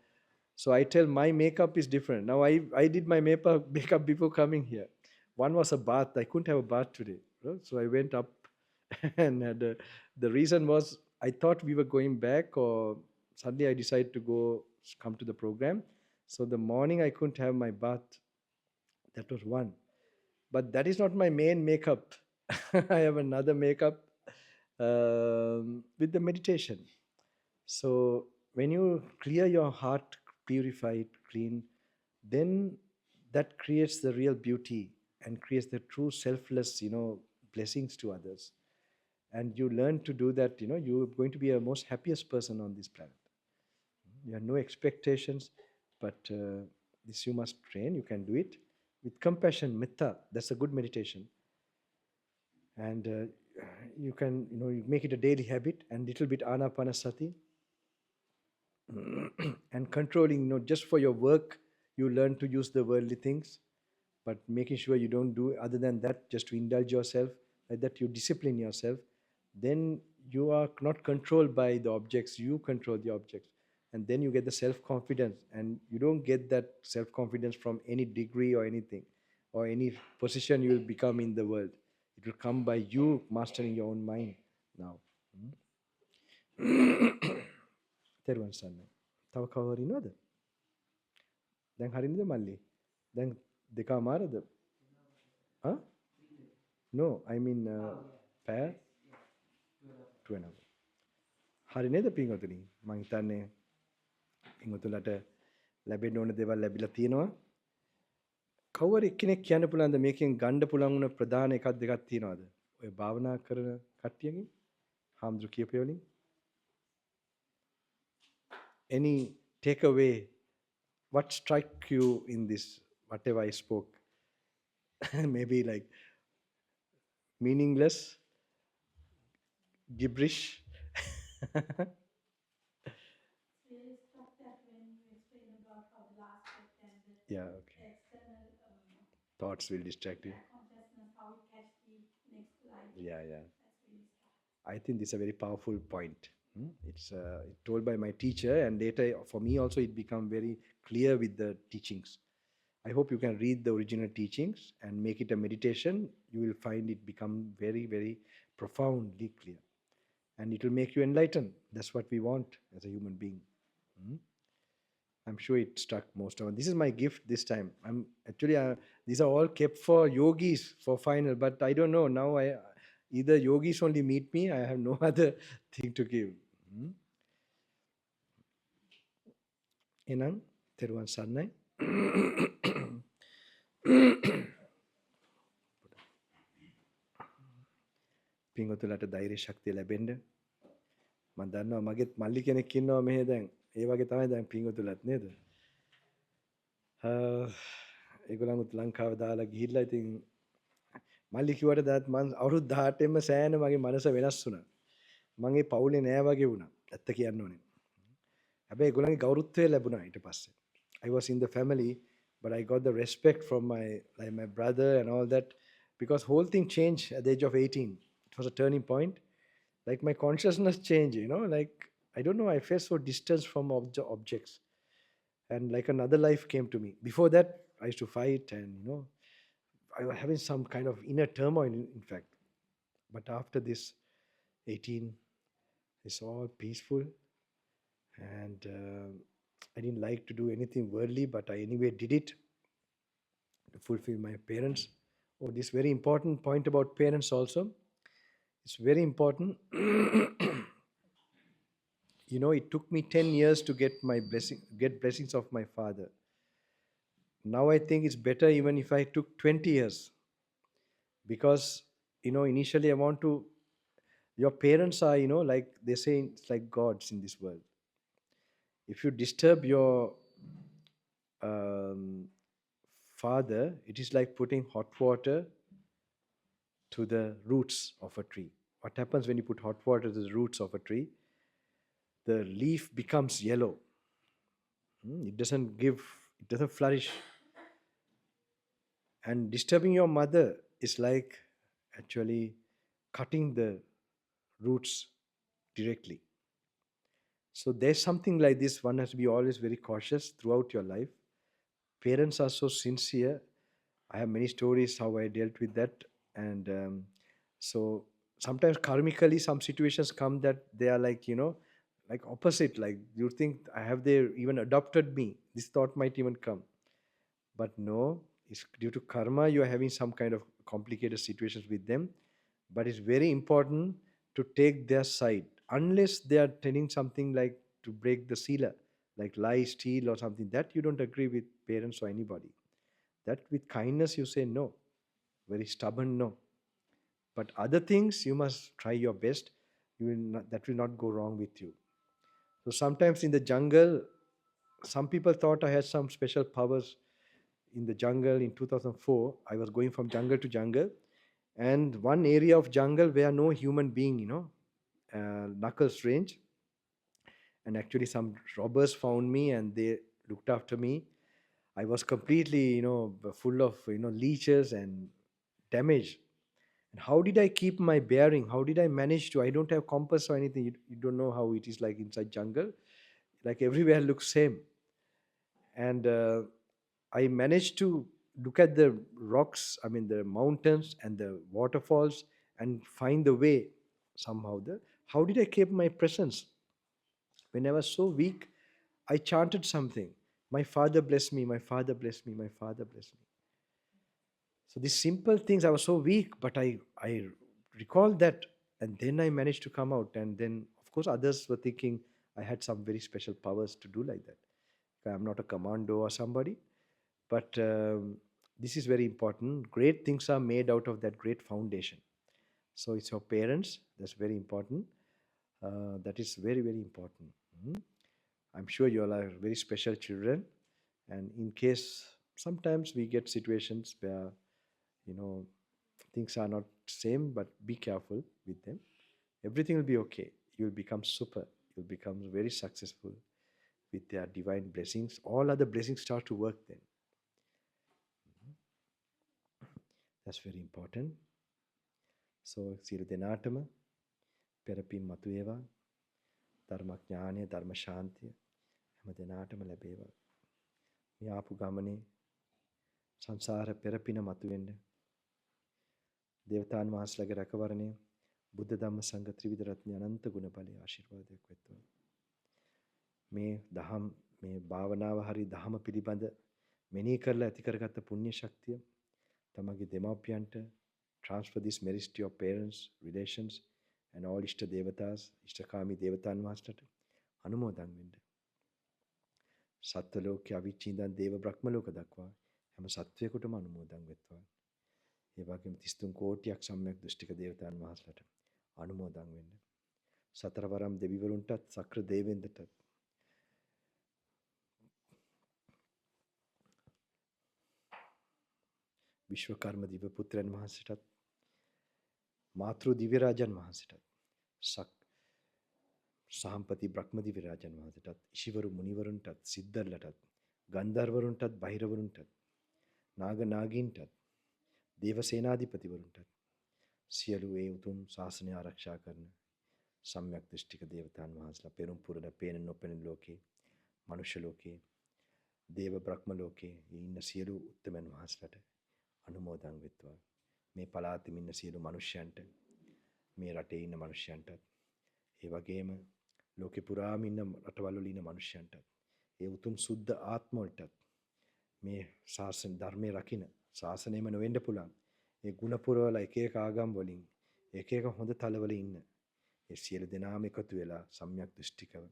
So I tell my makeup is different. Now I did my makeup before coming here. one was a bath. I couldn't have a bath today. So I went up and had the reason was I thought we were going back, or suddenly I decided to come to the program. So the morning I couldn't have my bath. That was one. But that is not my main makeup. I have another makeup with the meditation. So when you clear your heart, purify it, clean, then that creates the real beauty and creates the true selfless, blessings to others. And you learn to do that, you're going to be a most happiest person on this planet. You have no expectations, but this you must train. You can do it with compassion, metta. That's a good meditation. And you can, you make it a daily habit, and little bit anapanasati. And controlling, just for your work, you learn to use the worldly things, but making sure you don't do other than that, just to indulge yourself, like that you discipline yourself. Then you are not controlled by the objects, you control the objects. And then you get the self-confidence, and you don't get that self-confidence from any degree or anything, or any position you will become in the world. It will come by you mastering your own mind now. තෙරුවන් සරණයි. තව කවුරු ඉන්නවද? දැන් හරිනද මල්ලි? දැන් දෙකමාරද? Huh? No, I mean pair 2.5. හරි නේද පින්වතුනි? මං හිතන්නේ පින්වතුන්ලට ලැබෙන්න ඕන දේවල් ලැබිලා තියෙනවා. කවුරු එක්කෙනෙක් කියන්න පුළුවන්ද මේකෙන් ගන්න පුළුවන් වුණ ප්‍රධාන එකක් දෙකක් තියෙනවද? ඔය භාවනා කරන කට්ටියගෙන් හාමුදුරු කියපේ වලින් any takeaway, what struck you in this, whatever I spoke? Maybe like meaningless, gibberish. Really struck that when you explained about how the last step and the Yeah, okay. external Thoughts will distract you. consciousness, how it catch the next life. Yeah, yeah. That's really struck. I think this is a very powerful point. It's told by my teacher, and later for me also it became very clear with the teachings. I hope you can read the original teachings and make it a meditation. You will find it become very, very profoundly clear. And it will make you enlightened. That's what we want as a human being. I'm sure it struck most of them. This is my gift this time. I'm actually, these are all kept for yogis for final, but I don't know. Now either yogis only meet me, I have no other thing to give. Enang, තෙරුවන් සරණයි. පින්වතුන්ලට ධෛර්ය ශක්තිය ලැබෙන්න. මම දන්නවා මගෙත් මල්ලි කෙනෙක් ඉන්නවා මෙහෙ දැන්. ඒ වගේ තමයි දැන් පින්වතුන්ලත් නේද? ඒගොල්ලන්ත් ලංකාව දාලා ගිහිල්ලා ඉතින් මල්ලි කිව්වට දැත් මම අවුරුදු 18ෙම සෑහෙන මගේ මනස වෙනස් වුණා. මම ඒ පවුලේ නෑ වගේ වුණා. ඇත්ත කියන්න ඕනේ. හැබැයි ඒගොල්ලන්ගේ ගෞරවත්වය ලැබුණා ඊට පස්සේ. I was in the family, but I got the respect from my brother and all that, because whole thing changed at the age of 18. It was a turning point. Like my consciousness changed, like I don't know, I felt so distant from objects, and like another life came to me. Before that, I used to fight, and I was having some kind of inner turmoil, in fact. But after this 18, it's all peaceful, and I didn't like to do anything worldly, but I anyway did it to fulfill my parents. Oh, this very important point about parents also. It's very important. It took me 10 years to get blessings of my father. Now I think it's better even if I took 20 years. Because, initially I want to, your parents are, like they say, it's like gods in this world. If you disturb your father, it is like putting hot water to the roots of a tree. What happens when you put hot water to the roots of a tree? The leaf becomes yellow. It doesn't flourish. And disturbing your mother is like actually cutting the roots directly. So there's something like this. One has to be always very cautious throughout your life. Parents are so sincere. I have many stories how I dealt with that. And so sometimes karmically, some situations come that they are like, like opposite. Like you think, I have they even adopted me? This thought might even come. But no, it's due to karma, you are having some kind of complicated situations with them. But it's very important to take their side. Unless they are telling something like to break the sila, like lie, steal, or something, that you don't agree with parents or anybody. That with kindness you say no, very stubborn no. But other things you must try your best. You will not, that will not go wrong with you. So sometimes in the jungle, some people thought I had some special powers in the jungle in 2004. I was going from jungle to jungle, and one area of jungle where no human being, knuckles range, and actually some robbers found me and they looked after me. I was completely, full of, leeches and damage. And how did I keep my bearing? How did I manage to? I don't have compass or anything. You don't know how it is like inside jungle. Like everywhere looks same. And I managed to look at the rocks, I mean the mountains and the waterfalls, and find the way somehow. How did I keep my presence? When I was so weak, I chanted something. My father bless me, my father bless me, my father bless me. So these simple things, I was so weak, but I recalled that, and then I managed to come out. And then, of course, others were thinking I had some very special powers to do like that. I'm not a commando or somebody, but this is very important. Great things are made out of that great foundation. So it's your parents. That's very important. That is very, very important. Mhm. I'm sure you all are very special children. And in case sometimes we get situations where, you know, things are not same, but be careful with them. Everything will be okay. You'll become super. You'll become very successful with their divine blessings. All other blessings start to work then. That's very important. So, සියලු දෙනාටම පෙරපින් මතු වේවා. ධර්මඥානය, ධර්ම ශාන්තිය හැම දෙනාටම ලැබේවා. මේ ආපු ගමනේ සංසාර පෙරපින මතුවෙන්න දේවතාන් වහන්සේලාගේ රැකවරණය බුද්ධ ධම්ම සංඝ ත්‍රිවිධ රත්නය අනන්ත ගුණ බලය ආශිර්වාදයක් වෙත්වා. මේ දහම් මේ භාවනාව හරි දහම පිළිබඳ මෙනෙහි කරලා ඇති කරගත්ත පුණ්‍ය ශක්තිය තමගේ දෙමාපියන්ට transfer this merits to your parents, relations, and all Ishta Devatas, Ishtakami Devatan Master, අනුමෝදන් වෙන්න. සත්ත්ව ලෝකයේ අවිචින්දන් දේව බ්‍රහ්ම ලෝක දක්වා හැම සත්වයකටම අනුමෝදන් වෙත්වා. ඒ වගේම 33 කෝටියක් සම්‍යක් දෘෂ්ටික දේවතාන් වහන්සේලාට අනුමෝදන් වෙන්න. සතරවරම් දෙවිවරුන්ටත් සක්‍ර දේවෙන්දටත් විශ්වකර්ම දිව පුත්‍රයන් වහන්සේටත් මාතෘ දිව්‍ය රාජන් වහන්සේටත් සහම්පති බ්‍රහ්ම දිව්‍ය රාජන් වහන්සේටත් ඉෂිවරු මුනිවරුන්ටත් සිද්ධර්ලටත් ගන්ධර්වරුන්ටත් බහිරවරුන්ටත් නාග නාගීන්ටත් දේව සේනාධිපතිවරුන්ටත් සියලු ඒ උතුම් ශාසනය ආරක්ෂා කරන සම්‍යක් දෘෂ්ටික දේවතාන් වහන්සේලා පෙරම් පුරන පේන නොපෙනෙන ලෝකේ මනුෂ්‍ය ලෝකේ දේව බ්‍රහ්ම ලෝකේ ඉන්න සියලු උත්තමයන් වහන්සේලාට අනුමෝදන් වෙත්වා. මේ පළාතෙම ඉන්න සියලු මනුෂ්‍යයන්ට මේ රටේ ඉන්න මනුෂ්‍යයන්ටත් ඒ වගේම ලෝකේ පුරාම ඉන්න රටවල් වල ඉන්න මනුෂ්‍යයන්ටත් ඒ උතුම් සුද්ධ ආත්ම වලටත් මේ ශාසන ධර්මයේ රකින්න ශාසනයම නොවෙන්න පුළුවන් ඒ ගුණ පුරවල එක එක ආගම් වලින් එක එක හොඳ තලවල ඉන්න ඒ සියලු දෙනාම එකතු වෙලා සම්‍යක් දෘෂ්ටිකව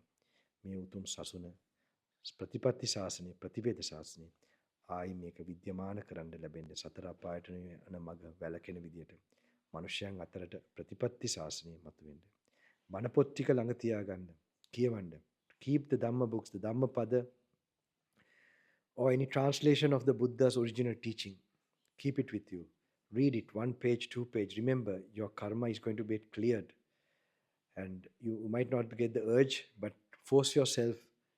මේ උතුම් සසුන ප්‍රතිපත්ති ශාසනය ප්‍රතිවේද ශාසනය ආයි මේක විද්‍යමාන කරන්න ලැබෙන්නේ සතර අපායට යන මඟ වැළකෙන විදියට මනුෂ්‍යයන් අතරට ප්‍රතිපත්ති ශාසනය මතුවෙන්න. බණ පොත් ටික ළඟ තියාගන්න, කියවන්න. Keep the Dhamma books, the Dhammapada, or any translation of the Buddha's original teaching. Keep it with you. Read it, 1 page, 2 page. Remember, your karma is going to be cleared. And you might not get the urge, but force yourself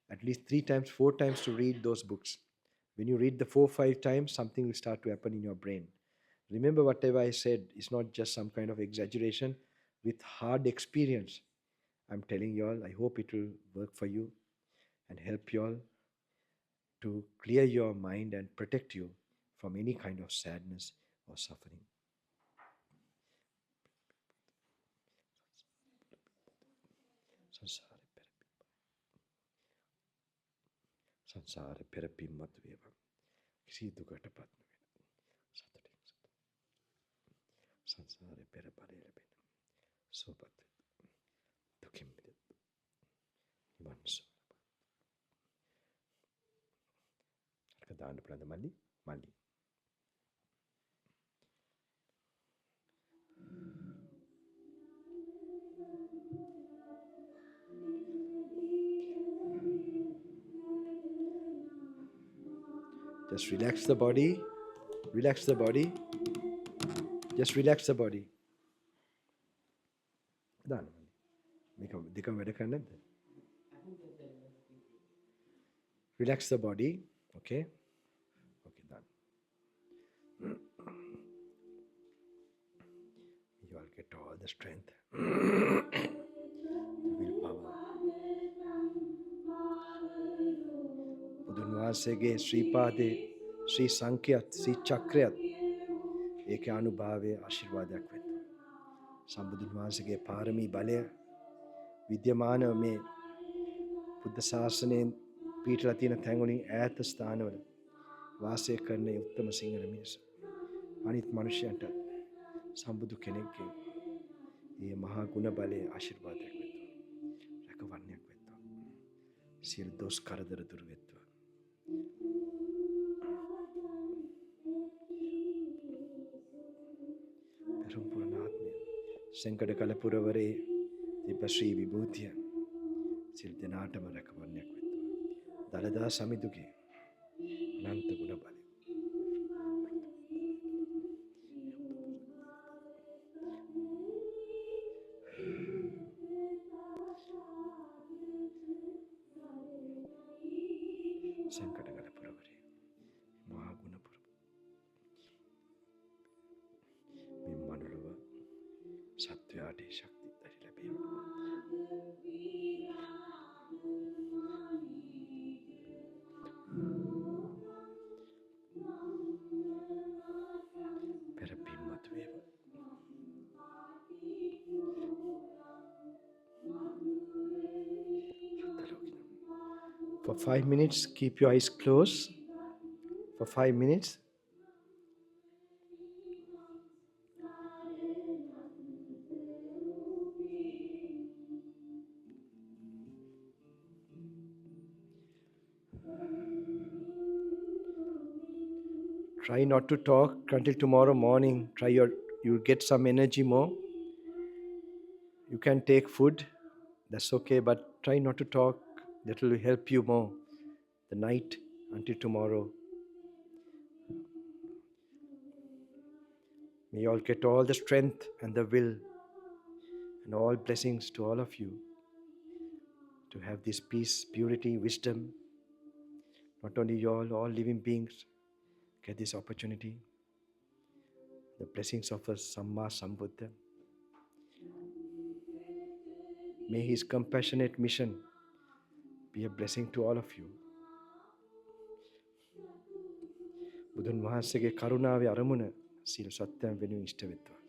at least 3 times, 4 times to read those books. When you read the 4-5 times, something will start to happen in your brain. Remember, whatever I said is not just some kind of exaggeration. With hard experience, I'm telling you all, I hope it will work for you and help you all to clear your mind and protect you from any kind of sadness or suffering. සංසාරේ පෙරපින් මතු වේවා. කිසි දුකටපත් නොවන සතුටින් සංසාරේ පෙර බලය ලැබෙන සෝපත් දුකින් මිදෙත් නිවන් සුව. අරක දාන්න පුළුවන්ද මල්ලි? මල්ලි. Just relax the body. Relax the body. Just relax the body. දාන්න මල්ලි. මේක දෙකම වැඩ කරන්නේ නැද්ද? Relax the body. Okay. Okay, done. You all get all the strength. The willpower. බුදුන් වහන්සේගේ ශ්‍රීපාදේ ශ්‍රී සංඛ්‍යත් ශ්‍රී චක්‍රයත් ඒකේ අනුභවයේ ආශිර්වාදයක් වෙනවා. සම්බුදුන් වහන්සේගේ පාරමී බලය විද්‍යමාන මේ බුද්ධ ශාසනයෙන් පීඨලා තියෙන තැන් වලින් ඈත ස්ථානවල වාසය කරන උත්තම සිංහල මිනිස්සු අනිත් මිනිසයන්ට සම්බුදු කෙනෙක්ගේ මේ මහා ගුණ බලයේ ආශිර්වාදයක් වෙනවා. රැකවරණයක් වෙනවා. සියලු දොස් කරදර දුරු වෙනවා. පෙරම්පුරනාත්මය සංකඩකල පුරවරේ තිබ ශ්‍රී විභූතිය සිල් දෙනාටම රැකවරණයක් වෙනවා. දලදා සමිඳුගේ අනන්ත ගුණ බලය සංකඩකල පුරවරේ මහා ගුණ පුර මේ මනුලව සත්වයාට ශක්තිය ලැබේවා. For 5 minutes, keep your eyes closed. For 5 minutes. Try not to talk until tomorrow morning. You'll get some energy more. You can take food, that's okay, but try not to talk. That will help you more the night until tomorrow. May you all get all the strength and the will and all blessings to all of you to have this peace, purity, wisdom. Not only you all living beings get this opportunity. The blessings of the Sambuddha. May his compassionate mission be a blessing to all of you. බුදුන් වහන්සේගේ කරුණාවේ අරමුණ සියලු සත්‍යයන් වෙනුවෙන් ඉෂ්ට වෙත්වා.